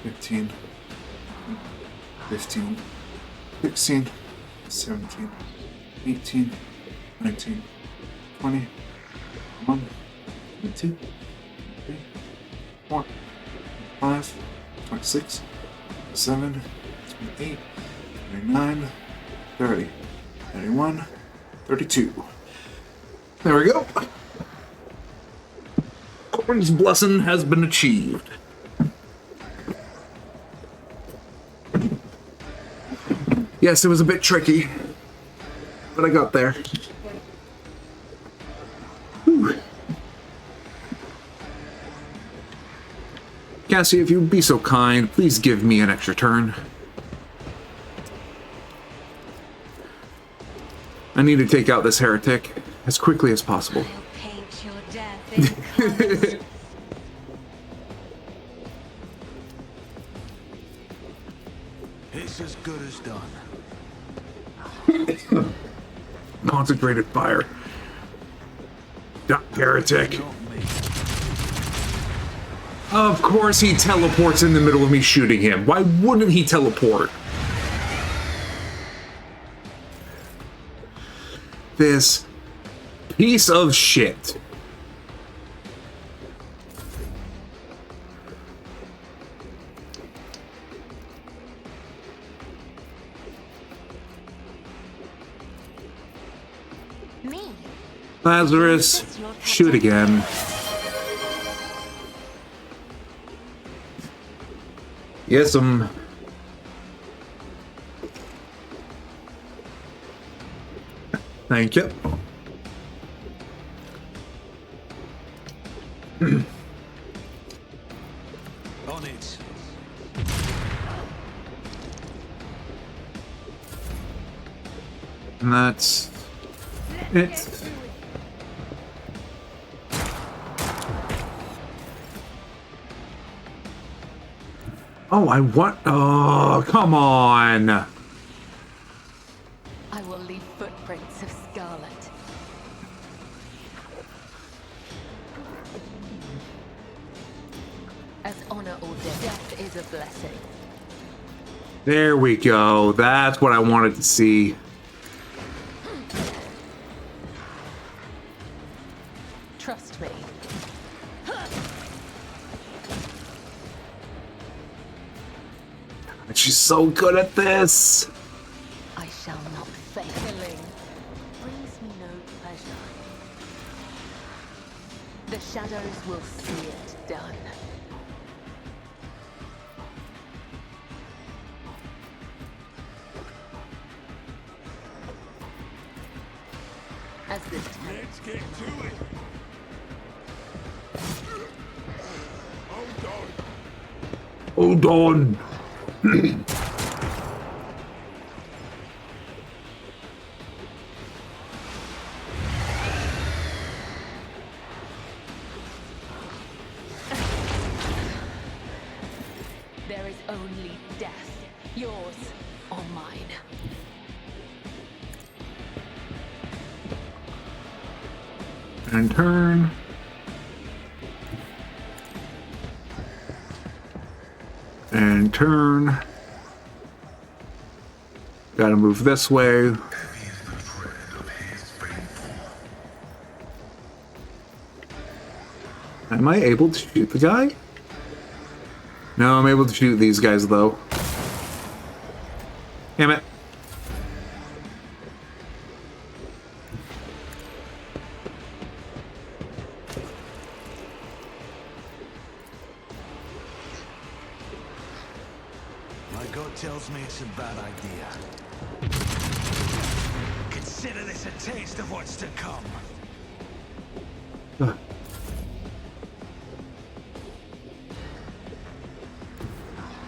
S1: 15, 16, 17, 18, 19, 20, 1, 2, 3, 4, 5, 26, 27, 28, 29, 30, 31, 32. There we go. Corbin's blessing has been achieved. Yes, it was a bit tricky, but I got there. Whew. Cassie, if you'd be so kind, please give me an extra turn. I need to take out this heretic as quickly as possible.
S5: I'll paint your death in colors.
S2: It's as good as done.
S1: Concentrated fire. Duck heretic. Of course he teleports in the middle of me shooting him. Why wouldn't he teleport? This piece of shit.
S5: Me?
S1: Lazarus, shoot again. Yes, Thank you.
S2: On it.
S1: And that's it. Oh, I want... Oh, come on.
S9: I will leave footprints of scarlet. As honor or death is a blessing.
S1: There we go. That's what I wanted to see.
S9: Trust me.
S1: She's so good at this.
S9: I shall not fail. Killing brings me no pleasure. The shadows will see it done. As this time.
S2: Let's get to it.
S1: Hold on.
S9: There is only death, yours or mine.
S1: And turn. And turn. Gotta move this way. Am I able to shoot the guy? No, I'm able to shoot these guys though. Damn it.
S2: My gut tells me it's a bad idea. Consider this a taste of what's to come.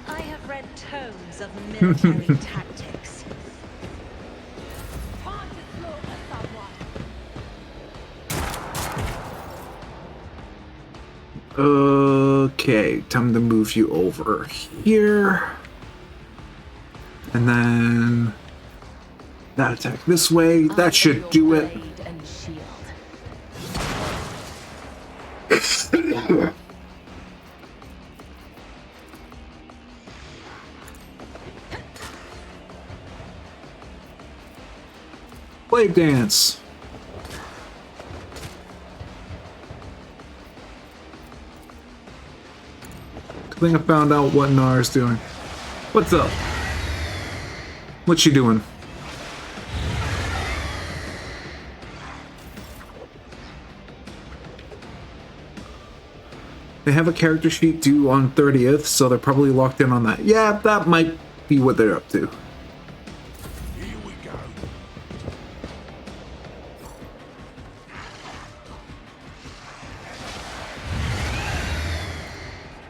S5: I have read tomes of military tactics. Time to slaughter someone.
S1: Okay, time to move you over here. And then that attack this way. That should do it.
S9: And shield.
S1: Blade dance. I think I found out what Nar's doing. What's up? What's she doing? They have a character sheet due on 30th, so they're probably locked in on that. Yeah, that might be what they're up to.
S2: Here we go.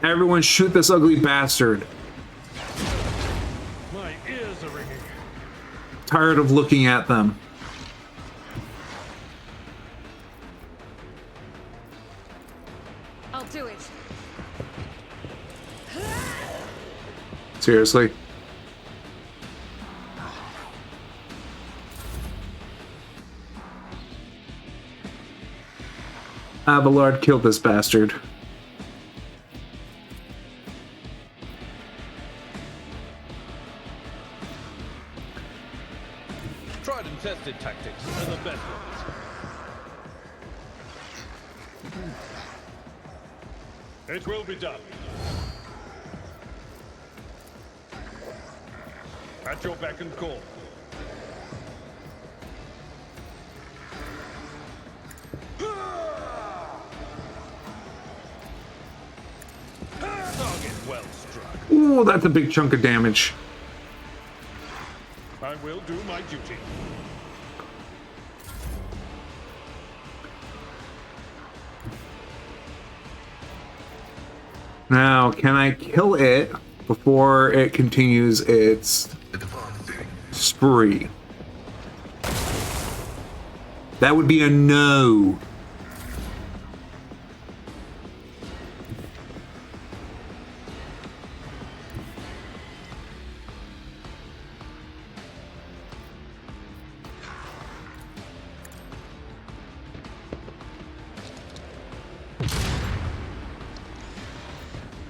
S1: Everyone shoot this ugly bastard.
S10: My ears are ringing.
S1: Tired of looking at them.
S6: I'll do it.
S1: Seriously? Abelard killed this bastard.
S10: Tried and tested tactics are the best ones. It will be done. At your beck and call. Target well struck.
S1: Ooh, that's a big chunk of damage.
S10: I will do my duty.
S1: Now, can I kill it before it continues its spree? That would be a no.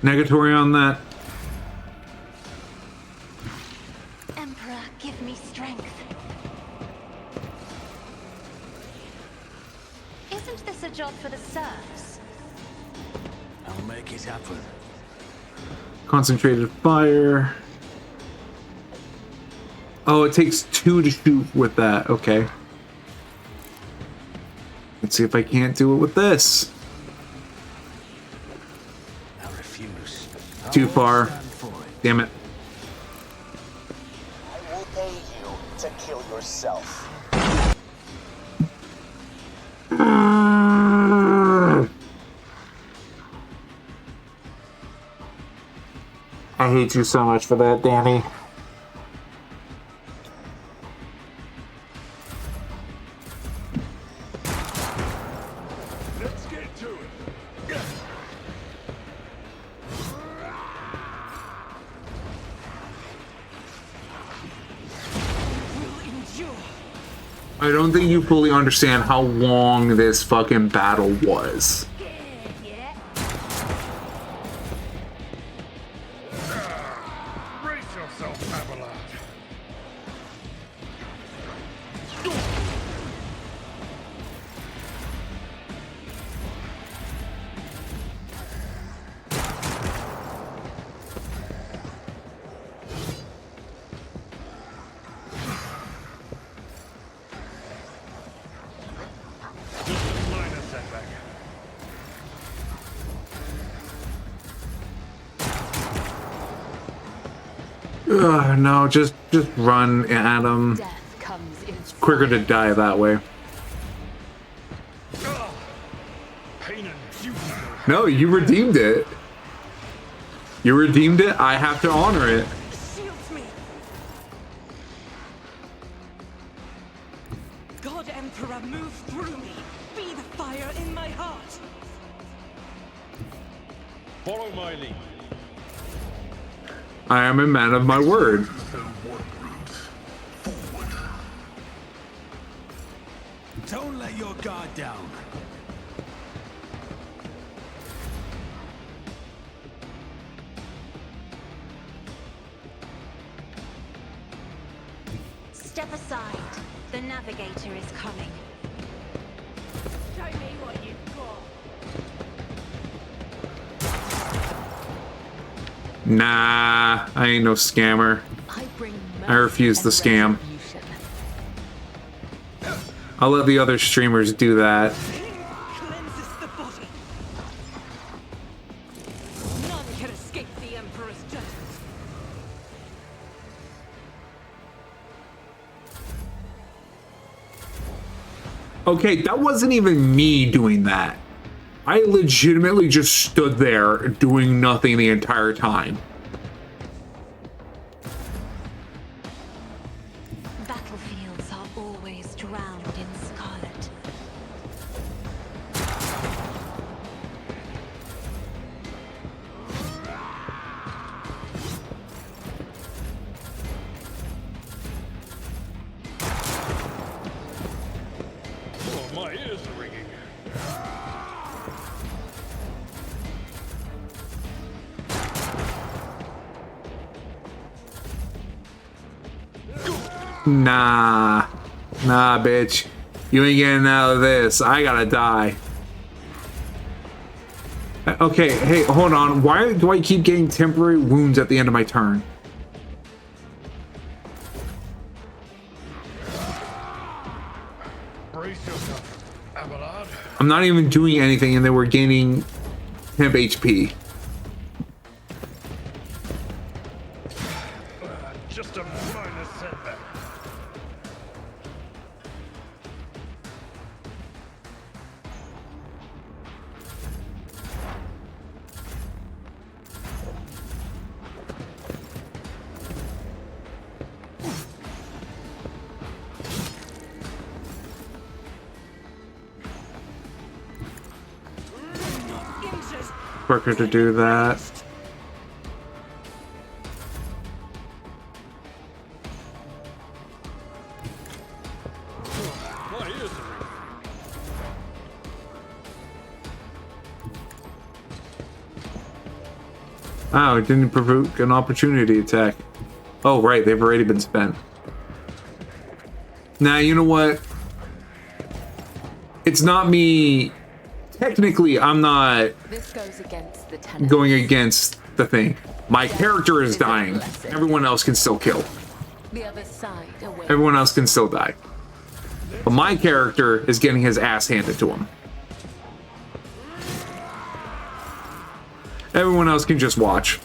S1: Negatory on that.
S5: Emperor, give me strength. Isn't this a job for the serfs?
S2: I'll make it happen.
S1: Concentrated fire. Oh, it takes 2 to shoot with that. Okay. Let's see if I can't do it with this.
S2: I refuse.
S1: Too far. Damn it.
S12: I will pay you to kill yourself.
S1: I hate you so much for that, Danny.
S2: Let's get to it.
S6: Will endure.
S1: I don't think you fully understand how long this fucking battle was.
S10: Brace yourself, Abelard. Minor setback.
S1: Ugh, no, just run at him.
S9: Death comes in
S1: Quicker to die that way.
S10: Pain and duty.
S1: No, you redeemed it. You redeemed it. I have to honor it.
S6: Shields me. God Emperor, move through me. Be the fire in my heart.
S10: Follow my lead.
S1: I am a man of my word.
S2: Don't let your guard down.
S5: Step aside. The navigator is coming.
S6: Show me what you've got.
S1: Nah, I ain't no scammer. I refuse the scam. I'll let the other streamers do that.
S6: Cleanses the body. None can escape the Emperor's justice.
S1: Okay, that wasn't even me doing that. I legitimately just stood there doing nothing the entire time.
S5: Battlefields are always drowned in scarlet.
S10: Oh, my ears are ringing.
S1: Nah, bitch. You ain't getting out of this. I gotta die. Okay, hey, hold on. Why do I keep getting temporary wounds at the end of my turn?
S10: Brace yourself, Abelard.
S1: I'm not even doing anything and they were gaining temp HP.
S10: Just a minor setback.
S1: Quicker to do that.
S10: My ears are ringing.
S1: Oh, it didn't provoke an opportunity attack. Oh, right, they've already been spent. Now, you know what? It's not me. Technically, I'm not
S9: This goes against the tenets.
S1: going against the thing. My character is dying. Everyone else can still kill.
S9: The other side away.
S1: Everyone else can still die. But my character is getting his ass handed to him. Everyone else can just watch.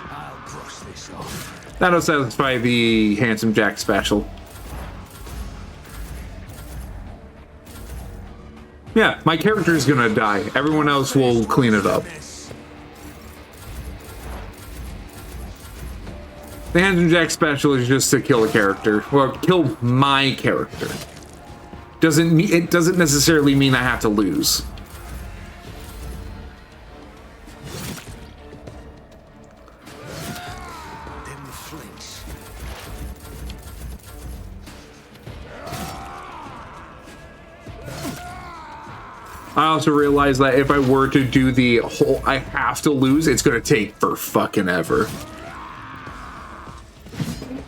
S2: I'll brush this off.
S1: That'll satisfy the Handsome Jack special. Yeah, my character is gonna die. Everyone else will clean it up. The Handsome Jack special is just to kill a character, or kill my character. It doesn't necessarily mean I have to lose.
S2: Didn't flinch.
S1: I also realize that if I were to do the whole I have to lose, it's gonna take for fucking ever.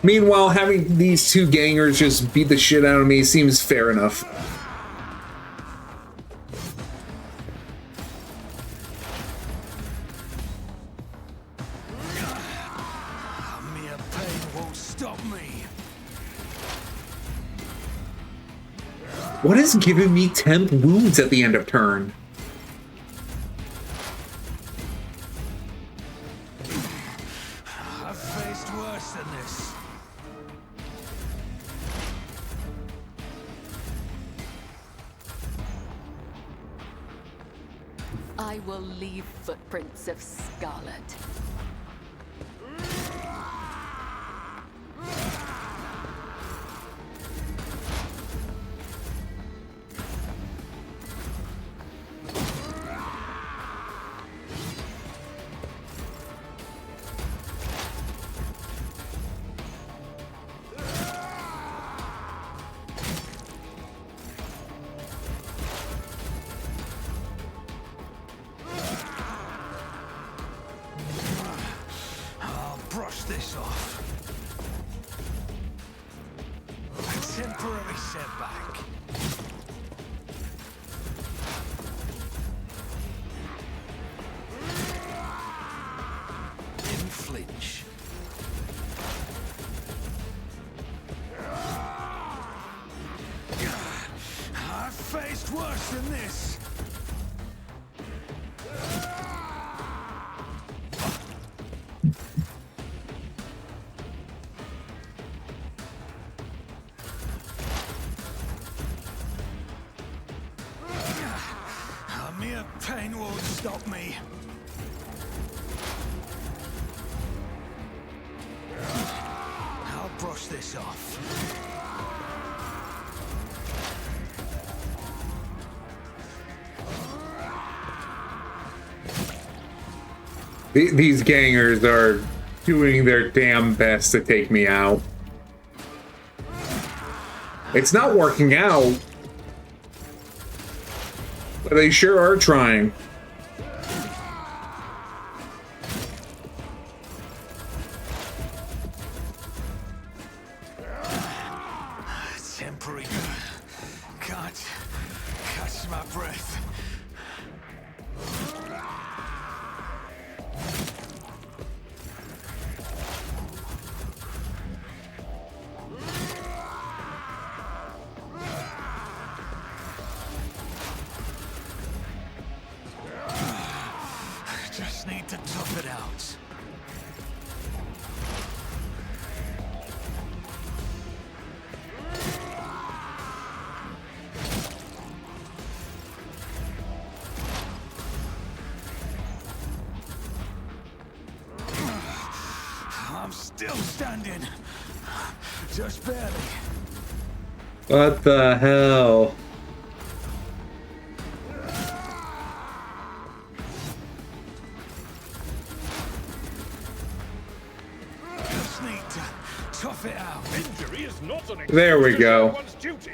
S1: Meanwhile, having these two gangers just beat the shit out of me seems fair enough.
S2: Mere pain won't stop me.
S1: What is giving me temp wounds at the end of turn?
S2: I've faced worse than this.
S9: I will leave footprints of scarlet.
S2: I'll brush this off. A temporary setback. Didn't flinch. I've faced worse than this. A mere pain won't stop me. I'll brush this off.
S1: These gangers are doing their damn best to take me out. It's not working out. But they sure are trying.
S2: Temporary. Can't catch my breath. Just need to tough it out. I'm still standing. Just barely.
S1: What the hell?
S2: Just need to tough it out.
S10: Injury is not an
S1: There we
S10: excuse
S1: go.
S10: for one's duty.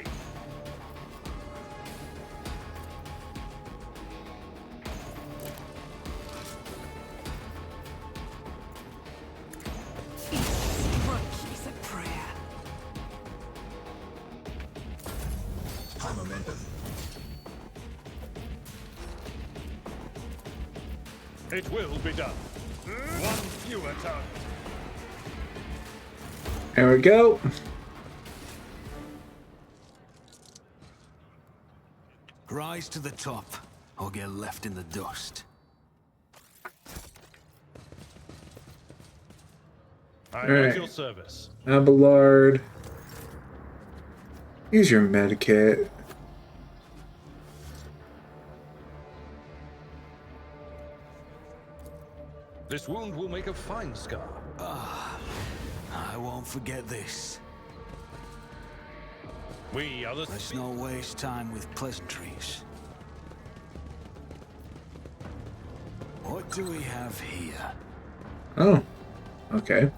S10: It will be done. One fewer tongue.
S1: There we go.
S2: Rise to the top, or get left in the dust.
S10: I'm
S1: All right.
S10: at your service.
S1: Abelard. Use your medikit.
S10: This wound will make a fine scar.
S2: I won't forget this.
S10: We are the...
S2: Let's not waste time with pleasantries. What do we have here?
S1: Oh, okay.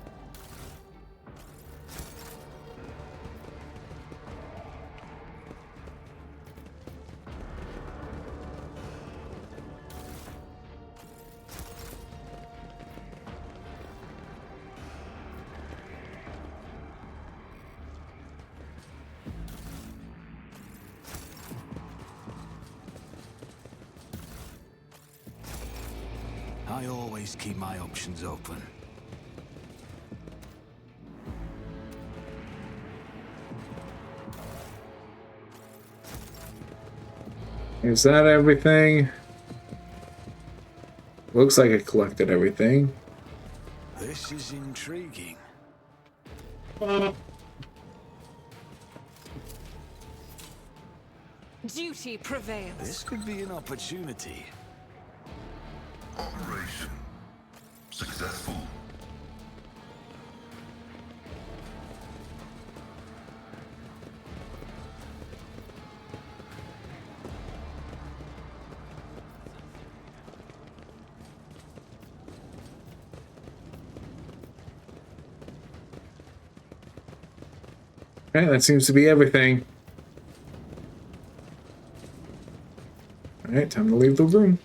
S2: I always keep my options open.
S1: Is that everything? Looks like it collected everything.
S2: This is intriguing.
S6: Duty prevails.
S2: This could be an opportunity.
S7: Operation successful.
S1: Okay, that seems to be everything. Alright, time to leave the room.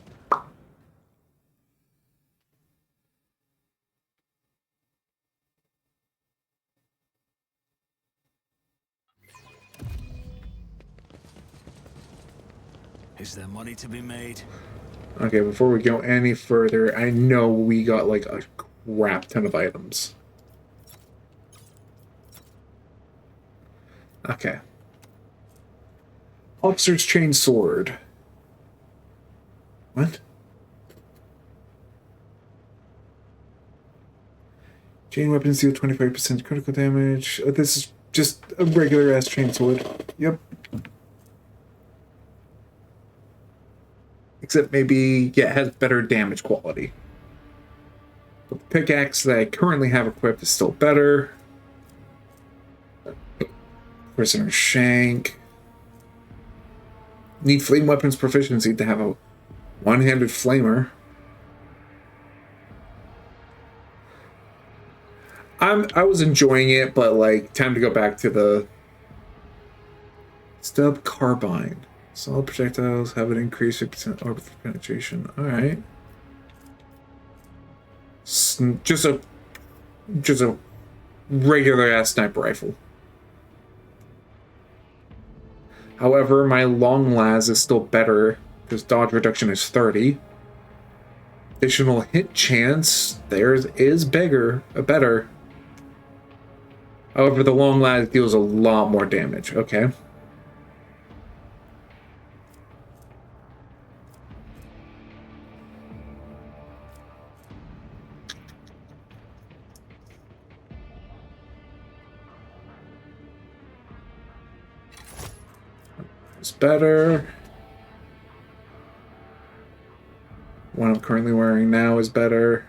S2: Is there money to be made?
S1: Okay, before we go any further, I know we got like a crap ton of items. Okay. Officer's chain sword. What? Chain weapons deal 25% critical damage. This is just a regular ass chain sword. Yep. Except maybe, yeah, it has better damage quality. But the pickaxe that I currently have equipped is still better. Prisoner Shank. Need flame weapons proficiency to have a one-handed flamer. I was enjoying it, but like time to go back to the stub carbine. Solid projectiles have an increased 50% orbital penetration. All right. Just a regular ass sniper rifle. However, my long las is still better because dodge reduction is 30. Additional hit chance theirs is better. However, the long las deals a lot more damage. Okay. It's better. One I'm currently wearing now is better.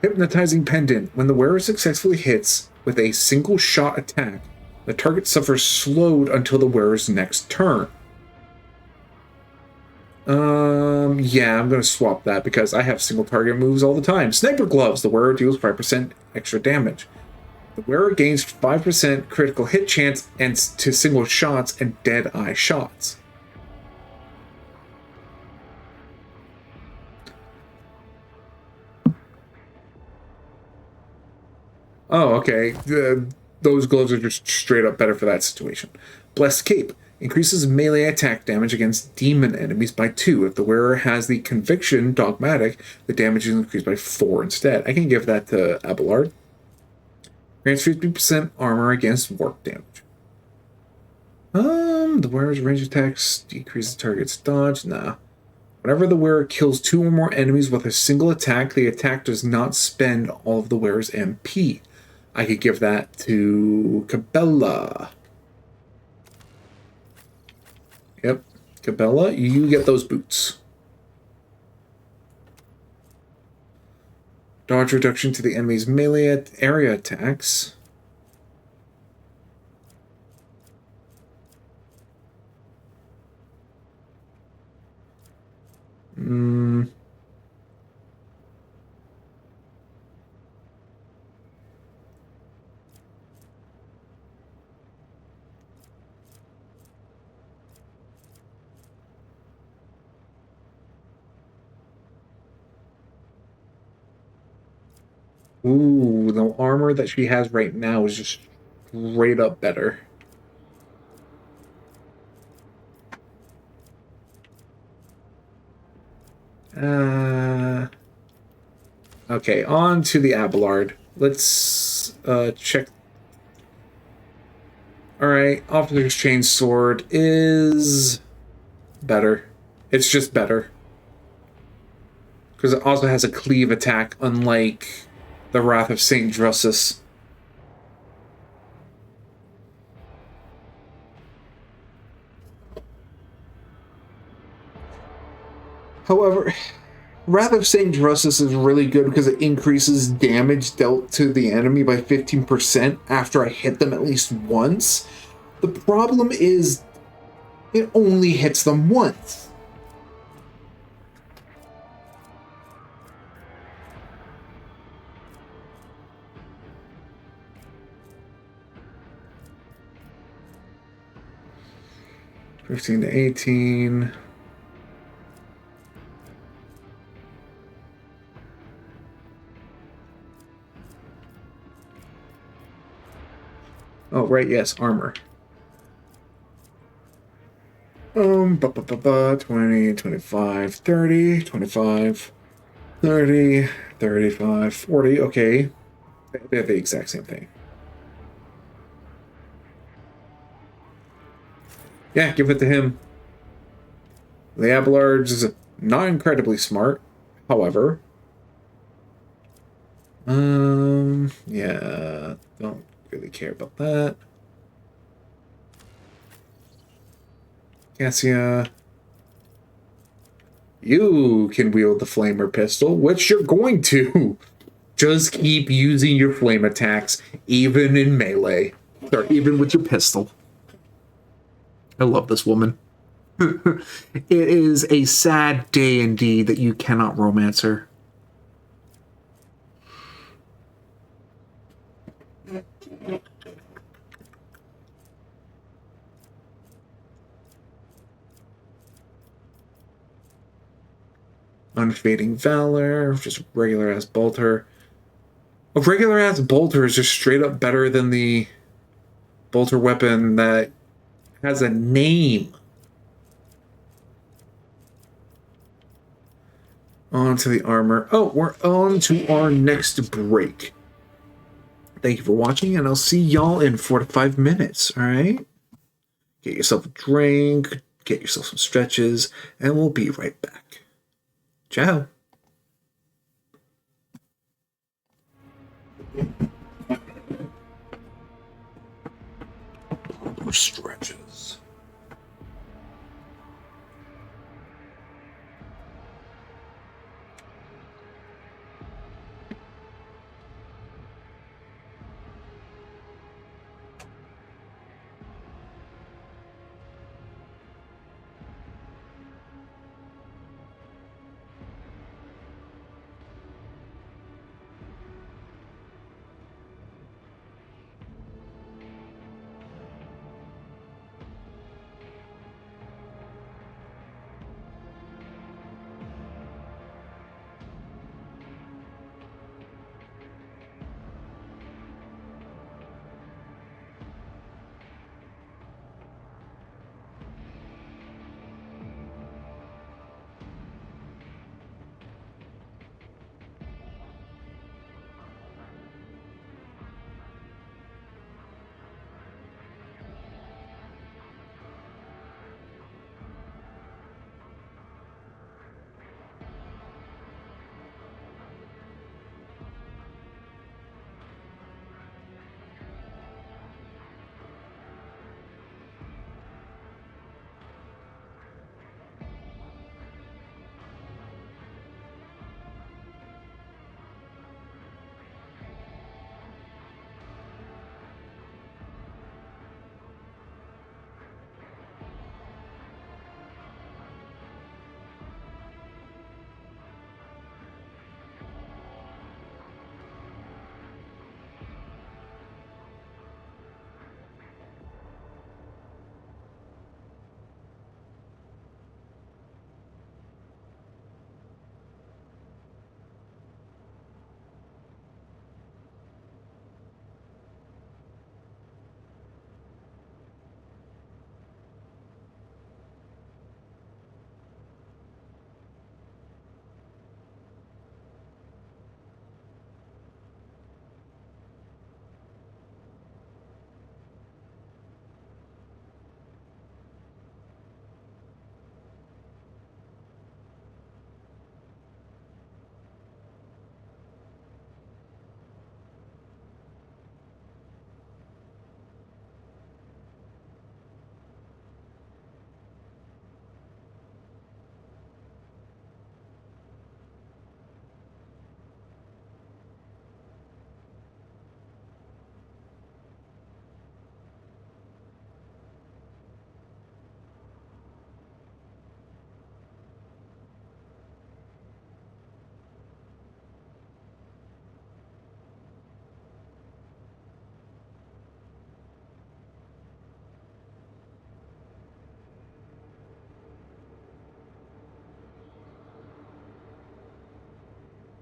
S1: Hypnotizing pendant. When the wearer successfully hits with a single shot attack, the target suffers slowed until the wearer's next turn. Yeah, I'm gonna swap that because I have single target moves all the time. Sniper gloves. The wearer deals 5% extra damage. The wearer gains 5% critical hit chance and to single shots and dead eye shots. Oh, okay. those gloves are just straight up better for that situation. Blessed Cape increases melee attack damage against demon enemies by 2. If the wearer has the Conviction Dogmatic, the damage is increased by 4 instead. I can give that to Abelard. Grants 50% armor against warp damage. The wearer's range attacks decrease the target's dodge. Nah. Whenever the wearer kills 2 or more enemies with a single attack, the attack does not spend all of the wearer's MP. I could give that to Cabela. Yep, Cabela, you get those boots. Dodge reduction to the enemy's melee area attacks. Ooh, the armor that she has right now is just straight up better. Okay, on to the Abelard. Let's check. Alright, Officer's Chainsword is better. It's just better. Because it also has a cleave attack, unlike the Wrath of Saint Drusus. However, Wrath of Saint Drusus is really good because it increases damage dealt to the enemy by 15% after I hit them at least once. The problem is, it only hits them once. $15 to $18. Oh, right, yes, armor. 20, 25, 30, 25, 30, 35, 40, okay. They have the exact same thing. Yeah, give it to him. The Abelard's not incredibly smart, however. Yeah, don't really care about that. Cassia, you can wield the flamer pistol, which you're going to. Just keep using your flame attacks, even in melee, or even with your pistol. I love this woman. It is a sad day indeed that you cannot romance her. Unfading Valor, just regular ass bolter. A regular ass bolter is just straight up better than the bolter weapon that has a name. On to the armor. Oh, we're on to our next break. Thank you for watching, and I'll see y'all in 4 to 5 minutes, alright? Get yourself a drink, get yourself some stretches, and we'll be right back. Ciao. More stretches.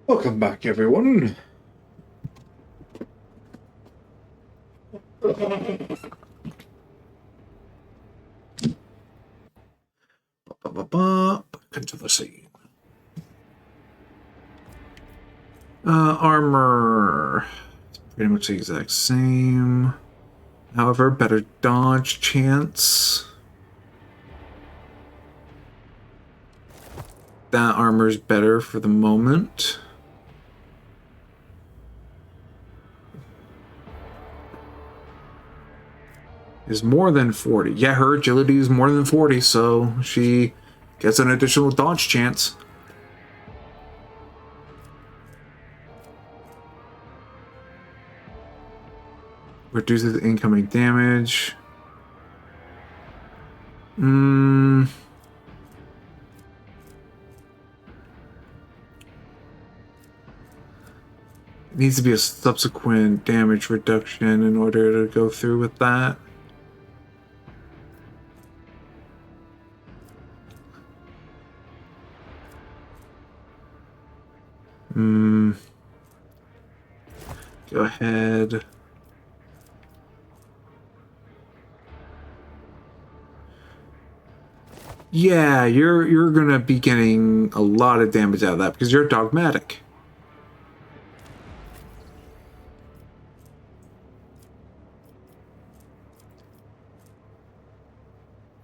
S1: Welcome back, everyone. Back into the scene. Armor. It's pretty much the exact same. However, better dodge chance. That armor's better for the moment. Is more than 40. Yeah, her agility is more than 40, so she gets an additional dodge chance. Reduces incoming damage. It needs to be a subsequent damage reduction in order to go through with that. Go ahead. Yeah, you're gonna be getting a lot of damage out of that because you're dogmatic.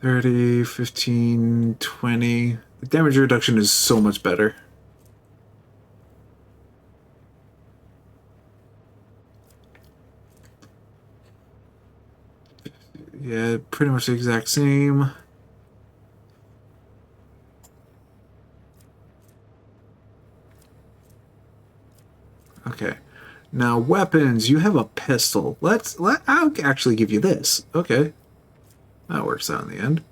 S1: $30, $15, $20. The damage reduction is so much better. Yeah, pretty much the exact same. Okay. Now weapons, you have a pistol. I'll actually give you this. Okay. That works out in the end.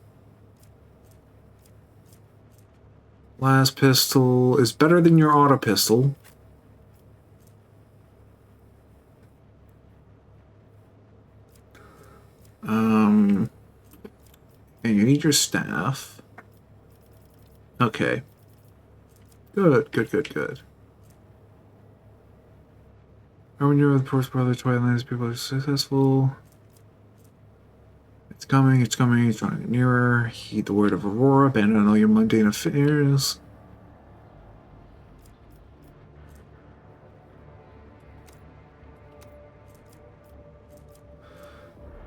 S1: Last pistol is better than your auto pistol. And you need your staff. Okay. Good. When you're with Force Brother Twilight's people are successful. It's coming, it's drawing it nearer. Heed the word of Aurora, abandon all your mundane affairs.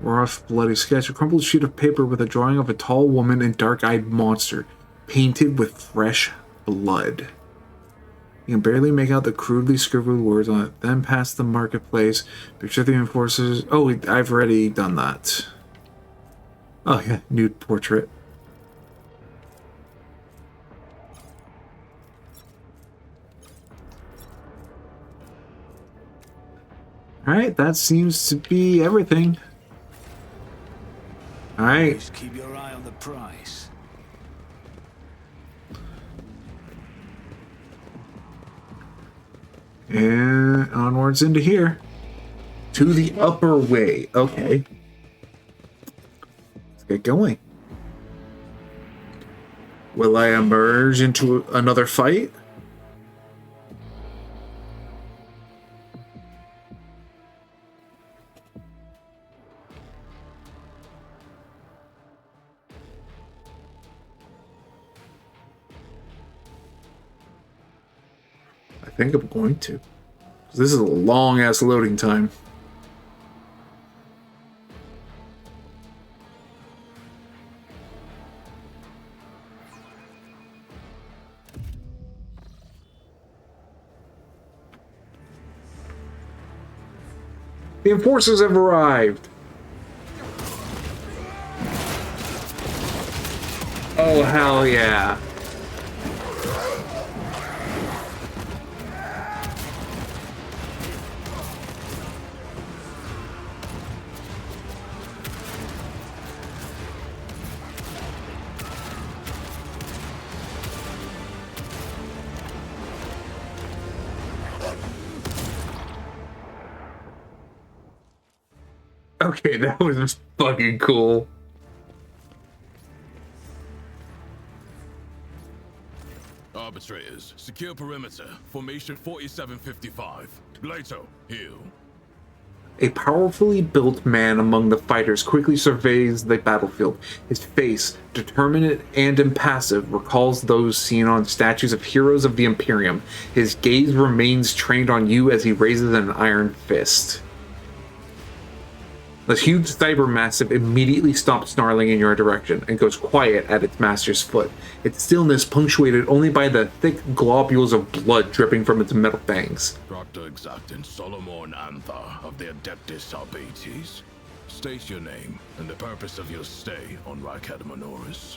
S1: Rough, bloody sketch. A crumpled sheet of paper with a drawing of a tall woman and dark-eyed monster, painted with fresh blood. You can barely make out the crudely scribbled words on it. Then past the marketplace. Picture the enforcers. Oh, I've already done that. Oh yeah, nude portrait. Alright, that seems to be everything. Alright.
S2: Just keep your eye on the price.
S1: And onwards into here. To the upper way. Okay. Let's get going. Will I emerge into another fight? I think I'm going to. This is a long-ass loading time. The enforcers have arrived. Oh, hell yeah. Okay, that was fucking cool.
S13: Arbitrators, secure perimeter. Formation 4755. Glato, heal.
S1: A powerfully built man among the fighters quickly surveys the battlefield. His face, determinate and impassive, recalls those seen on statues of heroes of the Imperium. His gaze remains trained on you as he raises an iron fist. The huge cyber massive immediately stops snarling in your direction and goes quiet at its master's foot, its stillness punctuated only by the thick globules of blood dripping from its metal fangs.
S13: Dr. Exactant Solomon Anthar of the Adeptus Arbates. State your name and the purpose of your stay on Rykadamanoris.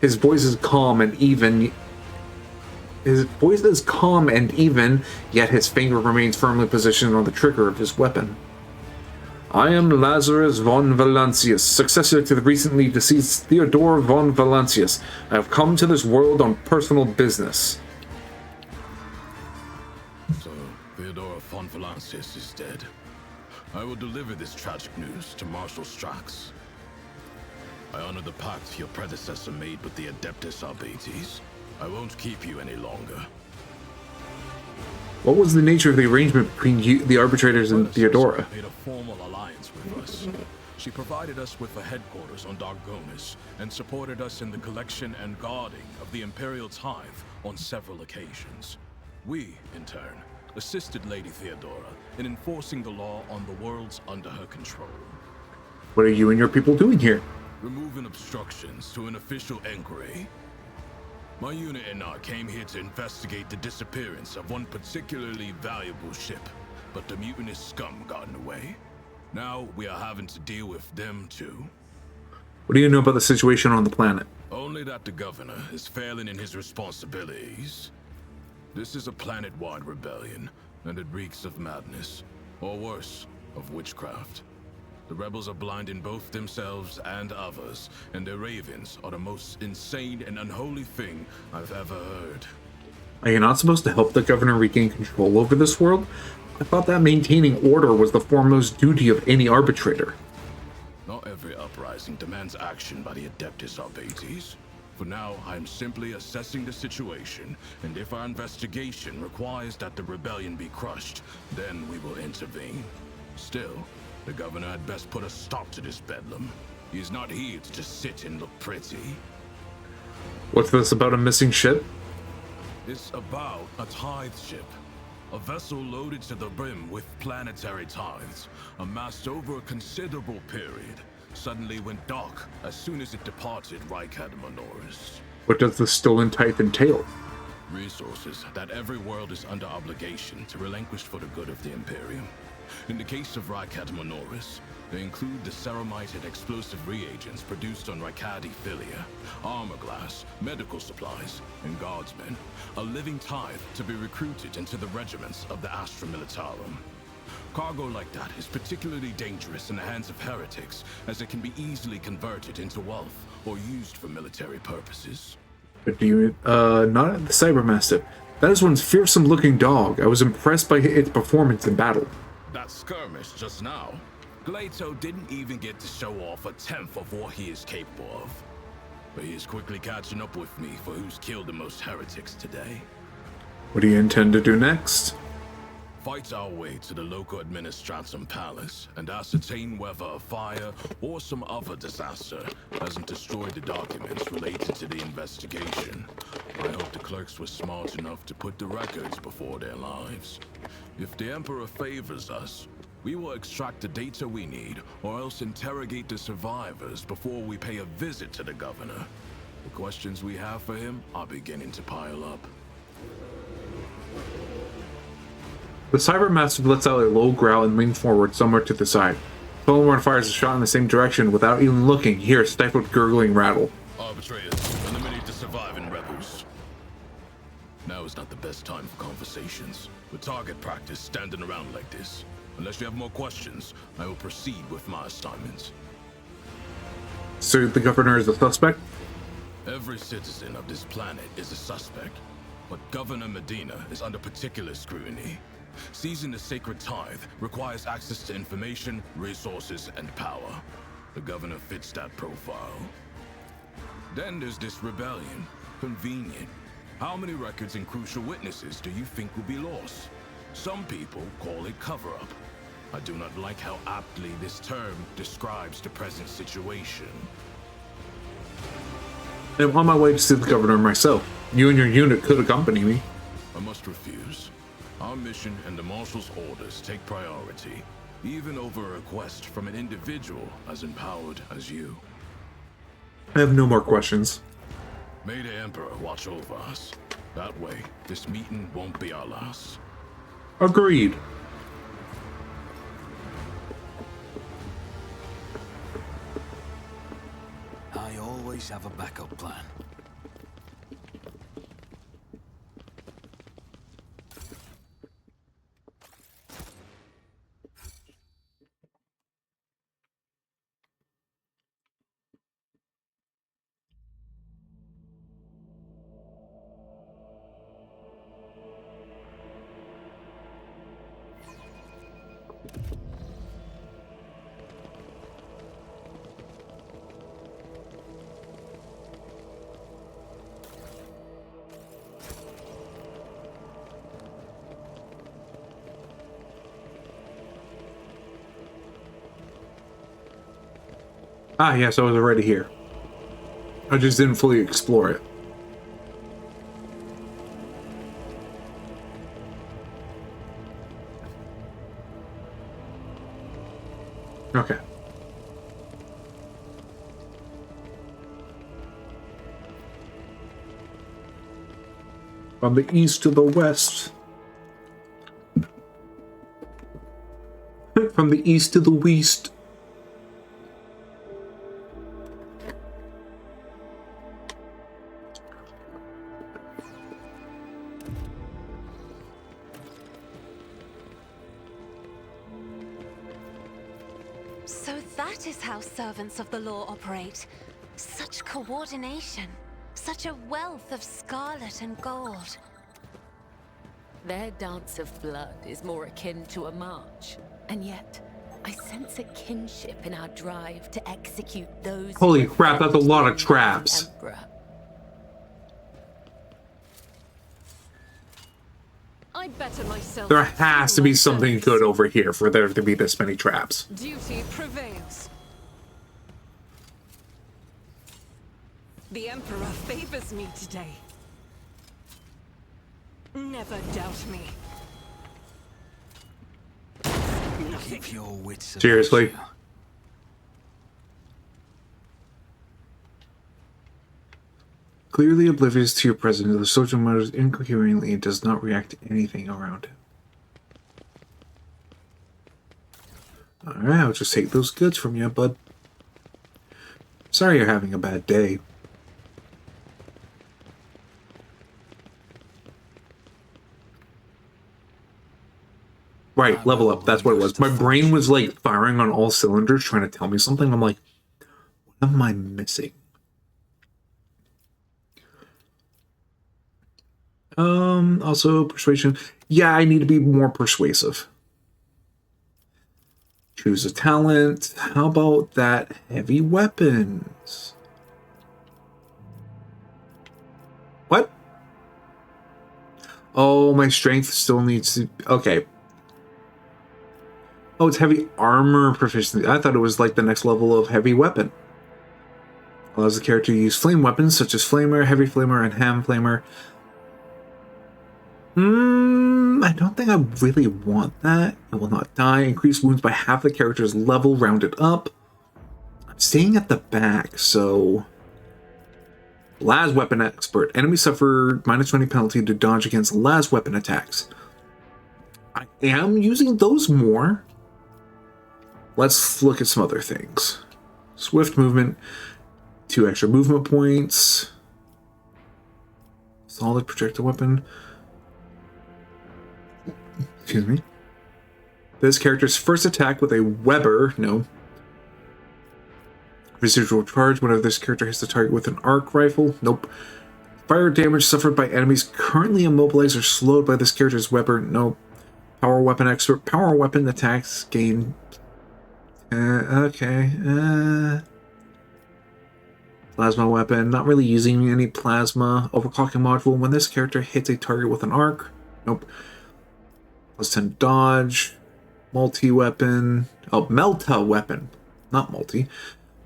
S1: His voice is calm and even. Yet his finger remains firmly positioned on the trigger of his weapon. I am Lazarus von Valancius, successor to the recently deceased Theodore von Valancius. I have come to this world on personal business.
S13: So, Theodore von Valancius is dead. I will deliver this tragic news to Marshal Strax. I honor the pact your predecessor made with the Adeptus Arbates. I won't keep you any longer.
S1: What was the nature of the arrangement between you, the arbitrators, and Theodora?
S13: Made a formal alliance with us. She provided us with a headquarters on Dargonis and supported us in the collection and guarding of the Imperial tithe on several occasions. We, in turn, assisted Lady Theodora in enforcing the law on the worlds under her control.
S1: What are you and your people doing here?
S13: Removing obstructions to an official inquiry. My unit and I came here to investigate the disappearance of one particularly valuable ship, but the mutinous scum got in the way. Now we are having to deal with them too.
S1: What do you know about the situation on the planet?
S13: Only that the governor is failing in his responsibilities. This is a planet-wide rebellion, and it reeks of madness, or worse, of witchcraft. The rebels are blinding both themselves and others, and their ravens are the most insane and unholy thing I've ever heard.
S1: Are you not supposed to help the governor regain control over this world? I thought that maintaining order was the foremost duty of any arbitrator.
S13: Not every uprising demands action by the Adeptus Arbates. For now, I'm simply assessing the situation, and if our investigation requires that the rebellion be crushed, then we will intervene. Still, the governor had best put a stop to this bedlam. He is not here to just sit and look pretty.
S1: What's this about a missing ship?
S13: It's about a tithe ship. A vessel loaded to the brim with planetary tithes, amassed over a considerable period, suddenly went dark as soon as it departed Rykadamanoris.
S1: What does the stolen tithe entail?
S13: Resources that every world is under obligation to relinquish for the good of the Imperium. In the case of Rykadamanoris, they include the ceramite and explosive reagents produced on Rykadi Philia, armor glass, medical supplies, and guardsmen, a living tithe to be recruited into the regiments of the Astra Militarum. Cargo like that is particularly dangerous in the hands of heretics, as it can be easily converted into wealth or used for military purposes.
S1: But do you, not the Cybermastiff. That is one fearsome looking dog. I was impressed by its performance in battle.
S13: That skirmish just now, Glato didn't even get to show off a tenth of what he is capable of. But he is quickly catching up with me for who's killed the most heretics today.
S1: What do you intend to do next?
S13: Fight our way to the local administratum palace and ascertain whether a fire or some other disaster hasn't destroyed the documents related to the investigation. I hope the clerks were smart enough to put the records before their lives. If the Emperor favors us, we will extract the data we need, or else interrogate the survivors before we pay a visit to the governor. The questions we have for him are beginning to pile up.
S1: The Cybermastiff lets out a low growl and leans forward somewhere to the side. Solomon fires a shot in the same direction without even looking. Hear a stifled gurgling rattle.
S13: Arbitrators, eliminate the surviving rebels. Now is not the best time for conversations. With target practice standing around like this. Unless you have more questions, I will proceed with my assignments.
S1: So the governor is a suspect?
S13: Every citizen of this planet is a suspect, but Governor Medina is under particular scrutiny. Seizing the sacred tithe requires access to information, resources, and power. The governor fits that profile. Then there's this rebellion. Convenient. How many records and crucial witnesses do you think will be lost? Some people call it cover-up. I do not like how aptly this term describes the present situation.
S1: I'm on my way to see the governor myself. You and your unit could accompany me.
S13: I must refuse. Our mission and the Marshal's orders take priority, even over a request from an individual as empowered as you.
S1: I have no more questions.
S13: May the Emperor watch over us. That way, this meeting won't be our last.
S1: Agreed.
S2: I always have a backup plan.
S1: Ah, yes, I was already here. I just didn't fully explore it. Okay. From the east to the west. From the east to the west.
S5: So that is how servants of the law operate. Such coordination. Such a wealth of scarlet and gold.
S9: Their dance of blood is more akin to a march. And yet, I sense a kinship in our drive to execute those...
S1: Holy crap, that's a lot of traps.
S9: Emperor.
S6: I better myself.
S1: There has to be something good over here for there to be this many traps.
S6: Duty prevails. The Emperor favors me today. Never doubt me.
S2: Keep your wits about
S1: Seriously?
S2: you.
S1: Clearly oblivious to your presence, the soldier mutters incoherently and does not react to anything around him. Alright, I'll just take those goods from you, bud. Sorry you're having a bad day. Right, level up. That's what it was. My brain was like firing on all cylinders trying to tell me something. I'm like, what am I missing? Also persuasion. Yeah, I need to be more persuasive. Choose a talent. How about that heavy weapons? What? Oh, my strength still needs to... Okay. Oh, it's heavy armor proficiency. I thought it was like the next level of heavy weapon. Allows the character to use flame weapons such as flamer, heavy flamer, and ham flamer. I don't think I really want that. It will not die. Increase wounds by half the character's level, rounded up. I'm staying at the back, so... Las Weapon Expert. Enemies suffer -20 penalty to dodge against las weapon attacks. I am using those more. Let's look at some other things. Swift movement. 2 extra movement points. Solid projectile weapon. Excuse me. This character's first attack with a Weber. No. Residual charge whenever this character hits the target with an arc rifle. Nope. Fire damage suffered by enemies currently immobilized or slowed by this character's Weber. Nope. Power weapon expert. Power weapon attacks gain. Okay. Plasma weapon, not really using any plasma. Overclocking module, when this character hits a target with an arc. Nope. Plus 10 dodge. Multi-weapon. Oh, Melta weapon. Not multi.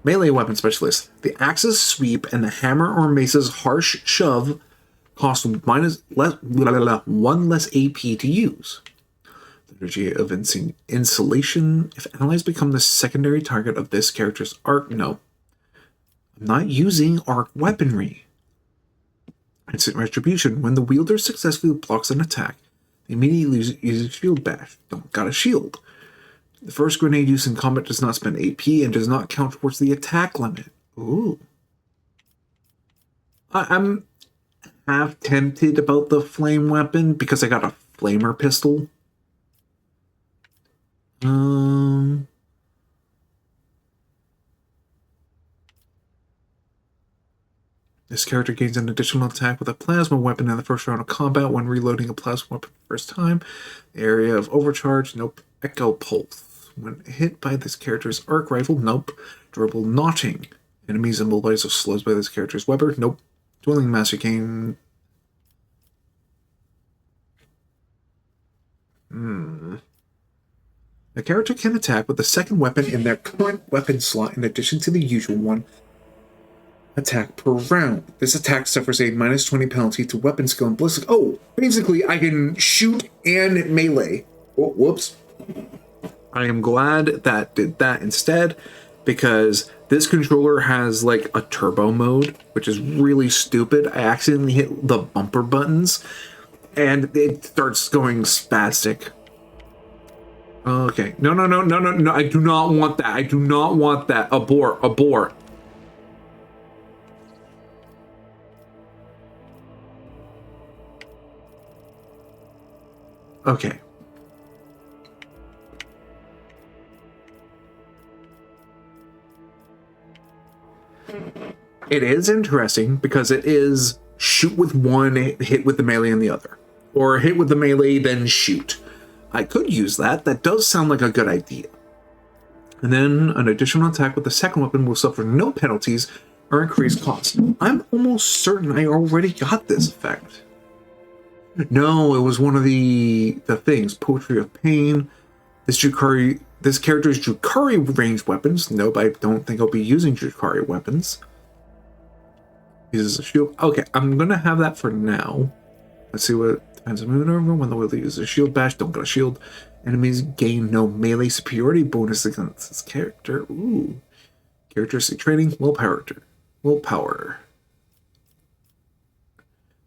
S1: Melee weapon specialist. The axe's sweep and the hammer or mace's harsh shove cost one less AP to use. The energy of insulation. If allies become the secondary target of this character's arc, no. I'm not using arc weaponry. Instant retribution. When the wielder successfully blocks an attack, they immediately use a shield bash. Don't got a shield. The first grenade used in combat does not spend AP and does not count towards the attack limit. Ooh. I'm half tempted about the flame weapon because I got a flamer pistol. This character gains an additional attack with a plasma weapon in the first round of combat when reloading a plasma weapon for the first time. The area of overcharge, nope. Echo Pulse. When hit by this character's arc rifle, nope. Durable Knotting. Enemies immobilized or slows by this character's weapon, nope. Dueling Master gain. The character can attack with the second weapon in their current weapon slot in addition to the usual one. Attack per round. This attack suffers a minus 20 penalty to weapon skill and ballistic. Oh, basically I can shoot and melee. Oh, whoops. I am glad that did that instead, because this controller has like a turbo mode, which is really stupid. I accidentally hit the bumper buttons and it starts going spastic. Okay. No. I do not want that. I do not want that. Abort. Okay. It is interesting because it is shoot with one, hit with the melee in the other. Or hit with the melee, then shoot. I could use that. That does sound like a good idea. And then an additional attack with the second weapon will suffer no penalties or increased costs. I'm almost certain I already got this effect. No, it was one of the things. Poetry of Pain. This character's Drukhari ranged weapons. Nope, I don't think I'll be using Drukhari weapons. Uses a shield. Okay, I'm gonna have that for now. Let's see what depends on maneuver. When the wielder uses a shield bash, don't get a shield. Enemies gain no melee superiority bonus against this character. Ooh. Characteristic training, willpower.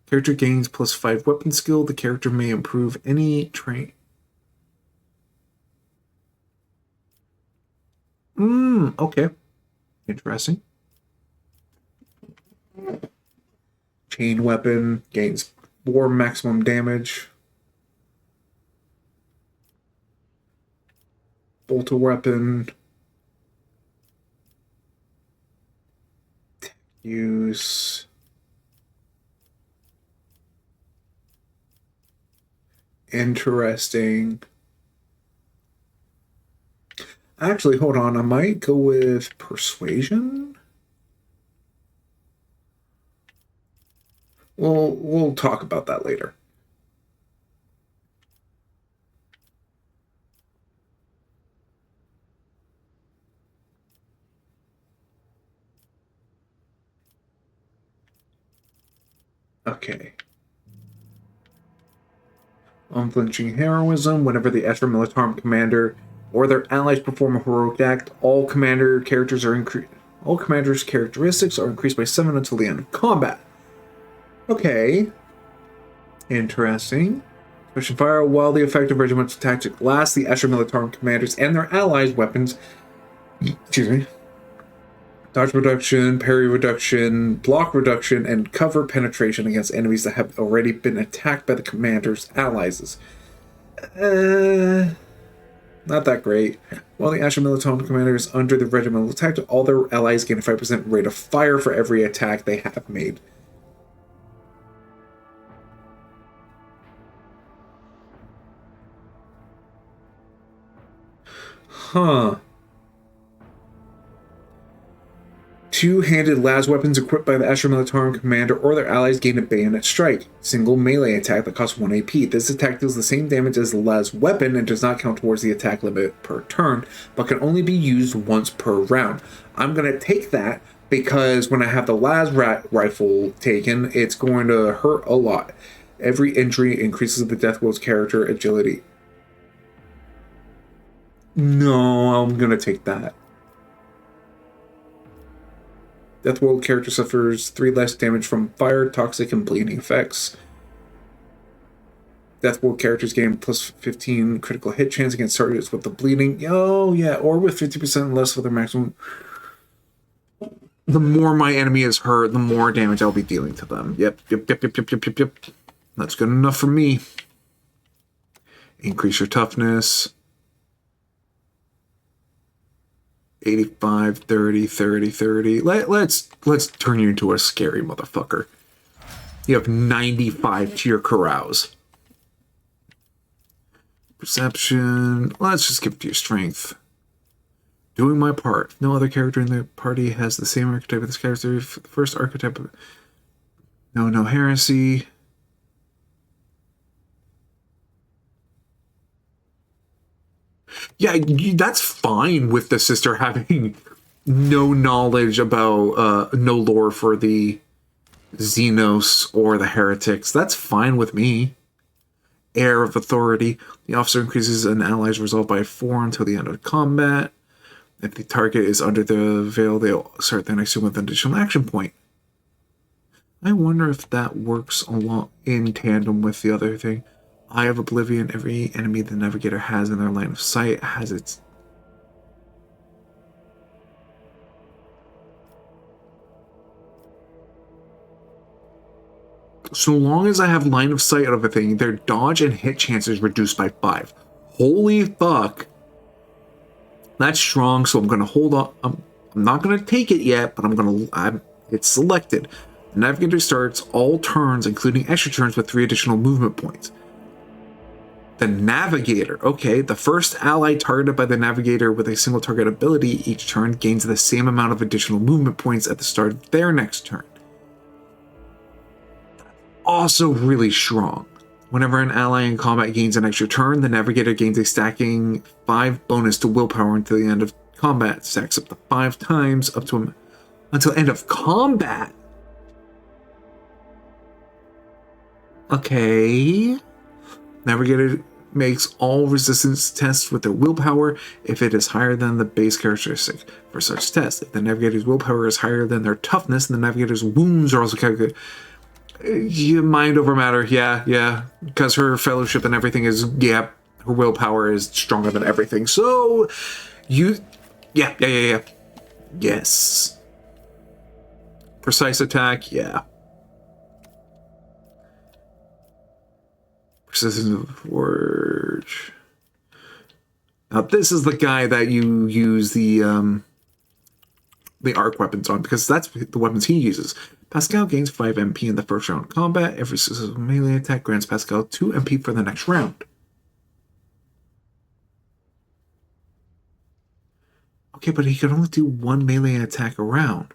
S1: Character gains plus 5 weapon skill. The character may improve any train. Okay. Interesting. Chain weapon gains 4 maximum damage. Bolter weapon. Use. Interesting. Actually, hold on. I might go with Persuasion. We'll talk about that later. Okay. Unflinching heroism. Whenever the Esper Militarum commander or their allies perform a heroic act, all commanders' characteristics are increased by 7 until the end of combat. Okay. Interesting. Question fire. While the effective regimental tactic lasts, the Esper Militarum commanders and their allies' weapons, dodge reduction, parry reduction, block reduction, and cover penetration against enemies that have already been attacked by the commander's allies. Not that great. While the Esper Militarum commander is under the regimental tactic, all their allies gain a 5% rate of fire for every attack they have made. Huh. Two-handed las weapons equipped by the Astra Militarum commander or their allies gain a bayonet strike. Single melee attack that costs 1 AP. This attack deals the same damage as the las weapon and does not count towards the attack limit per turn, but can only be used once per round. I'm going to take that because when I have the las rifle taken, it's going to hurt a lot. Every injury increases the Deathwell's character agility. No, I'm going to take that. Deathwell character suffers 3 less damage from fire, toxic, and bleeding effects. Deathwell characters gain plus 15 critical hit chance against targets with the bleeding. Oh, yeah, or with 50% less of their maximum. The more my enemy is hurt, the more damage I'll be dealing to them. Yep. That's good enough for me. Increase your toughness. 85, 30, 30, 30. Let's turn you into a scary motherfucker. You have 95 to your carouse. Perception. Let's just give it to your strength. Doing my part. No other character in the party has the same archetype as this character. First archetype. No heresy. Yeah, that's fine with the sister having no knowledge about, no lore for the Xenos or the heretics. That's fine with me. Air of authority. The officer increases an ally's resolve by 4 until the end of combat. If the target is under the veil, they'll start their next turn with an additional action point. I wonder if that works along in tandem with the other thing. Eye of Oblivion. Every enemy the Navigator has in their line of sight has its... So long as I have line of sight of a thing, their dodge and hit chance is reduced by 5. Holy fuck. That's strong, so I'm going to hold on. I'm not going to take it yet, but it's selected. The Navigator starts all turns, including extra turns, with 3 additional movement points. The Navigator. Okay, the first ally targeted by the Navigator with a single target ability each turn gains the same amount of additional movement points at the start of their next turn. Also really strong. Whenever an ally in combat gains an extra turn, the Navigator gains a stacking 5 bonus to willpower until the end of combat. Stacks up to 5 times up to until end of combat. Okay. Navigator makes all resistance tests with their willpower if it is higher than the base characteristic for such tests. If the Navigator's willpower is higher than their toughness, the Navigator's wounds are also calculated. Mind over matter, yeah. Because her fellowship and everything is, her willpower is stronger than everything. So, yeah. Yes. Precise attack, yeah. Precision of forge. Now this is the guy that you use the arc weapons on, because that's the weapons he uses. Pascal gains 5 MP in the first round of combat. Every successful melee attack grants Pascal 2 MP for the next round. Okay, but he can only do 1 melee attack a round.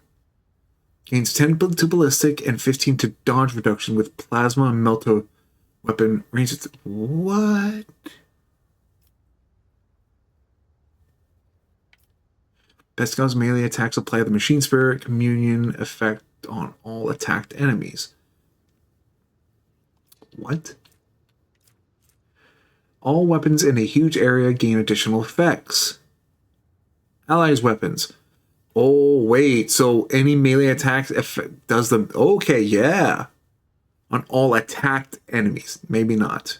S1: Gains 10 to ballistic and 15 to dodge reduction with plasma and melto weapon range. What? Pascal's melee attacks apply the Machine Spirit Communion effect on all attacked enemies. What? All weapons in a huge area gain additional effects. Allies weapons. Oh, wait. So any melee attacks does them... Okay, yeah. On all attacked enemies. Maybe not.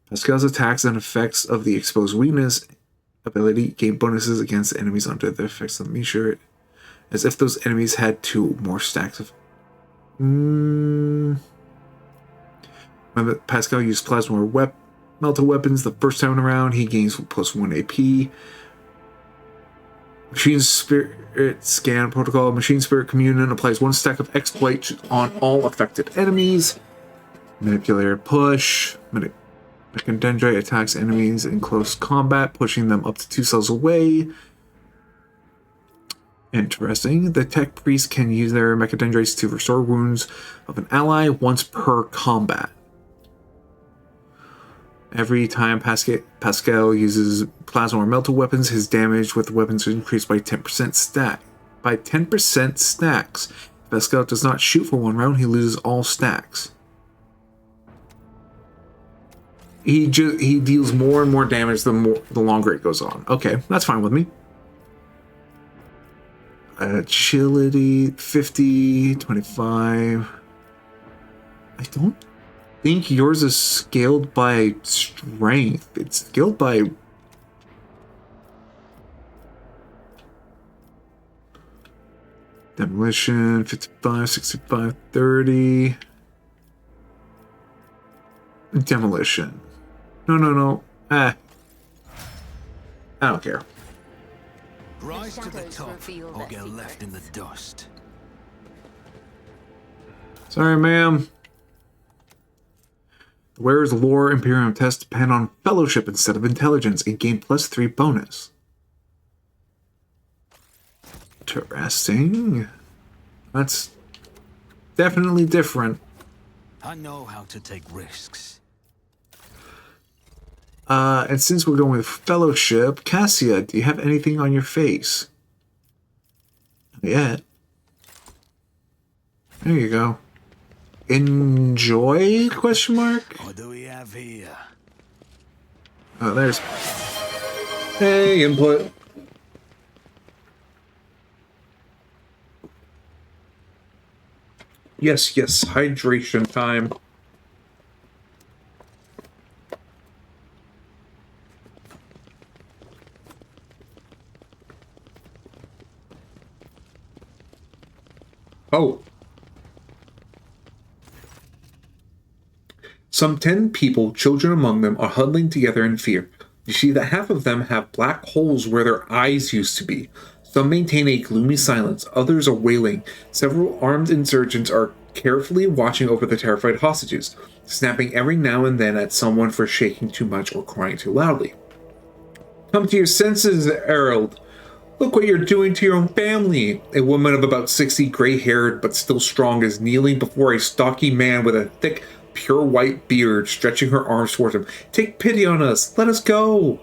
S1: Pascal's attacks and effects of the exposed weakness ability gain bonuses against enemies under the effects of the measure, as if those enemies had 2 more stacks of... When Pascal used plasma or melta weapons the first time around, he gains plus 1 AP. Machine Spirit Scan Protocol. Machine Spirit Communion applies 1 stack of exploit on all affected enemies. Manipulator Push. Mechadendrite attacks enemies in close combat, pushing them up to 2 cells away. Interesting. The tech priest can use their mechadendrites to restore wounds of an ally once per combat. Every time Pascal uses plasma or melted weapons, his damage with weapons is increased by 10% stack. By 10% stacks. If Pascal does not shoot for 1 round, he loses all stacks. He deals more and more damage the longer it goes on. Okay, that's fine with me. Agility 50, 25. I don't think yours is scaled by strength. It's scaled by demolition 55, 65, 30. Demolition. No. I don't care.
S2: Rise to the top or get left in the dust.
S1: Sorry, ma'am. The wearer's lore Imperium tests depend on fellowship instead of intelligence and gain +3 bonus. Interesting. That's definitely different.
S2: I know how to take risks.
S1: And since we're going with fellowship, Cassia, do you have anything on your face? Not yet. There you go. Enjoy? Question mark.
S2: What do we have here?
S1: Oh, there's. Hey, input. Yes, hydration time. Oh. Some 10 people, children among them, are huddling together in fear. You see that half of them have black holes where their eyes used to be. Some maintain a gloomy silence, others are wailing. Several armed insurgents are carefully watching over the terrified hostages, snapping every now and then at someone for shaking too much or crying too loudly. Come to your senses, Errol. Look what you're doing to your own family. A woman of about 60, gray-haired but still strong, is kneeling before a stocky man with a thick, pure white beard, stretching her arms towards him. Take pity on us. Let us go.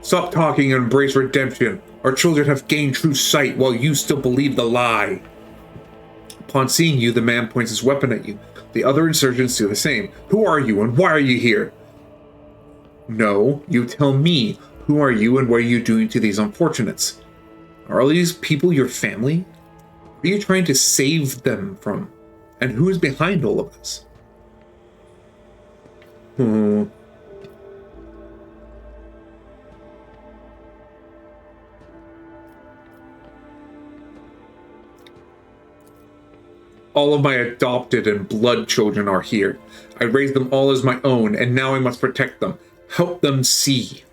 S1: Stop talking and embrace redemption. Our children have gained true sight while you still believe the lie. Upon seeing you, the man points his weapon at you. The other insurgents do the same. Who are you and why are you here? No, you tell me. Who are you and what are you doing to these unfortunates? Are all these people your family? What are you trying to save them from? And who is behind all of this? All of my adopted and blood children are here. I raised them all as my own, and now I must protect them. Help them see.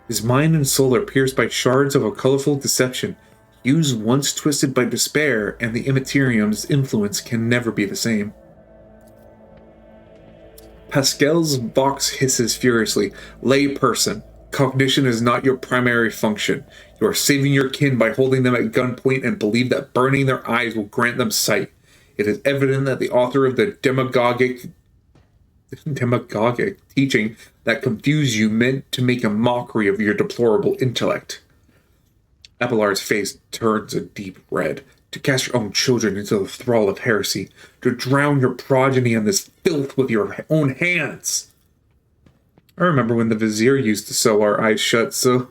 S1: His mind and soul are pierced by shards of a colorful deception. Hues once twisted by despair, and the Immaterium's influence can never be the same. Pascal's vox hisses furiously. Layperson, cognition is not your primary function. You are saving your kin by holding them at gunpoint and believe that burning their eyes will grant them sight. It is evident that the author of the demagogic teaching that confused you meant to make a mockery of your deplorable intellect. Abelard's face turns a deep red. To cast your own children into the thrall of heresy. To drown your progeny in this filth with your own hands. I remember when the Vizier used to sew our eyes shut so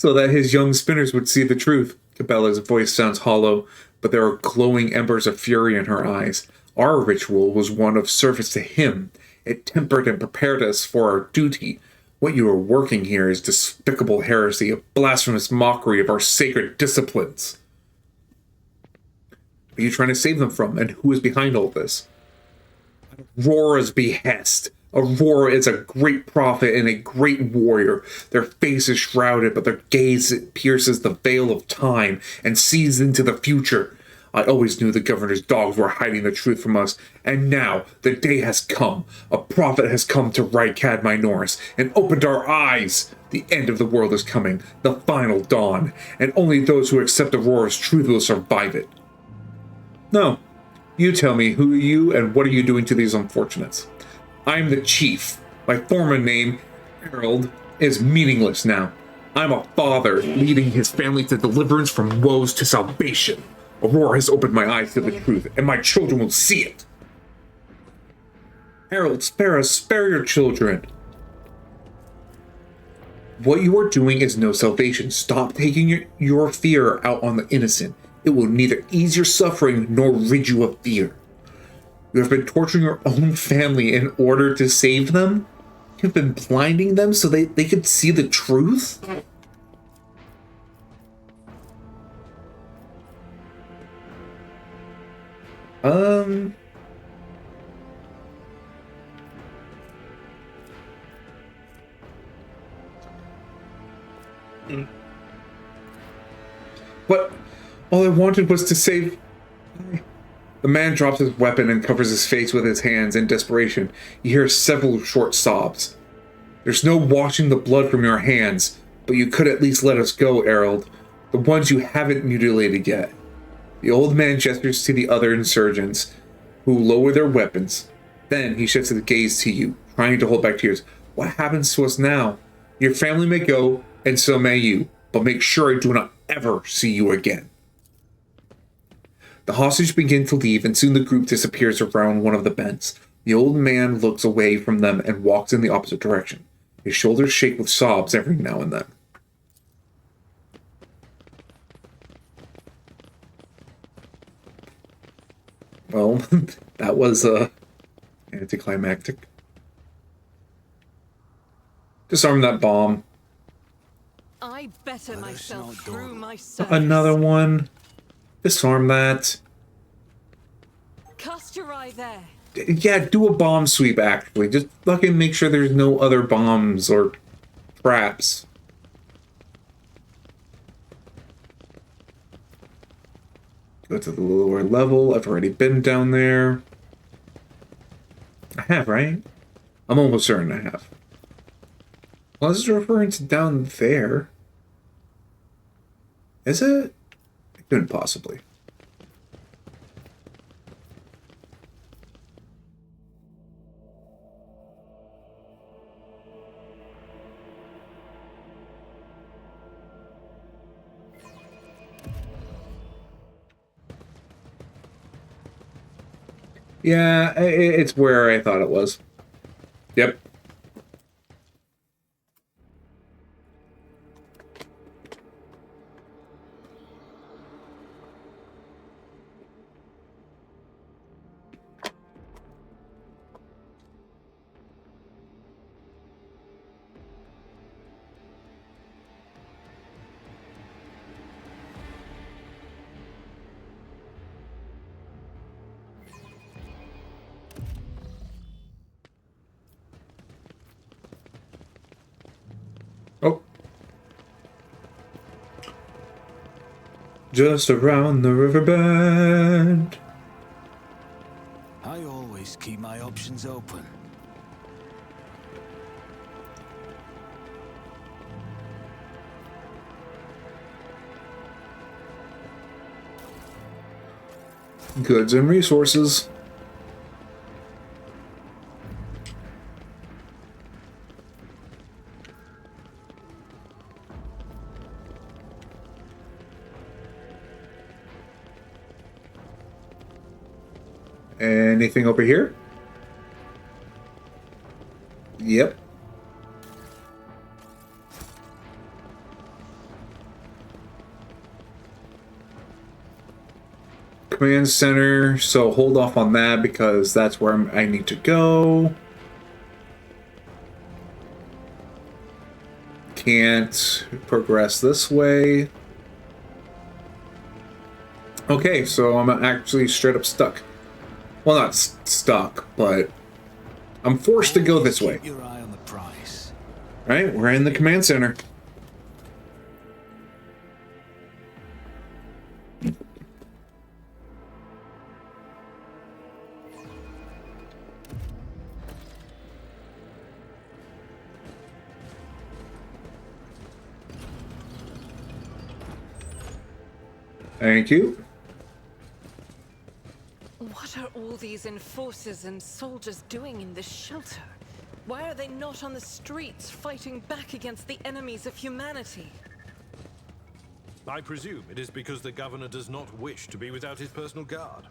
S1: that his young spinners would see the truth. Cabela's voice sounds hollow, but there are glowing embers of fury in her eyes. Our ritual was one of service to him. It tempered and prepared us for our duty. What you are working here is despicable heresy, a blasphemous mockery of our sacred disciplines. What are you trying to save them from, and who is behind all this? Aurora's behest. Aurora is a great prophet and a great warrior. Their face is shrouded, but their gaze pierces the veil of time and sees into the future. I always knew the governor's dogs were hiding the truth from us, and now the day has come. A prophet has come to Rykad Minoris and opened our eyes. The end of the world is coming, the final dawn, and only those who accept Aurora's truth will survive it. No, you tell me, who are you and what are you doing to these unfortunates? I am the chief. My former name, Harold, is meaningless now. I'm a father leading his family to deliverance from woes to salvation. Aurora has opened my eyes to the truth, and my children will see it. Harold, spare us, spare your children. What you are doing is no salvation. Stop taking your fear out on the innocent. It will neither ease your suffering nor rid you of fear. You have been torturing your own family in order to save them? You've been blinding them so they could see the truth? But all I wanted was to save... The man drops his weapon and covers his face with his hands in desperation. You hear several short sobs. There's no washing the blood from your hands, but you could at least let us go, Harold. The ones you haven't mutilated yet. The old man gestures to the other insurgents, who lower their weapons. Then he shifts his gaze to you, trying to hold back tears. What happens to us now? Your family may go, and so may you, but make sure I do not ever see you again. The hostages begin to leave, and soon the group disappears around one of the bends. The old man looks away from them and walks in the opposite direction. His shoulders shake with sobs every now and then. Well, that was anticlimactic. Disarm that bomb.
S6: I better myself through my service.
S1: Another one. Disarm that.
S6: Cast your eye there.
S1: Yeah, do a bomb sweep, actually. Just fucking make sure there's no other bombs or traps. Go to the lower level. I've already been down there. I have, right? I'm almost certain I have. Well, this is referring to down there. Is it? It couldn't possibly. Yeah, it's where I thought it was. Yep. Oh. Just around the riverbed.
S2: I always keep my options open.
S1: Goods and resources. Anything over here? Yep. Command center, so hold off on that because that's where I need to go. Can't progress this way. Okay, so I'm actually straight up stuck. Well, not stuck, but I'm forced to go this way.
S2: Keep your eye on the prize.
S1: Right, we're in the command center. Thank you.
S6: What are all these enforcers and soldiers doing in this shelter? Why are they not on the streets fighting back against the enemies of humanity?
S10: I presume it is because the governor does not wish to be without his personal guard,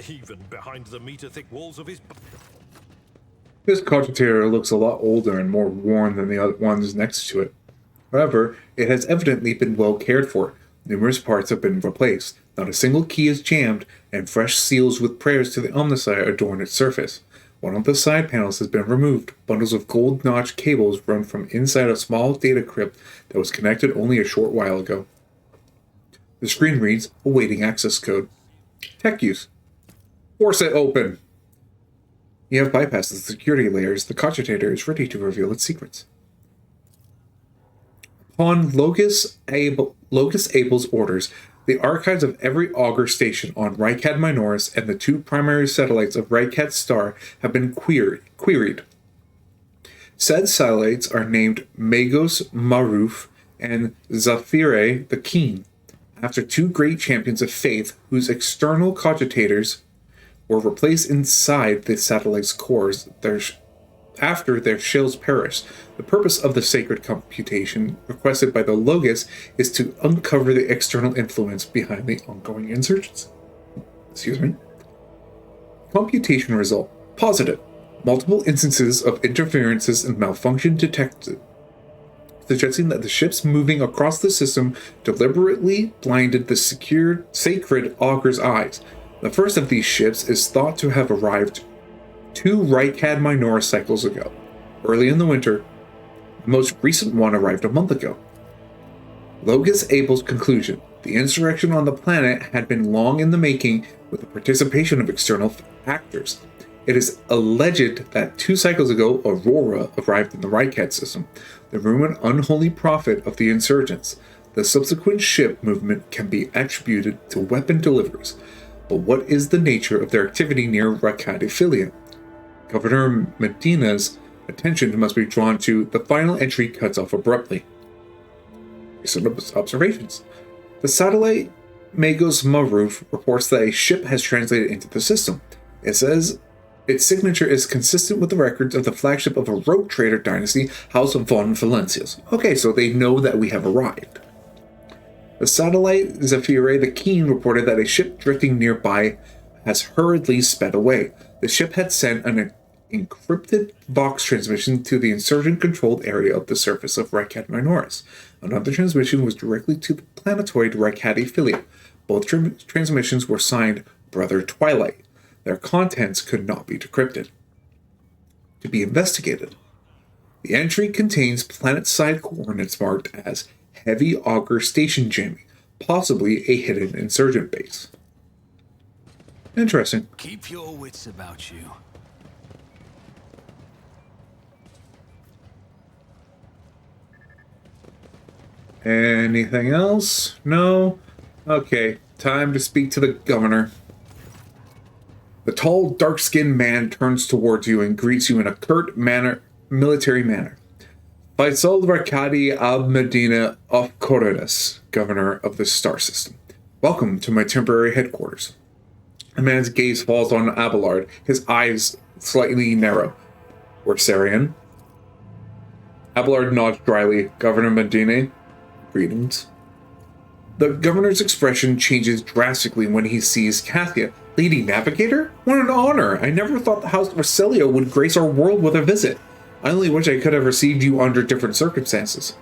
S10: even behind the meter-thick walls of his...
S1: This cogitator looks a lot older and more worn than the other ones next to it. However, it has evidently been well cared for. Numerous parts have been replaced. Not a single key is jammed, and fresh seals with prayers to the Omnissiah adorn its surface. One of the side panels has been removed. Bundles of gold-notched cables run from inside a small data crypt that was connected only a short while ago. The screen reads, awaiting access code. Tech use. Force it open! You have bypassed the security layers. The cogitator is ready to reveal its secrets. Upon Locus Abel's orders, the archives of every augur station on Rykad Minoris and the 2 primary satellites of Rykad Star have been queried. Said satellites are named Magos Maruf and Zafire the Keen, after 2 great champions of faith whose external cogitators were replaced inside the satellite's cores after their shells perished. The purpose of the sacred computation requested by the Logos is to uncover the external influence behind the ongoing insurgents. Computation result. Positive. Multiple instances of interferences and malfunction detected, suggesting that the ships moving across the system deliberately blinded the sacred augur's eyes. The first of these ships is thought to have arrived 2 Rykad Minoris cycles ago, early in the winter. The most recent one arrived a month ago. Logos Abel's conclusion. The insurrection on the planet had been long in the making with the participation of external actors. It is alleged that 2 cycles ago, Aurora arrived in the Rykad system, the rumored unholy prophet of the insurgents. The subsequent ship movement can be attributed to weapon deliveries. But what is the nature of their activity near Rakadiphilia? Governor Medina's attention must be drawn to the final entry cuts off abruptly. Recent observations. The satellite Magos Maruf reports that a ship has translated into the system. It says its signature is consistent with the records of the flagship of a rogue trader dynasty, House of von Valencias. Okay, so they know that we have arrived. The satellite Zafire the Keen reported that a ship drifting nearby has hurriedly sped away. The ship had sent an encrypted Vox transmission to the insurgent-controlled area of the surface of Rykad Minoris. Another transmission was directly to the planetoid Rakadiphilia. Both transmissions were signed Brother Twilight. Their contents could not be decrypted. To be investigated. The entry contains planet-side coordinates marked as Heavy Augur Station jamming, possibly a hidden insurgent base. Interesting.
S2: Keep your wits about you.
S1: Anything else? No? Okay, time to speak to the governor. The tall, dark-skinned man turns towards you and greets you in a curt military manner. Faisal Rakadi Al-Medina of Corridus, governor of the star system. Welcome to my temporary headquarters. The man's gaze falls on Abelard, his eyes slightly narrow. Wersarian. Abelard nods dryly. Governor Medina, greetings. The governor's expression changes drastically when he sees Kathia. Lady Navigator? What an honor! I never thought the House of Celio would grace our world with a visit. I only wish I could have received you under different circumstances.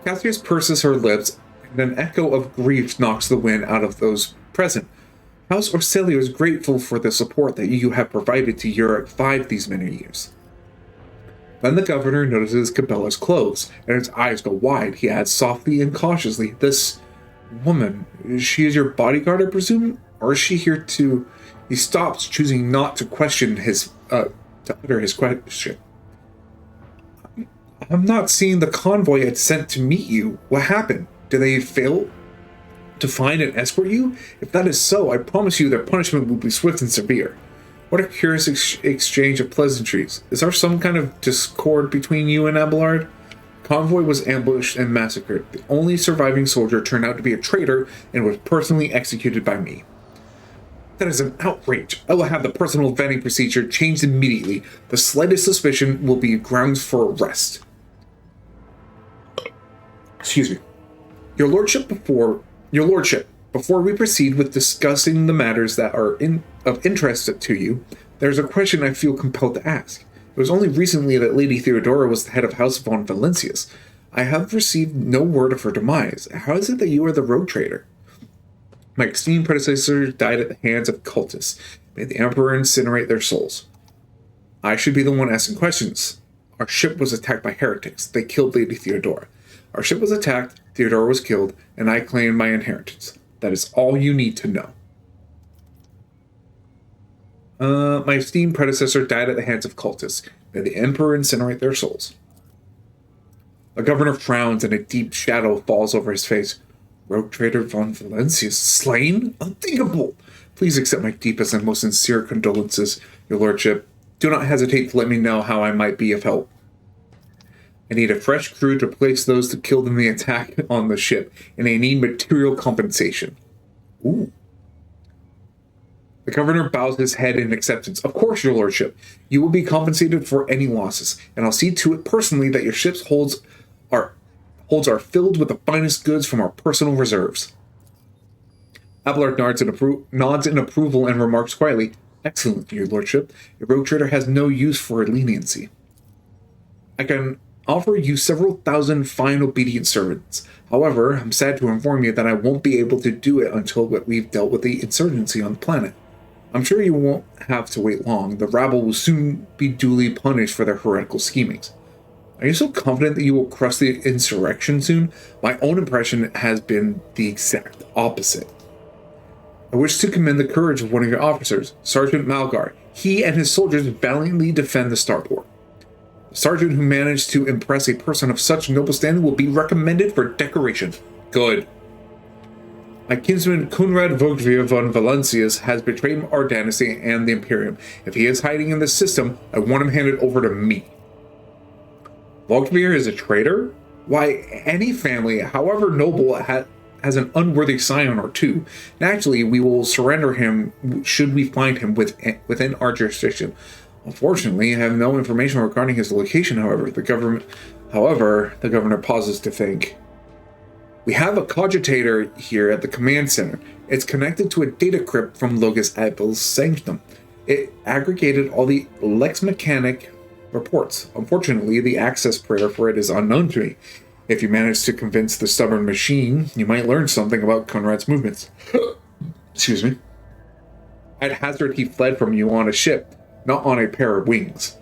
S1: Cassius purses her lips, and an echo of grief knocks the wind out of those present. House Orcelio is grateful for the support that you have provided to Europe 5 these many years. Then the governor notices Cabela's clothes, and his eyes go wide. He adds softly and cautiously, "This woman, she is your bodyguard, I presume? Or is she here to..." He stops, choosing not to utter his question. "I'm not seeing the convoy had sent to meet you. What happened? Did they fail to find and escort you? If that is so, I promise you their punishment will be swift and severe." What a curious exchange of pleasantries. Is there some kind of discord between you and Abelard? convoy was ambushed and massacred. The only surviving soldier turned out to be a traitor and was personally executed by me. That is an outrage. I will have the personal vetting procedure changed immediately. The slightest suspicion will be grounds for arrest. Excuse me. Your lordship, before we proceed with discussing the matters that are of interest to you, there's a question I feel compelled to ask. It was only recently that Lady Theodora was the head of House von Valancius. I have received no word of her demise. How is it that you are the rogue trader? My esteemed predecessors died at the hands of cultists. May the Emperor incinerate their souls. I should be the one asking questions. Our ship was attacked by heretics. They killed Lady Theodora. Our ship was attacked, Theodora was killed, and I claimed my inheritance. That is all you need to know. My esteemed predecessor died at the hands of cultists. May the Emperor incinerate their souls. The governor frowns and a deep shadow falls over his face. Rogue trader von Valancius slain? Unthinkable! Please accept my deepest and most sincere condolences, your lordship. Do not hesitate to let me know how I might be of help. I need a fresh crew to replace those that killed in the attack on the ship, and I need material compensation. Ooh. The governor bows his head in acceptance. Of course, your lordship. You will be compensated for any losses, and I'll see to it personally that your ship's holds are filled with the finest goods from our personal reserves. Abelard nods in approval and remarks quietly, Excellent, your lordship. A rogue trader has no use for leniency. I can offer you several thousand fine obedient servants. However, I'm sad to inform you that I won't be able to do it until we've dealt with the insurgency on the planet. I'm sure you won't have to wait long. The rabble will soon be duly punished for their heretical schemings. Are you so confident that you will crush the insurrection soon? My own impression has been the exact opposite. I wish to commend the courage of one of your officers, Sergeant Malgar. He and his soldiers valiantly defend the starport. The sergeant who managed to impress a person of such noble standing will be recommended for decoration. Good. My kinsman Conrad Vogtveer von Valancius has betrayed our dynasty and the Imperium. If he is hiding in the system, I want him handed over to me. Vogtveer is a traitor? Why, any family, however noble, has an unworthy scion or two. Naturally, we will surrender him should we find him within our jurisdiction. Unfortunately, I have no information regarding his location, however. The governor pauses to think. We have a cogitator here at the command center. It's connected to a data crypt from Logus Abel's sanctum. It aggregated all the Lex Mechanic reports. Unfortunately, the access prayer for it is unknown to me. If you manage to convince the stubborn machine, you might learn something about Conrad's movements. Excuse me. At hazard, he fled from you on a ship, not on a pair of wings.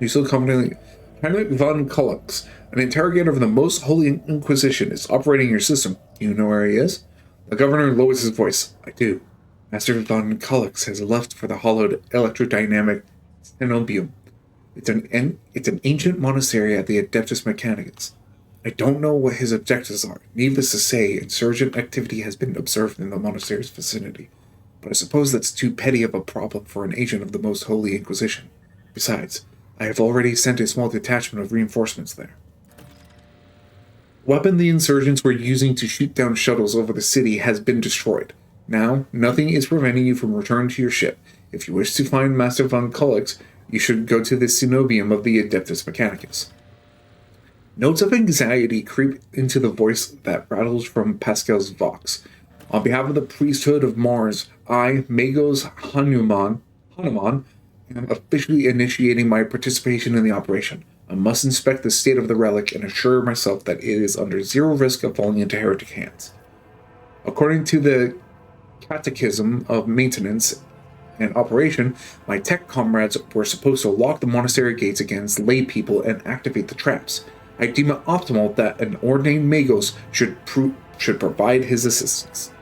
S1: You so confidently. Heinrich von Kullux, an interrogator of the Most Holy Inquisition, is operating your system. You know where he is? The governor lowers his voice. I do. Master von Kullux has left for the hollowed electrodynamic Cenobium. It's an ancient monastery at the Adeptus Mechanicus. I don't know what his objectives are. Needless to say, insurgent activity has been observed in the monastery's vicinity. But I suppose that's too petty of a problem for an agent of the Most Holy Inquisition. Besides, I have already sent a small detachment of reinforcements there. The weapon the insurgents were using to shoot down shuttles over the city has been destroyed. Now, nothing is preventing you from returning to your ship. If you wish to find Master von Kullux, you should go to the Cenobium of the Adeptus Mechanicus. Notes of anxiety creep into the voice that rattles from Pascal's vox. On behalf of the priesthood of Mars, I, Magos Hanuman, am officially initiating my participation in the operation. I must inspect the state of the relic and assure myself that it is under zero risk of falling into heretic hands. According to the Catechism of Maintenance and Operation, my tech comrades were supposed to lock the monastery gates against lay people and activate the traps. I deem it optimal that an ordained Magos should provide his assistance.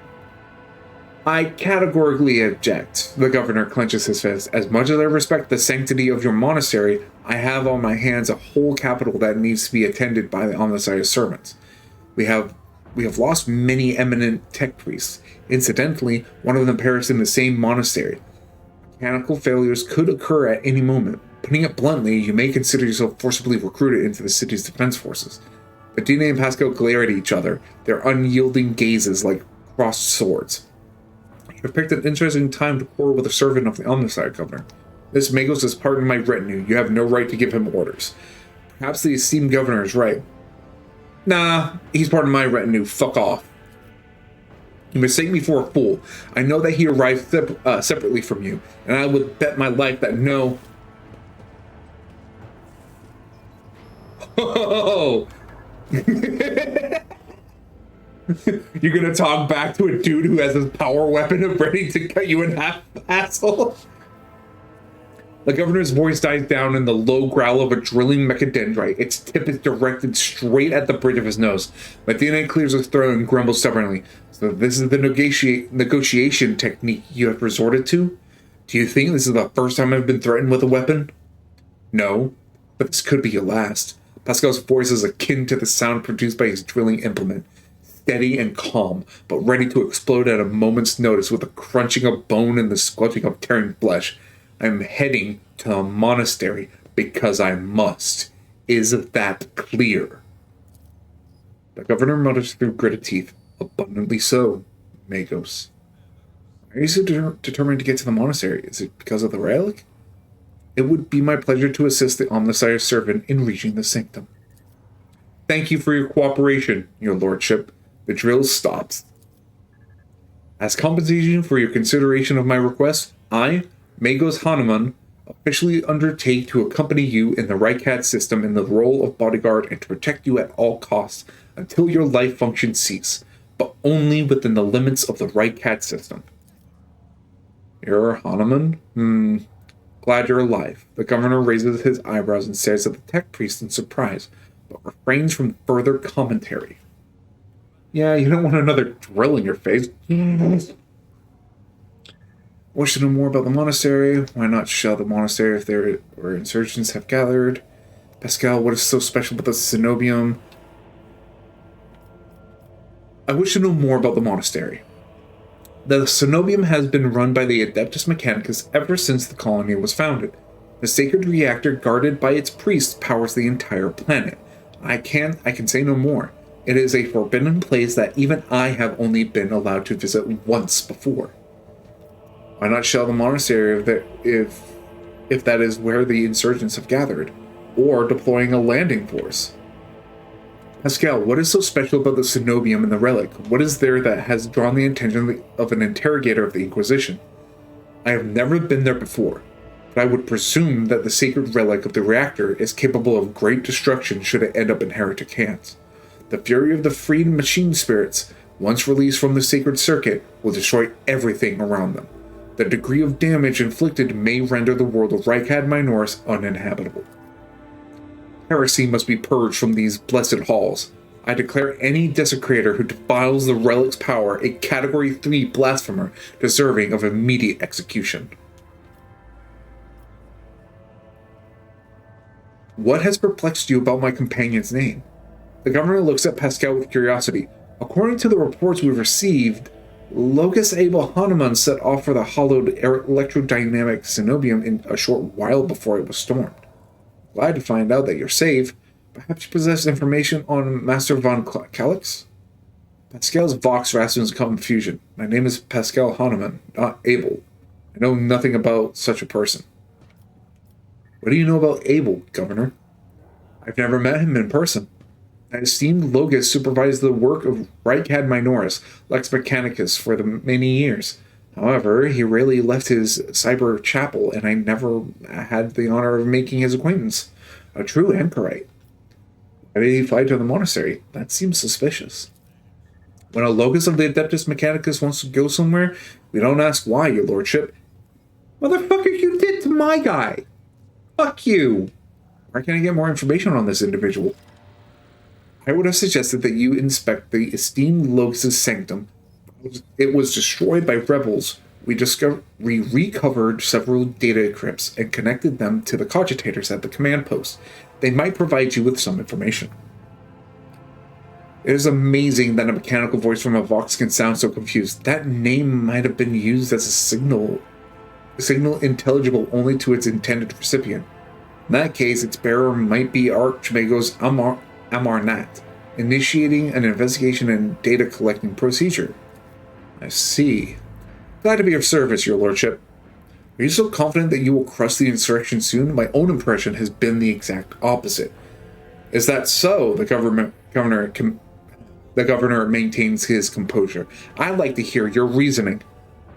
S1: I categorically object. The governor clenches his fist. As much as I respect the sanctity of your monastery, I have on my hands a whole capital that needs to be attended by the Omnissiah's servants. We have lost many eminent tech priests. Incidentally, one of them perished in the same monastery. Mechanical failures could occur at any moment. Putting it bluntly, you may consider yourself forcibly recruited into the city's defense forces. But Dina and Pascal glare at each other, their unyielding gazes like crossed swords. You have picked an interesting time to quarrel with a servant of the Omnicide, Governor. This Magos is part of my retinue. You have no right to give him orders. Perhaps the esteemed governor is right. Nah, he's part of my retinue. Fuck off. You mistake me for a fool. I know that he arrived separately from you, and I would bet my life that no... Oh! You're gonna talk back to a dude who has his power weapon and ready to cut you in half, asshole? The governor's voice dies down in the low growl of a drilling mechadendrite. Its tip is directed straight at the bridge of his nose. Mathena clears his throat and grumbles stubbornly. So this is the negotiation technique you have resorted to? Do you think this is the first time I've been threatened with a weapon? No, but this could be your last. Pascal's voice is akin to the sound produced by his drilling implement. Steady and calm, but ready to explode at a moment's notice with the crunching of bone and the squelching of tearing flesh. I'm heading to a monastery because I must. Is that clear? The governor mutters through gritted teeth. Abundantly so, Magos. Why are you so determined to get to the monastery? Is it because of the relic? It would be my pleasure to assist the Omnissiah's servant in reaching the sanctum. Thank you for your cooperation, your lordship. The drill stops. As compensation for your consideration of my request, I, Magos Hanuman, officially undertake to accompany you in the Rycat system in the role of bodyguard and to protect you at all costs until your life functions cease, but only within the limits of the Rycat system. You're Hanuman? Glad you're alive. The governor raises his eyebrows and stares at the tech priest in surprise, but refrains from further commentary. Yeah, you don't want another drill in your face. Wish to know more about the monastery. Why not shell the monastery if there were insurgents have gathered? Pascal, what is so special about the Cenobium? I wish to know more about the monastery. The Cenobium has been run by the Adeptus Mechanicus ever since the colony was founded. The sacred reactor guarded by its priests powers the entire planet. I can say no more. It is a forbidden place that even I have only been allowed to visit once before. Why not shell the monastery if that is where the insurgents have gathered? Or deploying a landing force? Pascal, what is so special about the Cenobium and the relic? What is there that has drawn the attention of an interrogator of the Inquisition? I have never been there before, but I would presume that the sacred relic of the reactor is capable of great destruction should it end up in heretic hands. The fury of the freed machine spirits, once released from the sacred circuit, will destroy everything around them. The degree of damage inflicted may render the world of Rykad Minoris uninhabitable. Heresy must be purged from these blessed halls. I declare any desecrator who defiles the relic's power a Category 3 blasphemer deserving of immediate execution. What has perplexed you about my companion's name? The governor looks at Pascal with curiosity. According to the reports we've received, Locus Abel Hanuman set off for the hollowed electrodynamic Cenobium in a short while before it was stormed. Glad to find out that you're safe. Perhaps you possess information on Master von Calix? Pascal's vox rasps in confusion. My name is Pascal Hanuman, not Abel. I know nothing about such a person. What do you know about Abel, Governor? I've never met him in person. An esteemed Logos supervised the work of Rykad Minoris, Lex Mechanicus, for the many years. However, he rarely left his cyber chapel, and I never had the honor of making his acquaintance. A true anchorite. Why did he fly to the monastery? That seems suspicious. When a Logos of the Adeptus Mechanicus wants to go somewhere, we don't ask why, your lordship. Motherfucker, you did to my guy! Fuck you! Where can I get more information on this individual? I would have suggested that you inspect the esteemed Logos' sanctum. It was destroyed by rebels. We recovered several data crypts and connected them to the cogitators at the command post. They might provide you with some information. It is amazing that a mechanical voice from a Vox can sound so confused. That name might have been used as a signal intelligible only to its intended recipient. In that case, its bearer might be Archmagos Amarnat, initiating an investigation and data collecting procedure. I see. Glad to be of service, your lordship. Are you so confident that you will crush the insurrection soon? My own impression has been the exact opposite. Is that so? The governor maintains his composure. I'd like to hear your reasoning.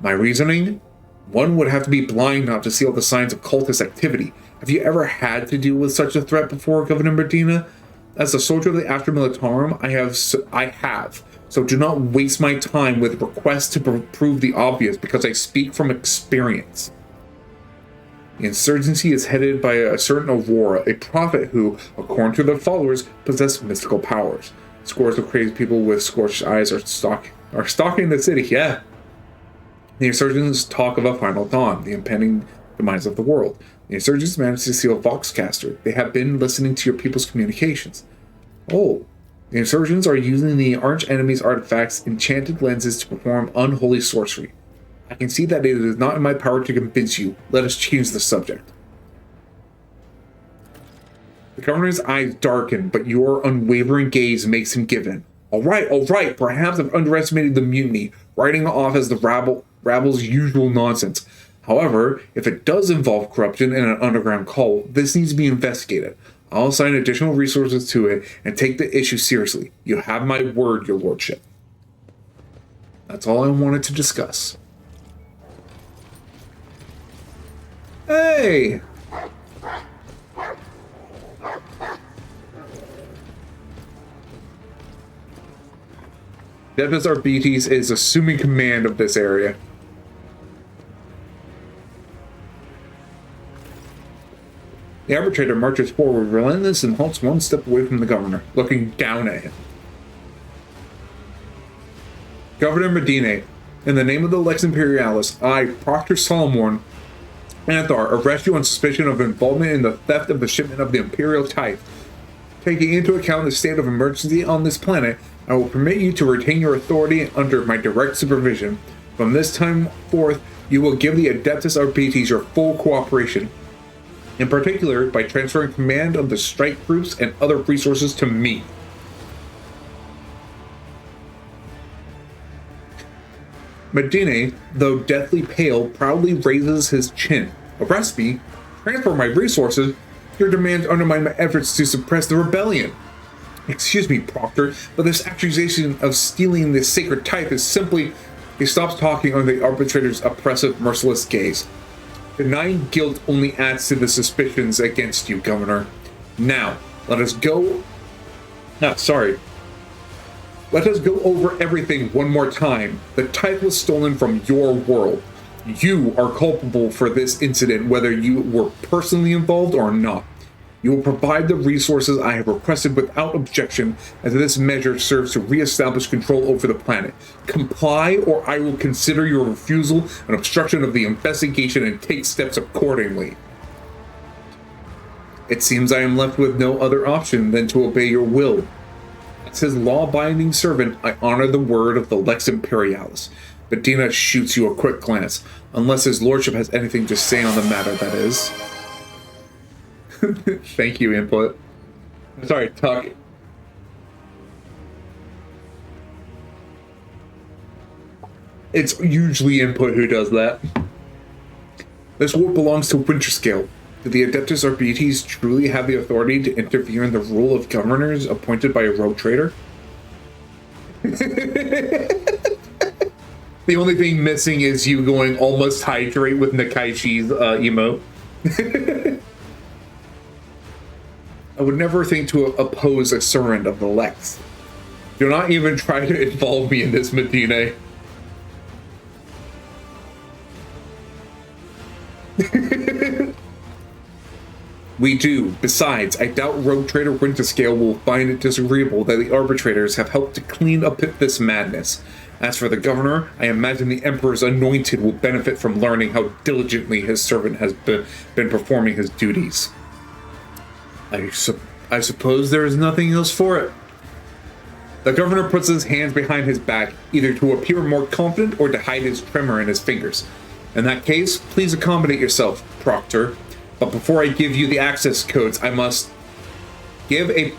S1: My reasoning? One would have to be blind not to see all the signs of cultist activity. Have you ever had to deal with such a threat before, Governor Medina? As a soldier of the Astra Militarum, I have. So do not waste my time with requests to prove the obvious, because I speak from experience. The insurgency is headed by a certain Aurora, a prophet who, according to their followers, possesses mystical powers. Scores of crazy people with scorched eyes are stalking the city, yeah. The insurgents talk of a final dawn, the impending demise of the world. The insurgents managed to steal Voxcaster. They have been listening to your people's communications. Oh, the insurgents are using the arch-enemy's artifacts, enchanted lenses, to perform unholy sorcery. I can see that it is not in my power to convince you. Let us change the subject. The governor's eyes darken, but your unwavering gaze makes him give in. All right. Perhaps I've underestimated the mutiny, writing it off as the rabble's usual nonsense. However, if it does involve corruption and an underground cult, this needs to be investigated. I'll assign additional resources to it and take the issue seriously. You have my word, your lordship. That's all I wanted to discuss. Hey! Adeptus Arbites is assuming command of this area. The arbitrator marches forward, relentless, and halts one step away from the governor, looking down at him. Governor Medina, in the name of the Lex Imperialis, I, Proctor Solomon Anthar, arrest you on suspicion of involvement in the theft of the shipment of the Imperial tithe. Taking into account the state of emergency on this planet, I will permit you to retain your authority under my direct supervision. From this time forth, you will give the Adeptus Arbites your full cooperation. In particular, by transferring command of the strike groups and other resources to me. Medina, though deathly pale, proudly raises his chin. Arrest me? Transfer my resources? Your demands undermine my efforts to suppress the rebellion. Excuse me, Proctor, but this accusation of stealing the sacred tithe is simply... He stops talking under the arbitrator's oppressive, merciless gaze. Denying guilt only adds to the suspicions against you, Governor. Now, let us go over everything one more time. The tithe was stolen from your world. You are culpable for this incident, whether you were personally involved or not. You will provide the resources I have requested without objection, as this measure serves to re-establish control over the planet. Comply, or I will consider your refusal an obstruction of the investigation and take steps accordingly. It seems I am left with no other option than to obey your will. As his law-binding servant, I honor the word of the Lex Imperialis. Medina shoots you a quick glance, unless his lordship has anything to say on the matter, that is. Thank you, Input. Sorry, Tuck. It's usually Input who does that. This war belongs to Winterscale. Do the Adeptus Arbites truly have the authority to interfere in the rule of governors appointed by a rogue trader? The only thing missing is you going almost hydrate with Nakaishi's emote. I would never think to oppose a servant of the Lex. Do not even try to involve me in this, Medina. We do. Besides, I doubt Rogue Trader Winterscale will find it disagreeable that the arbitrators have helped to clean up this madness. As for the governor, I imagine the Emperor's anointed will benefit from learning how diligently his servant has been performing his duties. I suppose there is nothing else for it. The governor puts his hands behind his back, either to appear more confident or to hide his tremor in his fingers. In that case, please accommodate yourself, Proctor. But before I give you the access codes, I must give a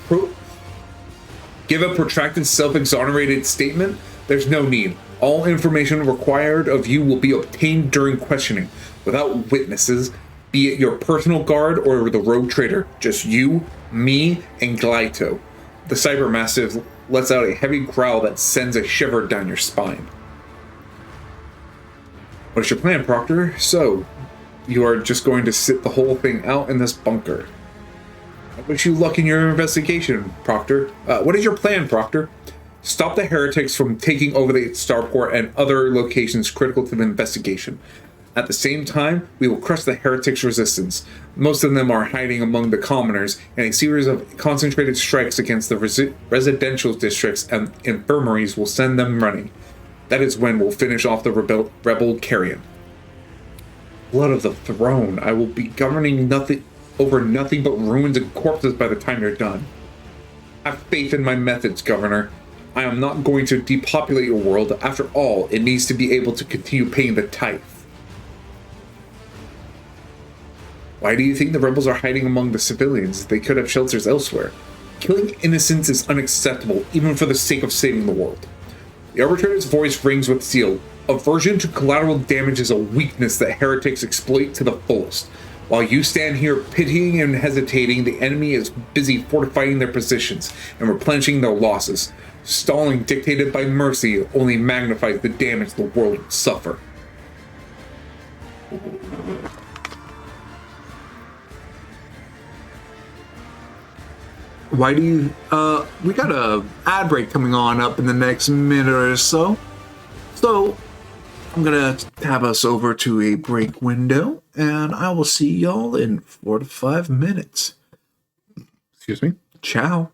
S1: protracted self-exonerated statement. There's no need. All information required of you will be obtained during questioning, without witnesses, be it your personal guard or the rogue trader. Just you, me, and Glyto. The cybermassive lets out a heavy growl that sends a shiver down your spine. What is your plan, Proctor? So, you are just going to sit the whole thing out in this bunker. I wish you luck in your investigation, Proctor. What is your plan, Proctor? Stop the heretics from taking over the starport and other locations critical to the investigation. At the same time, we will crush the heretics' resistance. Most of them are hiding among the commoners, and a series of concentrated strikes against the residential districts and infirmaries will send them running. That is when we'll finish off the rebel carrion. Blood of the throne. I will be governing over nothing but ruins and corpses by the time you're done. Have faith in my methods, Governor. I am not going to depopulate your world. After all, it needs to be able to continue paying the tithe. Why do you think the rebels are hiding among the civilians? They could have shelters elsewhere. Killing innocents is unacceptable, even for the sake of saving the world. The arbitrator's voice rings with steel. Aversion to collateral damage is a weakness that heretics exploit to the fullest. While you stand here pitying and hesitating, the enemy is busy fortifying their positions and replenishing their losses. Stalling dictated by mercy only magnifies the damage the world will suffer. Why do you, we got a ad break coming on up in the next minute or so. So, I'm gonna tab us over to a break window, and I will see y'all in 4 to 5 minutes. Excuse me. Ciao.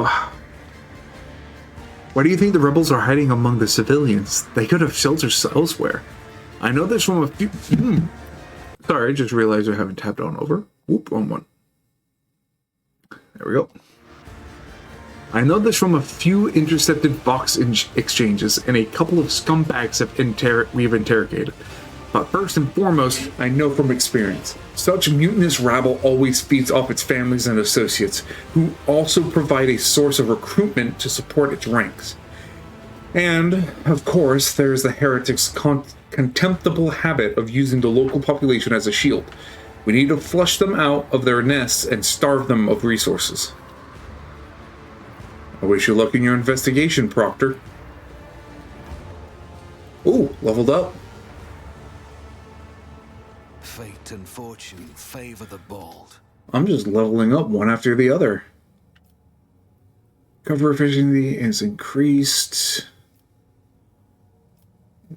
S1: Oh. Why do you think the rebels are hiding among the civilians? They could have sheltered elsewhere. I know this from a few... Sorry, I just realized I haven't tapped on over. Whoop, wrong one. There we go. I know this from a few intercepted Vox exchanges and a couple of scumbags we've interrogated. But first and foremost, I know from experience. Such mutinous rabble always feeds off its families and associates, who also provide a source of recruitment to support its ranks. And, of course, there's the heretics' contemptible habit of using the local population as a shield. We need to flush them out of their nests and starve them of resources. I wish you luck in your investigation, Proctor. Ooh, leveled up.
S2: Fate and fortune favor the bold.
S1: I'm just leveling up one after the other. Cover efficiency is increased.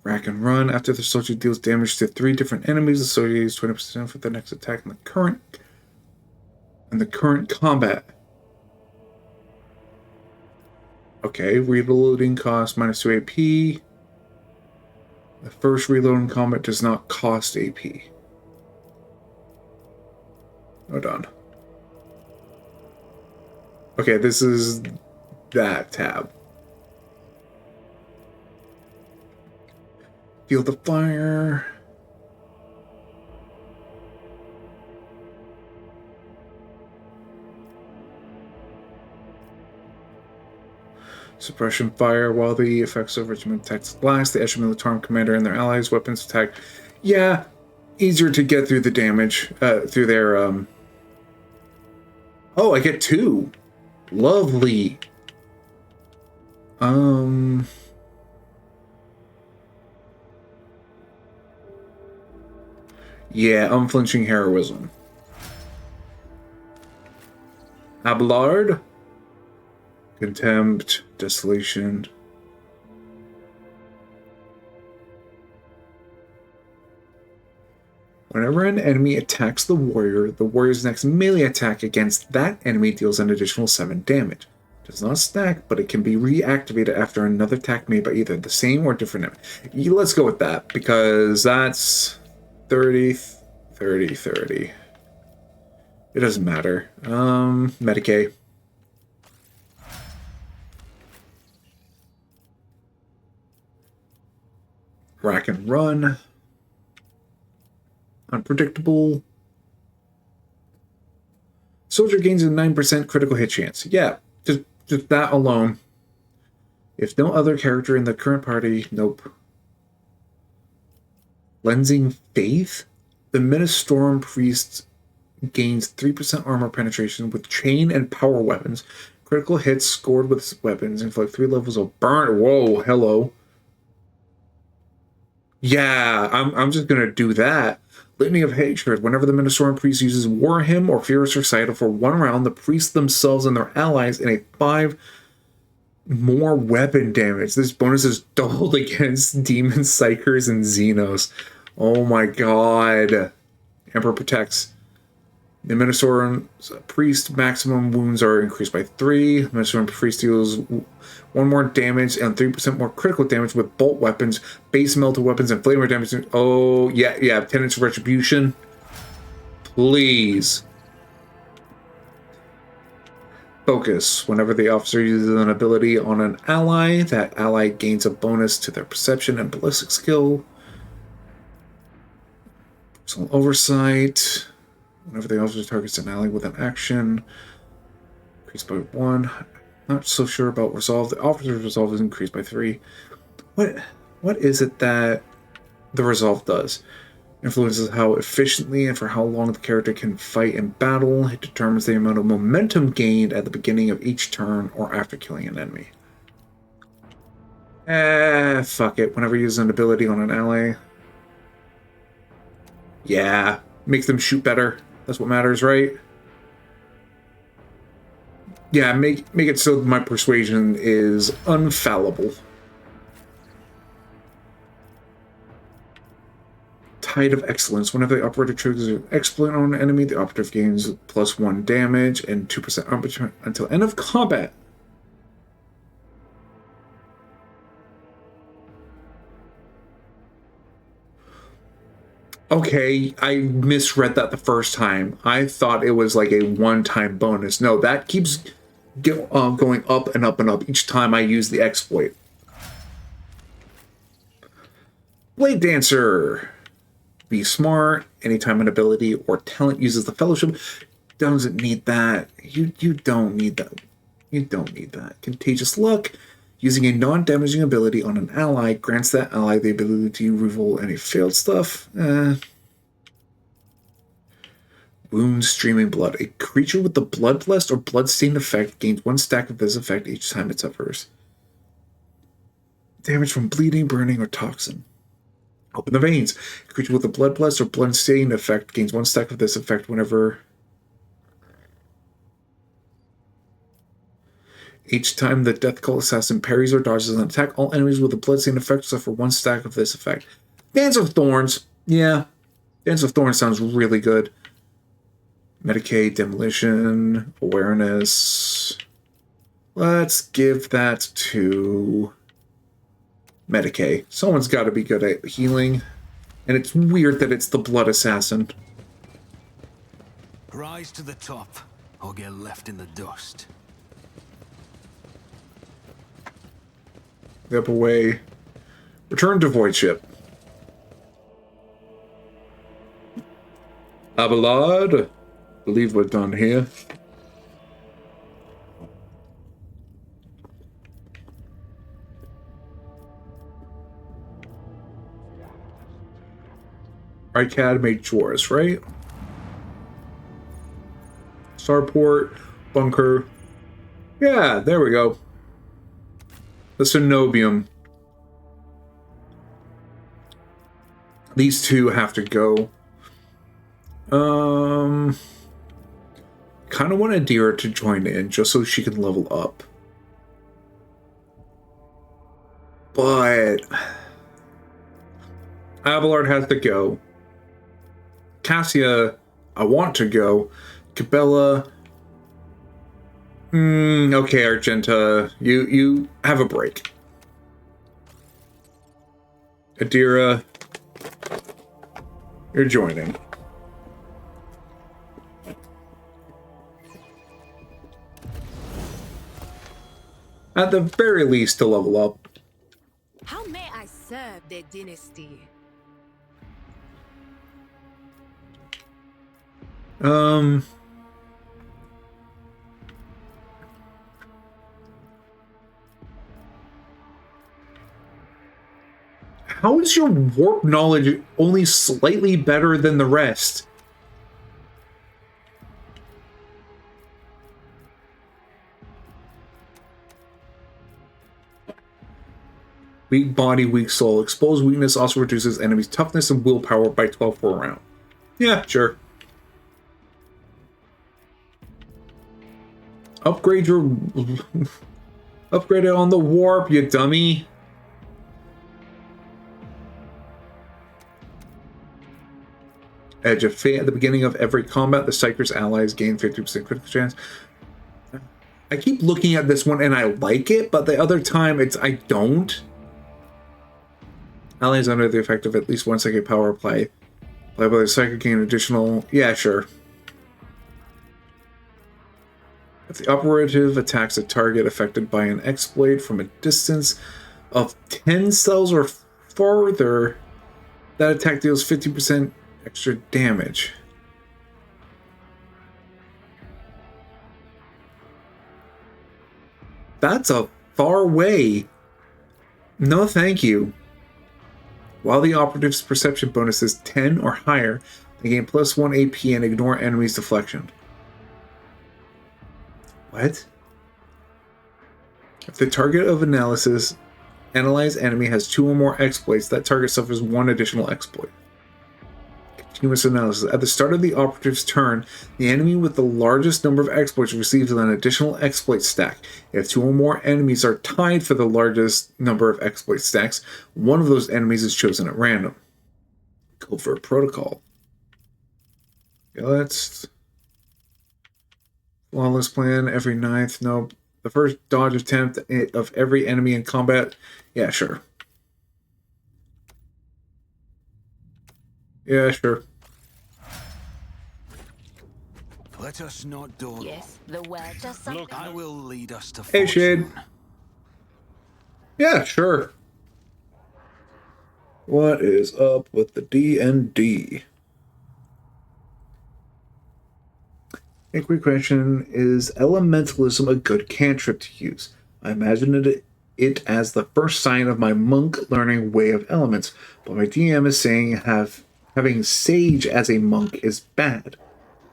S1: Rack and run. After the soldier deals damage to 3 different enemies, the soldier gains 20% for the next attack in the current combat. Okay, reloading cost minus 2 AP. The first reload in combat does not cost AP. Hold on. Okay, this is that tab. Feel the fire. Suppression fire while the effects of regiment attacks last. The Escher Militarum commander and their allies' weapons attack. Yeah, easier to get through the damage through their. Oh, I get 2. Lovely. Yeah, unflinching heroism. Abelard. Contempt, desolation. Whenever an enemy attacks the warrior's next melee attack against that enemy deals an additional 7 damage. It does not stack, but it can be reactivated after another attack made by either the same or different enemy. Let's go with that, because that's 30, 30, 30. It doesn't matter. Medicaid. Rack and run. Unpredictable. Soldier gains a 9% critical hit chance. Yeah, just that alone. If no other character in the current party, nope. Lensing Faith? The Ministorum Priest gains 3% armor penetration with chain and power weapons. Critical hits scored with weapons inflict 3 levels of burn. Whoa, hello. Yeah, I'm just gonna do that. Litany of Hatred. Whenever the Ministorum Priest uses War Hymn or Furious Recital for 1 round, the priests themselves and their allies in a 5 more weapon damage. This bonus is doubled against Demon Psychers and Xenos. Oh my god. Emperor protects. The Ministorum Priest maximum wounds are increased by 3. Ministorum Priest deals 1 more damage and 3% more critical damage with bolt weapons, base melter weapons, and flamer damage. Oh, yeah, Tenants of Retribution. Please. Focus. Whenever the officer uses an ability on an ally, that ally gains a bonus to their perception and ballistic skill. Personal oversight. Whenever the officer targets an ally with an action, increased by 1. Not so sure about resolve. The officer's resolve is increased by 3. What is it that the resolve does? Influences how efficiently and for how long the character can fight in battle. It determines the amount of momentum gained at the beginning of each turn or after killing an enemy. Fuck it. Whenever you use an ability on an ally. Yeah, makes them shoot better. That's what matters, right? Yeah, make it so my persuasion is unfallible. Tide of Excellence. Whenever the operator triggers an exploit on an enemy, the operative gains +1 damage and 2% armor until end of combat. Okay, I misread that the first time. I thought it was like a one-time bonus. No, that keeps going up and up and up each time I use the exploit. Blade Dancer. Be smart. Anytime an ability or talent uses the fellowship, doesn't need that. You don't need that. You don't need that. Contagious Luck. Using a non-damaging ability on an ally grants that ally the ability to reroll any failed stuff. Wound Streaming Blood. A creature with the Bloodlust or Bloodstained effect gains 1 stack of this effect each time it suffers damage from bleeding, burning, or toxin. Open the Veins. A creature with a Bloodlust or Bloodstained effect gains 1 stack of this effect whenever... Each time the Death Cult Assassin parries or dodges an attack, all enemies with a Bloodstained effect suffer 1 stack of this effect. Dance of Thorns. Yeah. Dance of Thorns sounds really good. Medicaid, Demolition, Awareness. Let's give that to Medicaid. Someone's got to be good at healing. And it's weird that it's the Blood Assassin.
S2: Rise to the top, or get left in the dust.
S1: Step away. Return to Void Ship. Abelard. Believe we're done here. Rykad made chores, right? Starport, bunker. Yeah, there we go. The Cenobium. These two have to go. Kind of want Adira to join in just so she can level up. But Abelard has to go. Cassia, I want to go. Cabela. Okay, Argenta, you have a break. Adira, you're joining. At the very least, to level up.
S3: How may I serve the dynasty?
S1: How is your warp knowledge only slightly better than the rest? Weak body, weak soul. Exposed weakness also reduces enemies' toughness and willpower by 12 per round. Yeah, sure. Upgrade your... Upgrade it on the warp, you dummy. Edge of Fate. At the beginning of every combat, the Psyker's allies gain 50% critical chance. I keep looking at this one and I like it, but the other time I don't. Allies under the effect of at least 1 second power apply by the Psyker gain additional... Yeah, sure. If the operative attacks a target affected by an exploit from a distance of 10 cells or farther, that attack deals 50% extra damage. That's a far way. No, thank you. While the operative's perception bonus is 10 or higher, they gain +1 AP and ignore enemies' deflection. What? If the target of analyzed enemy has 2 or more exploits, that target suffers 1 additional exploit. Continuous analysis. At the start of the operative's turn, the enemy with the largest number of exploits receives an additional exploit stack. If 2 or more enemies are tied for the largest number of exploit stacks, one of those enemies is chosen at random. Covert Protocol. Okay, let's... Flawless plan every 9th. Nope. The first dodge attempt of every enemy in combat. Yeah, sure. Yeah, sure.
S2: Let us not dawdle.
S3: Yes, the word.
S6: Does something...
S2: I will lead us to
S1: Hey, Shade.
S2: fortune.
S1: Yeah, sure. What is up with the D&D? A quick question, is elementalism a good cantrip to use? I imagined it as the first sign of my monk learning way of elements, but my DM is saying having sage as a monk is bad.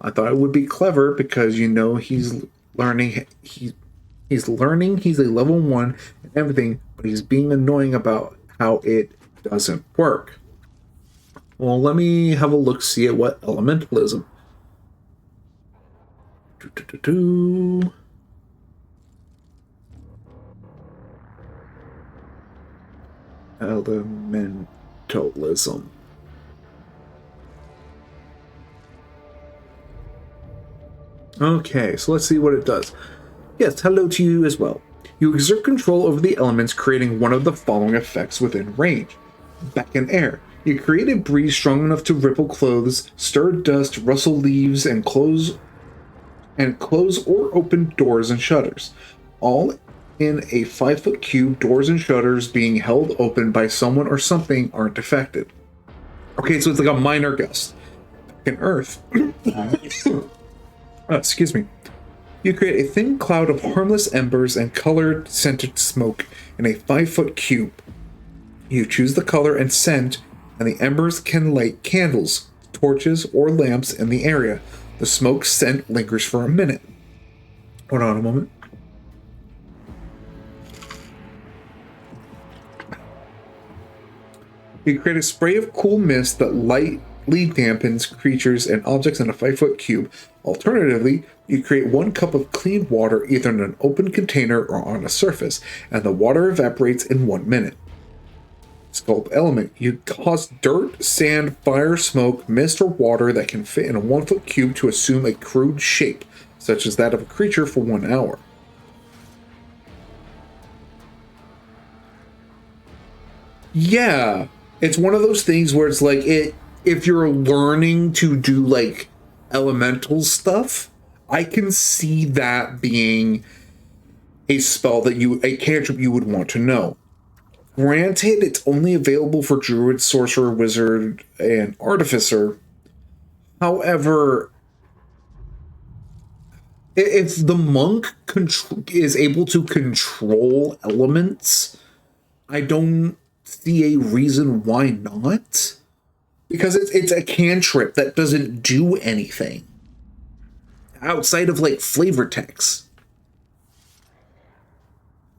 S1: I thought it would be clever because he's learning he's a level 1 and everything, but he's being annoying about how it doesn't work. Well, let me have a look see at what elementalism. Elementalism. Okay, so let's see what it does. Yes, hello to you as well. You exert control over the elements, creating one of the following effects within range. Back in air. You create a breeze strong enough to ripple clothes, stir dust, rustle leaves, and close or open doors and shutters. All in a 5-foot cube, doors and shutters being held open by someone or something aren't affected. Okay, so it's like a minor gust. Back in earth. Excuse me. You create a thin cloud of harmless embers and colored scented smoke in a 5-foot cube. You choose the color and scent, and the embers can light candles, torches, or lamps in the area. The smoke scent lingers for a minute. Hold on a moment. You create a spray of cool mist that lightly dampens creatures and objects in a 5-foot cube. Alternatively, you create 1 cup of clean water either in an open container or on a surface, and the water evaporates in 1 minute. Sculpt element. You cause dirt, sand, fire, smoke, mist, or water that can fit in a 1-foot cube to assume a crude shape, such as that of a creature for 1 hour. Yeah, it's one of those things where it's like if you're learning to do like elemental stuff, I can see that being a spell that a cantrip you would want to know. Granted, it's only available for druid, sorcerer, wizard, and artificer. However, if the monk is able to control elements, I don't see a reason why not. Because it's a cantrip that doesn't do anything outside of like flavor text.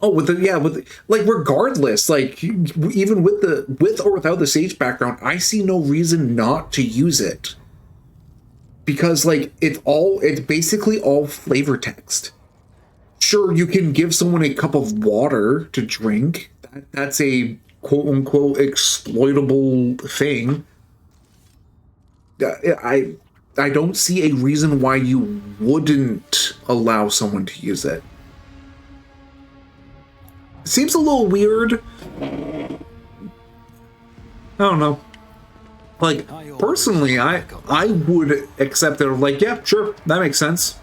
S1: Oh, regardless, like even with or without the sage background, I see no reason not to use it. Because like it's basically all flavor text. Sure, you can give someone a cup of water to drink. That's a quote unquote exploitable thing. I don't see a reason why you wouldn't allow someone to use it. Seems a little weird. I don't know. Like, personally, I would accept it. Like, yeah, sure, that makes sense.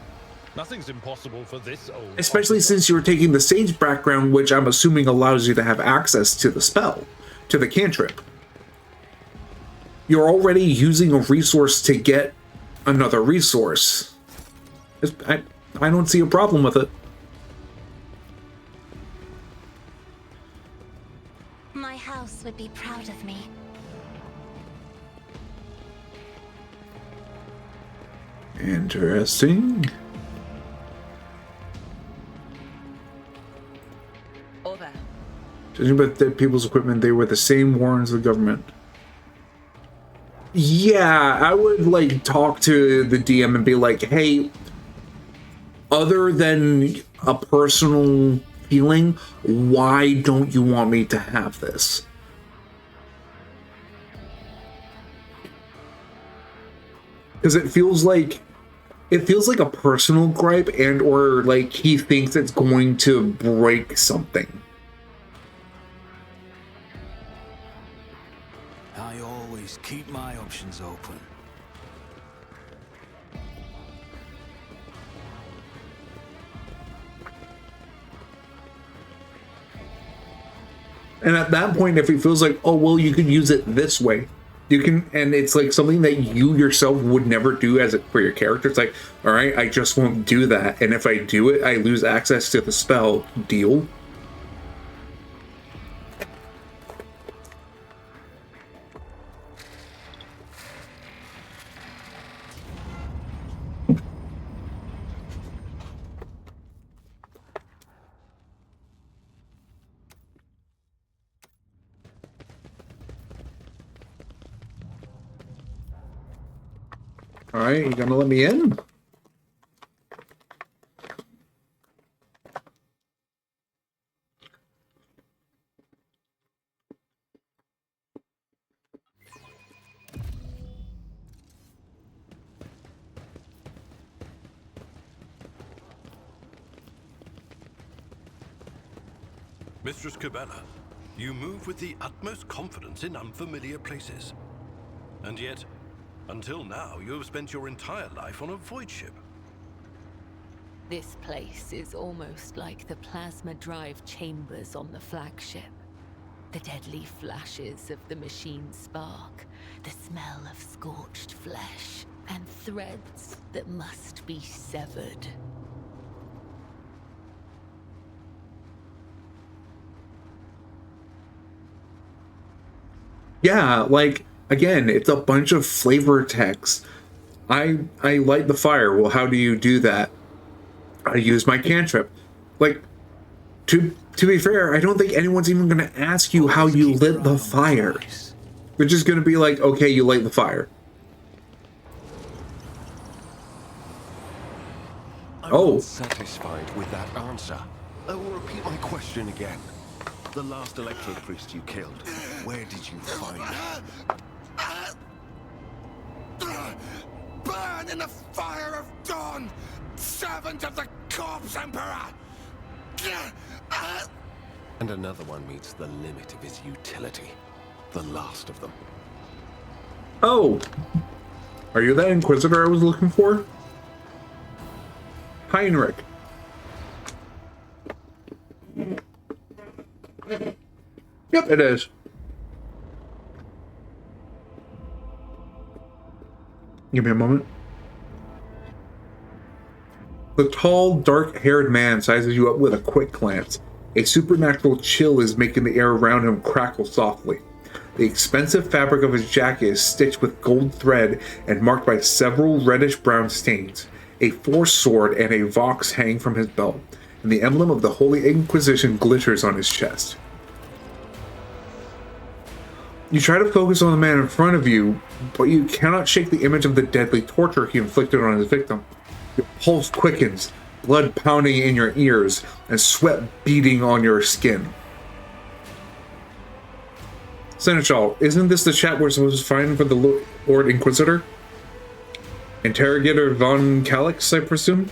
S10: Nothing's impossible for this old...
S1: Especially since you're taking the sage background, which I'm assuming allows you to have access to the spell, to the cantrip. You're already using a resource to get another resource. I don't see a problem with it.
S5: My house would be proud of me.
S1: Interesting.
S3: Over.
S1: Judging by dead people's equipment, they were the same warrants of the government. Yeah, I would like talk to the DM and be like, hey, other than a personal feeling, why don't you want me to have this? Because it feels like a personal gripe, and or like he thinks it's going to break something.
S2: I always keep my options things open.
S1: And at that point, if it feels like, oh, well, you could use it this way, you can, and it's like something that you yourself would never do as for your character. It's like, all right, I just won't do that. And if I do it, I lose access to the spell. Deal. All right, you gonna let me in?
S8: Mistress Cabela, you move with the utmost confidence in unfamiliar places. And yet, until now, you have spent your entire life on a void ship.
S9: This place is almost like the plasma drive chambers on the flagship. The deadly flashes of the machine's spark, the smell of scorched flesh, and threads that must be severed.
S1: Yeah, like, again, it's a bunch of flavor text. I light the fire. Well, how do you do that? I use my cantrip. Like, to be fair, I don't think anyone's even going to ask you how you lit the fire. They're just going to be like, okay, you light the fire.
S14: I'm not satisfied with that answer. I will repeat my question again. The last Electro Priest you killed, where did you find him?
S2: Burn in the fire of dawn, servant of the Corpse Emperor!
S14: And another one meets the limit of his utility. The last of them.
S1: Oh! Are you that Inquisitor I was looking for? Heinrich. Yep, it is. Give me a moment. The tall, dark-haired man sizes you up with a quick glance. A supernatural chill is making the air around him crackle softly. The expensive fabric of his jacket is stitched with gold thread and marked by several reddish-brown stains. A force sword and a vox hang from his belt, and the emblem of the Holy Inquisition glitters on his chest. You try to focus on the man in front of you, but you cannot shake the image of the deadly torture he inflicted on his victim. Your pulse quickens, blood pounding in your ears, and sweat beading on your skin. Seneschal, isn't this the chap we're supposed to find for the Lord Inquisitor? Interrogator von Calix, I presume?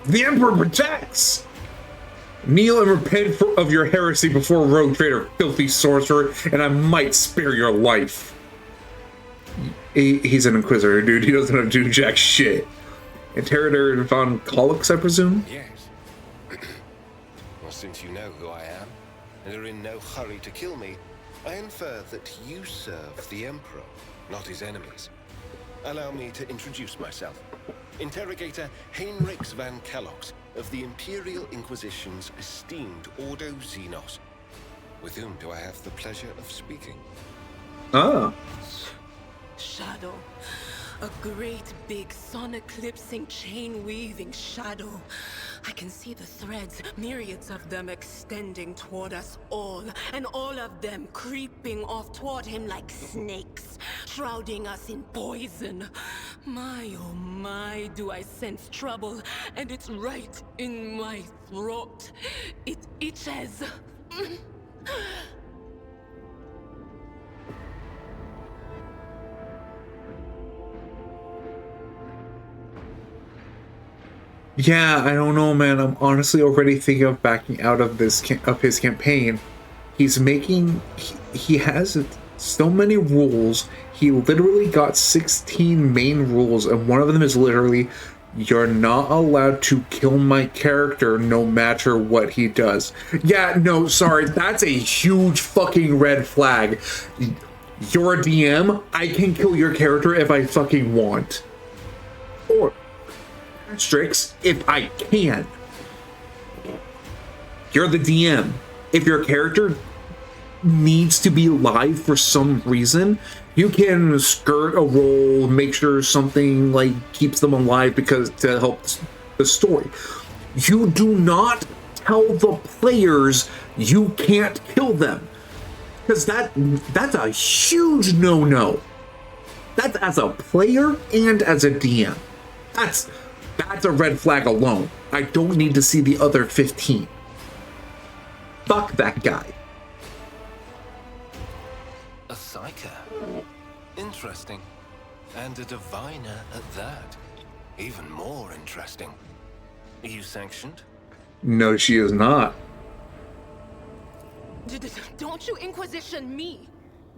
S1: The Emperor protects! Kneel and repent of your heresy before Rogue Trader, filthy sorcerer, and I might spare your life. He's an Inquisitor, dude. He doesn't have to do jack shit. Interrogator von Calix, I presume?
S15: Yes. Well, since you know who I am, and are in no hurry to kill me, I infer that you serve the Emperor, not his enemies. Allow me to introduce myself. Interrogator Heinrix van Kellox of the Imperial Inquisition's esteemed Ordo Xenos. With whom do I have the pleasure of speaking?
S1: Ah.
S3: Shadow. A great big sun-eclipsing, chain-weaving shadow. I can see the threads, myriads of them extending toward us all, and all of them creeping off toward him like snakes, shrouding us in poison. My, oh my, do I sense trouble, and it's right in my throat. It itches.
S1: Yeah, I don't know, man. I'm honestly already thinking of backing out of his campaign. He's making... He has so many rules. He literally got 16 main rules, and one of them is literally, you're not allowed to kill my character no matter what he does. Yeah, no, sorry, that's a huge fucking red flag. You're a DM, I can kill your character if I fucking want. Or, asterisks, if I can. You're the DM. If your character needs to be live for some reason, you can skirt a roll, make sure something like keeps them alive because to help the story. You do not tell the players you can't kill them, because that's a huge no-no. That's as a player and as a DM. That's a red flag alone. I don't need to see the other 15. Fuck that guy.
S15: A psyker. Interesting. And a diviner at that. Even more interesting. Are you sanctioned?
S1: No, she is not.
S3: Don't you Inquisition me!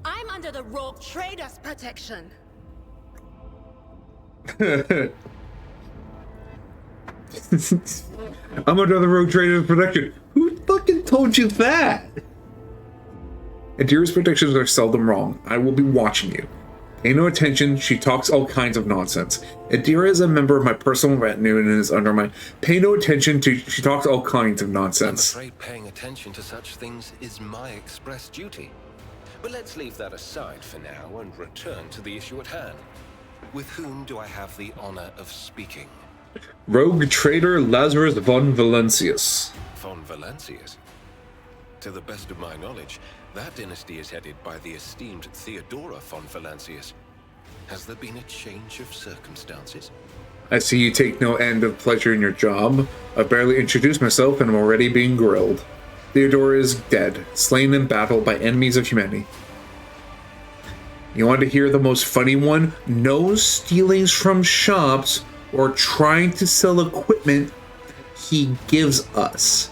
S3: I'm under the Rogue Trader's protection.
S1: I'm under the Rogue Trader's protection. Who fucking told you that? Adira's predictions are seldom wrong. I will be watching you. Pay no attention, she talks all kinds of nonsense. Adira is a member of my personal retinue and is under my... Pay no attention to... She talks all kinds of nonsense.
S15: I'm afraid paying attention to such things is my express duty. But let's leave that aside for now and return to the issue at hand. With whom do I have the honor of speaking?
S1: Rogue Trader Lazarus von Valancius.
S15: Von Valancius? To the best of my knowledge, that dynasty is headed by the esteemed Theodora von Valancius. Has there been a change of circumstances?
S1: I see you take no end of pleasure in your job. I've barely introduced myself and I'm already being grilled. Theodora is dead, slain in battle by enemies of humanity. You want to hear the most funny one? No stealings from shops or trying to sell equipment he gives us.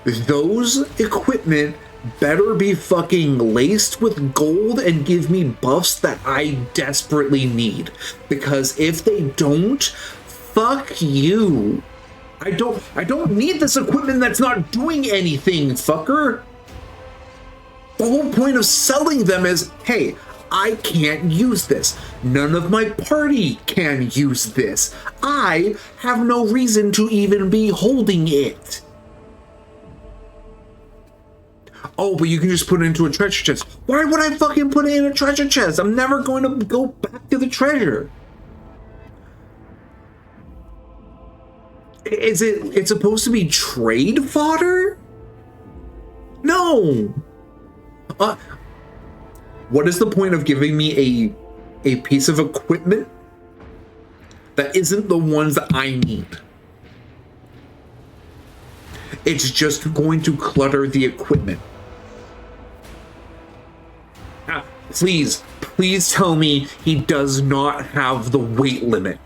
S1: Those equipment better be fucking laced with gold and give me buffs that I desperately need. Because if they don't, fuck you. I don't need this equipment that's not doing anything, fucker. The whole point of selling them is, hey, I can't use this. None of my party can use this. I have no reason to even be holding it. Oh, but you can just put it into a treasure chest. Why would I fucking put it in a treasure chest? I'm never going to go back to the treasure. Is it's supposed to be trade fodder? No. What is the point of giving me a piece of equipment that isn't the ones that I need? It's just going to clutter the equipment. Please tell me he does not have the weight limit.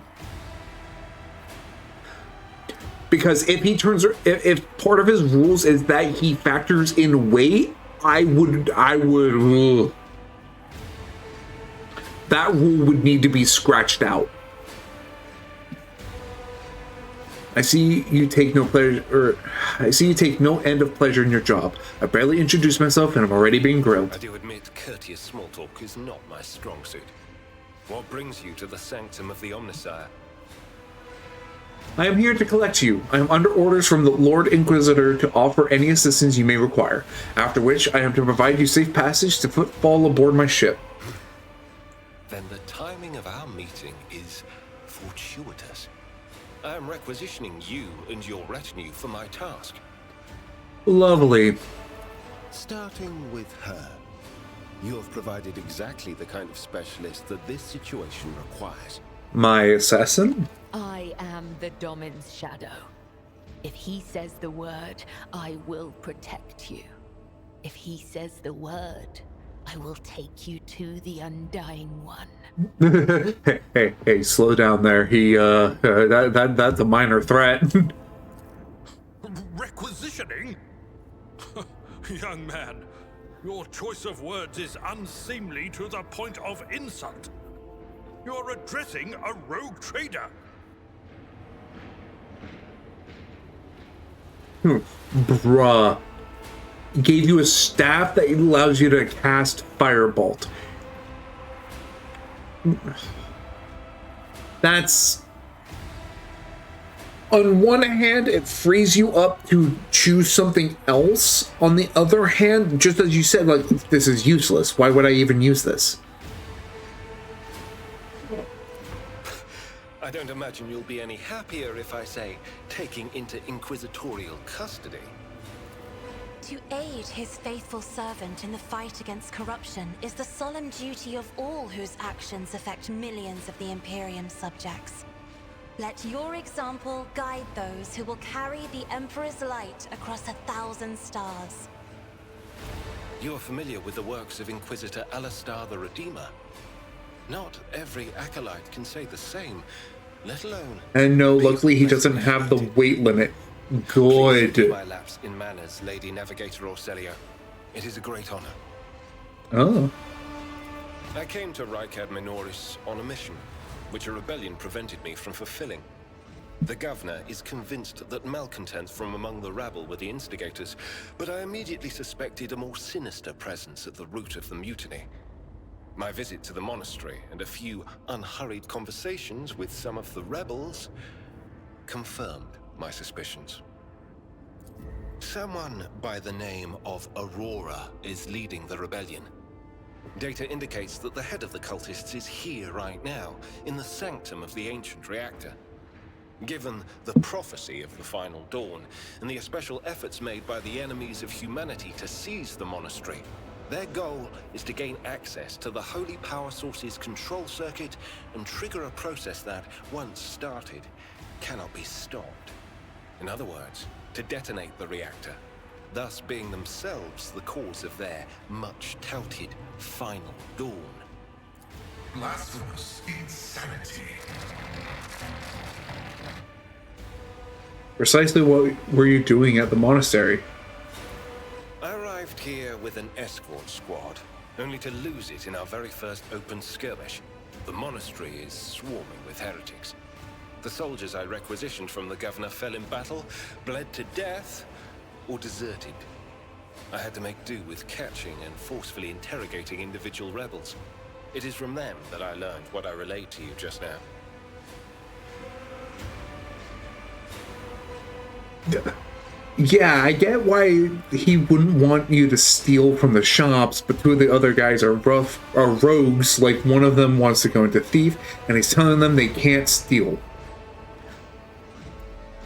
S1: Because if part of his rules is that he factors in weight, I would that rule would need to be scratched out. I see you take no end of pleasure in your job. I barely introduced myself and I'm already being grilled.
S15: I do admit courteous small talk is not my strong suit. What brings you to the sanctum of the Omnissiah?
S1: I am here to collect you. I am under orders from the Lord Inquisitor to offer any assistance you may require, after which I am to provide you safe passage to footfall aboard my ship.
S15: Then the timing of our meeting is fortuitous. I am requisitioning you and your retinue for my task.
S1: Lovely.
S15: Starting with her. You have provided exactly the kind of specialist that this situation requires.
S1: My assassin?
S9: I am the Domin's shadow. If he says the word, I will protect you. If he says the word, I will take you to the Undying One.
S1: hey, slow down there. That's a minor threat.
S10: Requisitioning? Young man,
S8: Your choice of words is unseemly to the point of insult. You're addressing a rogue trader.
S1: Bruh. Gave you a staff that allows you to cast Firebolt. That's... On one hand, it frees you up to choose something else. On the other hand, just as you said, like, this is useless. Why would I even use this?
S15: I don't imagine you'll be any happier if I say taking into inquisitorial custody.
S5: To aid his faithful servant in the fight against corruption is the solemn duty of all whose actions affect millions of the Imperium subjects. Let your example guide those who will carry the Emperor's light across 1,000 stars.
S15: You're familiar with the works of Inquisitor Alistar the Redeemer. Not every acolyte can say the same, let alone...
S1: And no, luckily he doesn't have the weight limit. Good.
S15: My lapse in manners, Lady Navigator Orselio. It is a great honor.
S1: Oh.
S15: I came to Rykad Minoris on a mission, which a rebellion prevented me from fulfilling. The governor is convinced that malcontents from among the rabble were the instigators, but I immediately suspected a more sinister presence at the root of the mutiny. My visit to the monastery and a few unhurried conversations with some of the rebels confirmed my suspicions. Someone by the name of Aurora is leading the rebellion. Data indicates that the head of the cultists is here right now, in the sanctum of the ancient reactor. Given the prophecy of the Final Dawn, and the special efforts made by the enemies of humanity to seize the monastery, their goal is to gain access to the Holy Power Source's control circuit and trigger a process that, once started, cannot be stopped. In other words, to detonate the reactor, thus being themselves the cause of their much-touted Final Dawn.
S7: Blasphemous insanity.
S1: Precisely what were you doing at the monastery?
S15: I arrived here with an escort squad, only to lose it in our very first open skirmish. The monastery is swarming with heretics. The soldiers I requisitioned from the governor fell in battle, bled to death, or deserted. I had to make do with catching and forcefully interrogating individual rebels. It is from them that I learned what I relayed to you just now.
S1: Yeah, I get why he wouldn't want you to steal from the shops, but two of the other guys are rogues. Like, one of them wants to go into thief, and he's telling them they can't steal.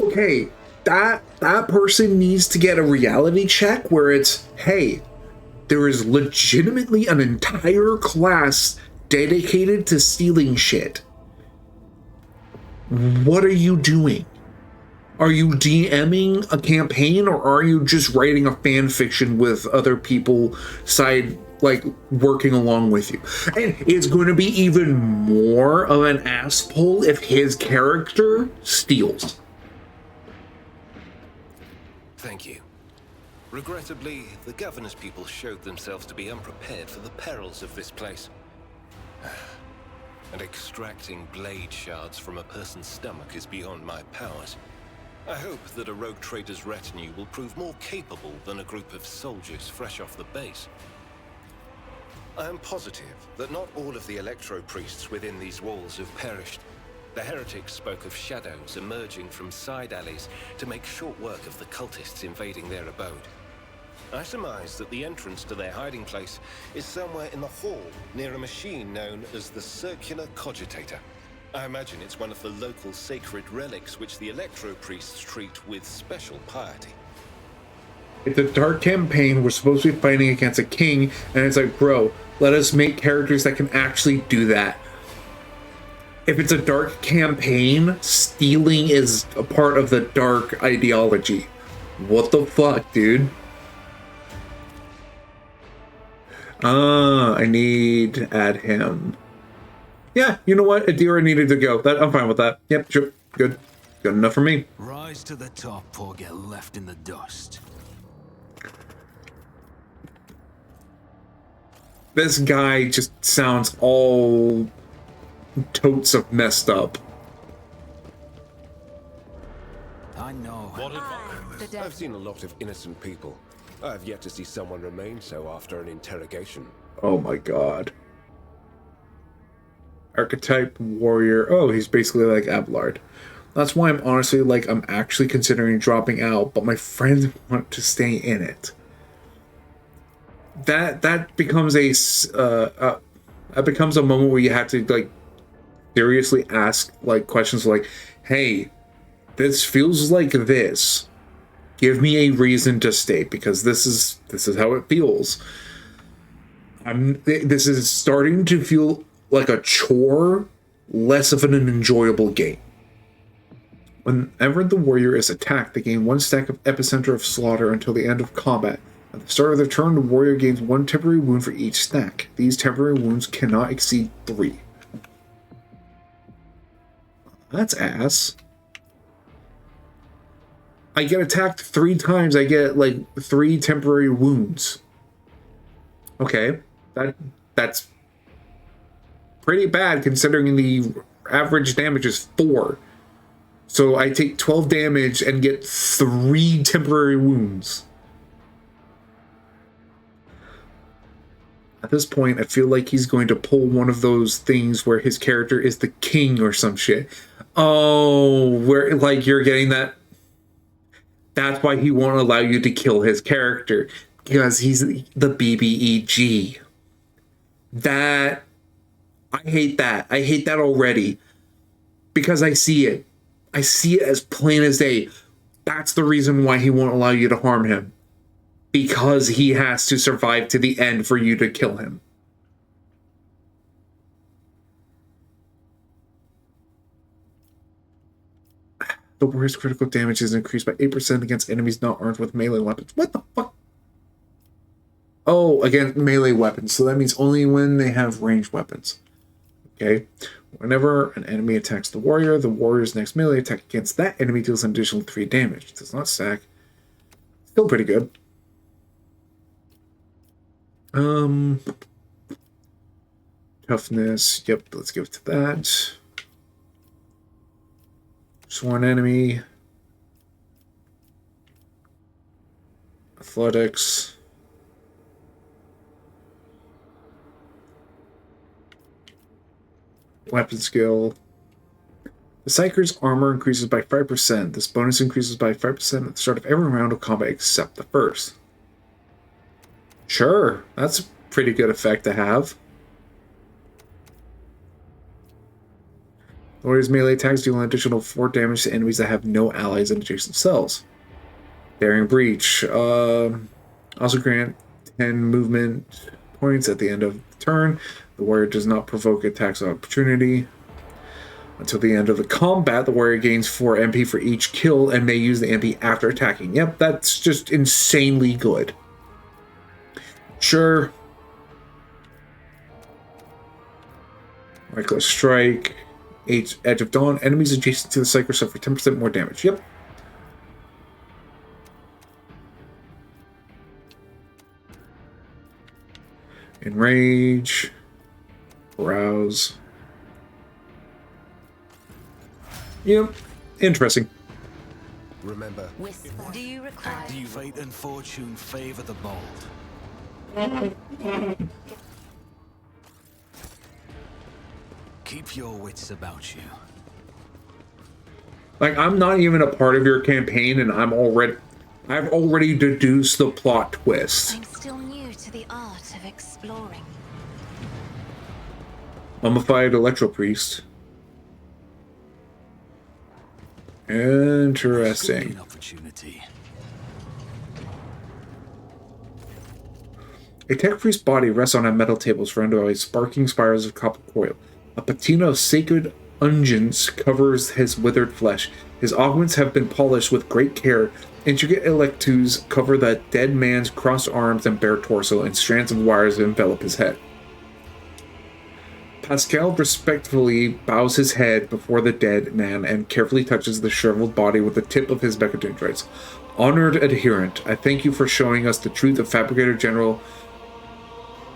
S1: Okay, that person needs to get a reality check where it's, hey, there is legitimately an entire class dedicated to stealing shit. What are you doing? Are you DMing a campaign, or are you just writing a fan fiction with other people working along with you? And it's going to be even more of an ass pull if his character steals.
S15: Thank you. Regrettably, the governor's people showed themselves to be unprepared for the perils of this place. And extracting blade shards from a person's stomach is beyond my powers. I hope that a rogue trader's retinue will prove more capable than a group of soldiers fresh off the base. I am positive that not all of the electro-priests within these walls have perished. The heretics spoke of shadows emerging from side alleys to make short work of the cultists invading their abode. I surmise that the entrance to their hiding place is somewhere in the hall near a machine known as the Circular Cogitator. I imagine it's one of the local sacred relics which the electro-priests treat with special piety.
S1: It's a dark campaign, we're supposed to be fighting against a king, and it's like, bro, let us make characters that can actually do that. If it's a dark campaign, stealing is a part of the dark ideology. What the fuck, dude? I need to add him. Yeah, you know what? Adira needed to go. I'm fine with that. Yep, sure. Good. Good enough for me.
S2: Rise to the top or get left in the dust.
S1: This guy just sounds all totes of messed up.
S2: I know.
S15: I've seen a lot of innocent people. I've yet to see someone remain so after an interrogation.
S1: Oh my god. Archetype warrior. Oh, he's basically like Abelard. That's why I'm honestly like, I'm actually considering dropping out, but my friends want to stay in it. That becomes a moment where you have to like seriously ask like questions like, hey, this feels like this. Give me a reason to stay, because this is how it feels. This is starting to feel like a chore, less of an enjoyable game. Whenever the warrior is attacked, they gain 1 stack of Epicenter of Slaughter until the end of combat. At the start of their turn, the warrior gains 1 temporary wound for each stack. These temporary wounds cannot exceed 3. That's ass. I get attacked 3 times, I get like 3 temporary wounds. Okay, that's pretty bad considering the average damage is 4. So I take 12 damage and get 3 temporary wounds. At this point, I feel like he's going to pull one of those things where his character is the king or some shit. Oh, where like you're getting that. That's why he won't allow you to kill his character, because he's the BBEG. That, I hate that. I hate that already, because I see it. I see it as plain as day. That's the reason why he won't allow you to harm him, because he has to survive to the end for you to kill him. The warrior's critical damage is increased by 8% against enemies not armed with melee weapons. What the fuck? Oh, against melee weapons. So that means only when they have ranged weapons. Okay. Whenever an enemy attacks the warrior's next melee attack against that enemy deals an additional 3 damage. It does not stack. Still pretty good. Toughness. Yep, let's give it to that. Sworn enemy. Athletics. Weapon skill. The Psyker's armor increases by 5%. This bonus increases by 5% at the start of every round of combat except the first. Sure, that's a pretty good effect to have. The warrior's melee attacks deal an additional 4 damage to enemies that have no allies in adjacent cells. Daring Breach. Also grant 10 movement points at the end of the turn. The warrior does not provoke attacks of opportunity. Until the end of the combat, the warrior gains 4 MP for each kill and may use the MP after attacking. Yep, that's just insanely good. Sure. Reckless Strike. Edge of Dawn. Enemies adjacent to the Psyker suffer 10% more damage. Yep. Enrage. Browse. Yep. Interesting.
S15: Remember,
S5: Do you require?
S2: Fate and fortune favor the bold. Keep your wits about you.
S1: Like, I'm not even a part of your campaign, and I've already deduced the plot twist.
S5: I'm still new to the art of exploring.
S1: Mummified Electro Priest. Interesting.
S2: Opportunity.
S1: A tech priest's body rests on a metal table surrounded by sparking spirals of copper coil. A patina of sacred unguents covers his withered flesh. His augments have been polished with great care. Intricate electus cover the dead man's crossed arms and bare torso, and strands of wires envelop his head. Pascal respectfully bows his head before the dead man and carefully touches the shriveled body with the tip of his Becadendrites. Honored adherent, I thank you for showing us the truth of Fabricator General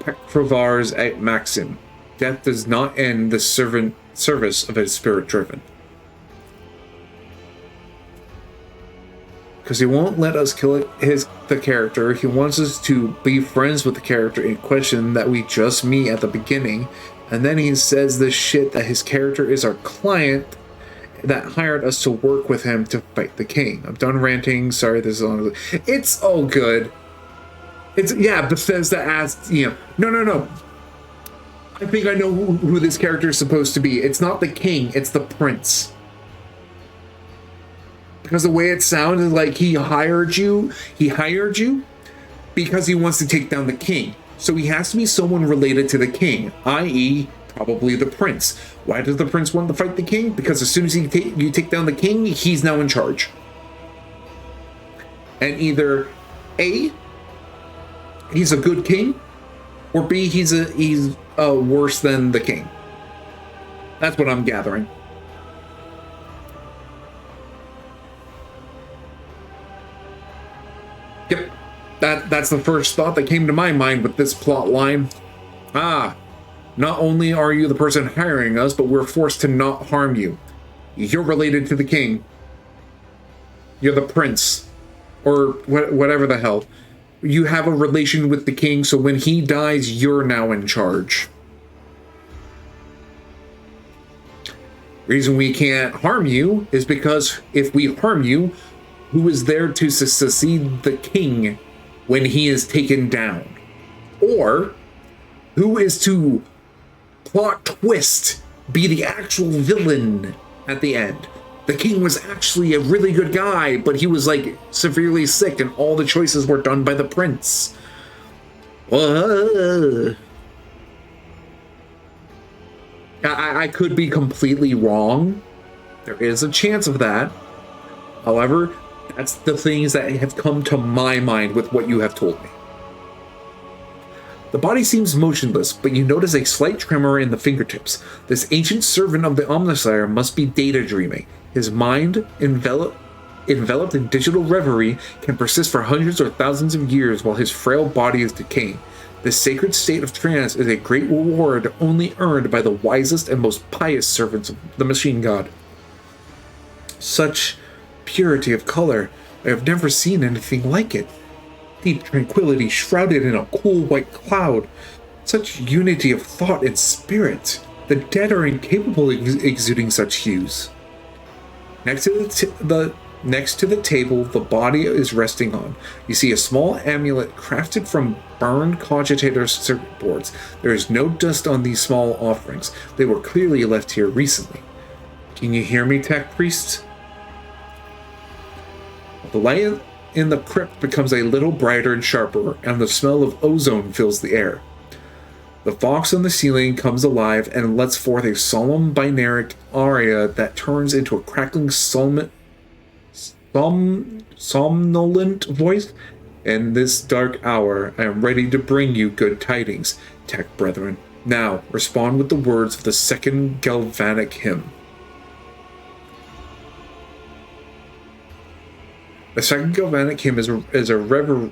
S1: Pecrovars et Maxim. Death does not end the service of a spirit driven. Because he won't let us kill the character. He wants us to be friends with the character in question that we just meet at the beginning. And then he says this shit that his character is our client that hired us to work with him to fight the king. I'm done ranting. Sorry, this is long. It's all good. It's, yeah, Bethesda asked, you know, no. I think I know who this character is supposed to be. It's not the king, it's the prince. Because the way it sounded like he hired you because he wants to take down the king. So he has to be someone related to the king, i.e., probably the prince. Why does the prince want to fight the king? Because as soon as you take down the king, he's now in charge. And either A, he's a good king, or B, he's worse than the king. That's what I'm gathering. Yep, that's the first thought that came to my mind with this plot line. Not only are you the person hiring us, but we're forced to not harm you. You're related to the king. You're the prince. Or whatever the hell. You have a relation with the king, so when he dies, you're now in charge. Reason we can't harm you is because if we harm you, who is there to succeed the king when he is taken down? Or who is to plot twist be the actual villain at the end? The king was actually a really good guy, but he was like severely sick and all the choices were done by the prince. I could be completely wrong. There is a chance of that. However, that's the things that have come to my mind with what you have told me. The body seems motionless, but you notice a slight tremor in the fingertips. This ancient servant of the Omnissiah must be data dreaming. His mind, enveloped in digital reverie, can persist for hundreds or thousands of years while his frail body is decaying. This sacred state of trance is a great reward only earned by the wisest and most pious servants of the machine god. Such purity of color, I have never seen anything like it. Deep tranquility shrouded in a cool white cloud. Such unity of thought and spirit. The dead are incapable of exuding such hues. Next to the table the body is resting on, you see a small amulet crafted from burned cogitator circuit boards. There is no dust on these small offerings. They were clearly left here recently. Can you hear me, Tech Priest? The light in the crypt becomes a little brighter and sharper, and the smell of ozone fills the air. The fox on the ceiling comes alive and lets forth a solemn binaric aria that turns into a crackling somnolent voice. In this dark hour, I am ready to bring you good tidings, Tech Brethren. Now, respond with the words of the second galvanic hymn. The second galvanic hymn is a revered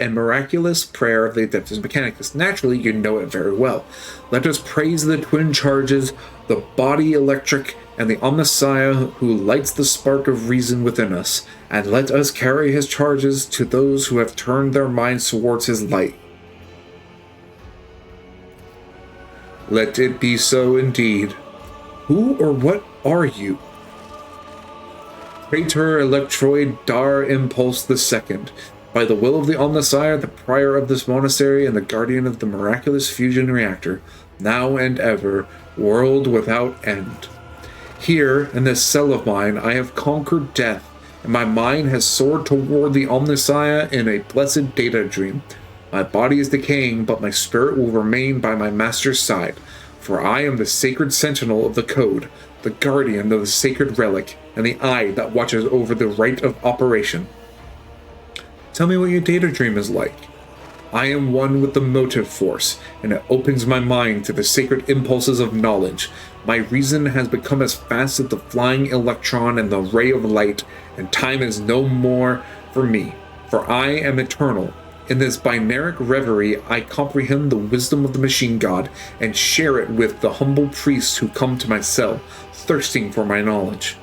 S1: and miraculous prayer of the Adeptus Mechanicus. Naturally, you know it very well. Let us praise the twin charges, the body electric, and the Omnissiah who lights the spark of reason within us, and let us carry his charges to those who have turned their minds towards his light. Let it be so indeed. Who or what are you? Praetor Electroid Dar Impulse II. By the will of the Omnissiah, the prior of this monastery and the guardian of the miraculous fusion reactor, now and ever, world without end. Here, in this cell of mine, I have conquered death, and my mind has soared toward the Omnissiah in a blessed data dream. My body is decaying, but my spirit will remain by my master's side, for I am the sacred sentinel of the code, the guardian of the sacred relic, and the eye that watches over the rite of operation. Tell me what your data dream is like. I am one with the motive force, and it opens my mind to the sacred impulses of knowledge. My reason has become as fast as the flying electron and the ray of light, and time is no more for me, for I am eternal, In this binaric reverie, I comprehend the wisdom of the machine god and share it with the humble priests who come to my cell, thirsting for my knowledge.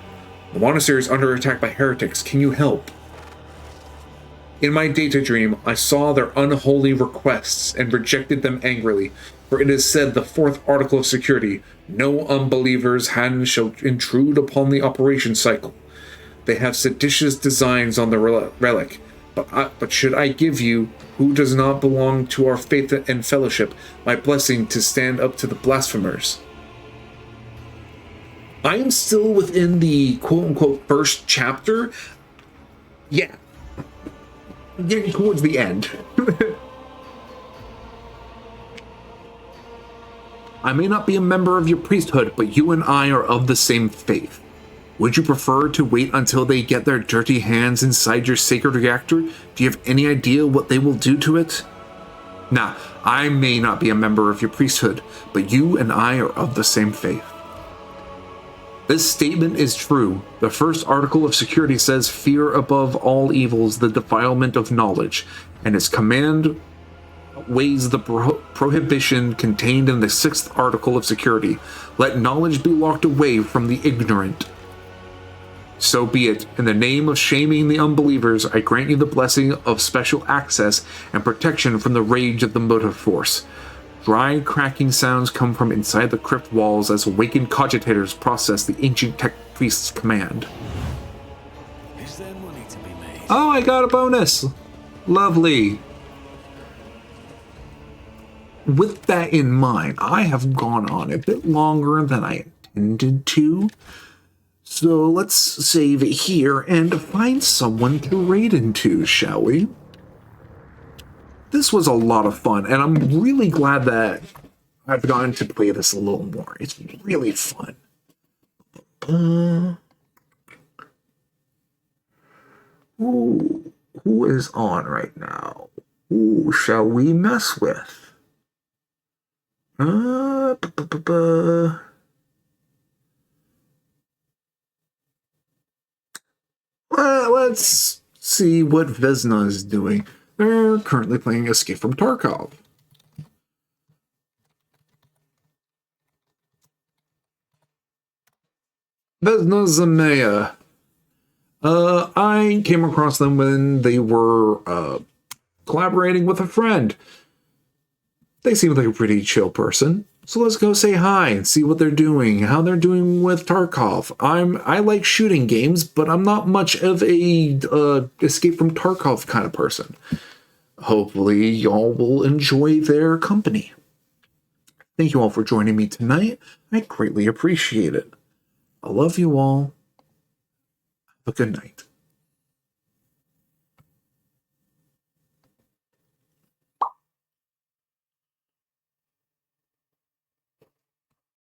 S1: The monastery is under attack by heretics. Can you help? In my data dream, I saw their unholy requests and rejected them angrily, for it is said the fourth article of security, no unbeliever's hand shall intrude upon the operation cycle. They have seditious designs on the relic, but should I give you, who does not belong to our faith and fellowship, my blessing to stand up to the blasphemers? I am still within the quote-unquote first chapter. Yeah. Getting towards the end. I may not be a member of your priesthood, but you and I are of the same faith. Would you prefer to wait until they get their dirty hands inside your sacred reactor? Do you have any idea what they will do to it? Nah, I may not be a member of your priesthood, but you and I are of the same faith. This statement is true. The first article of security says, fear above all evils, the defilement of knowledge, and its command weighs the prohibition contained in the sixth article of security. Let knowledge be locked away from the ignorant. So be it. In the name of shaming the unbelievers, I grant you the blessing of special access and protection from the rage of the motive force. Dry, cracking sounds come from inside the crypt walls as awakened cogitators process the ancient tech priest's command.
S2: Is there money to be made?
S1: Oh, I got a bonus! Lovely. With that in mind, I have gone on a bit longer than I intended to. So let's save it here and find someone to raid into, shall we? This was a lot of fun, and I'm really glad that I've gotten to play this a little more. It's really fun. Ooh, who is on right now? Who shall we mess with? Let's see what Vesna is doing. They're currently playing Escape from Tarkov. Vesna Zamea. I came across them when they were collaborating with a friend. They seem like a pretty chill person. So let's go say hi and see what they're doing, how they're doing with Tarkov. I like shooting games, but I'm not much of a Escape from Tarkov kind of person. Hopefully y'all will enjoy their company. Thank you all for joining me tonight. I greatly appreciate it. I love you all. Have a good night.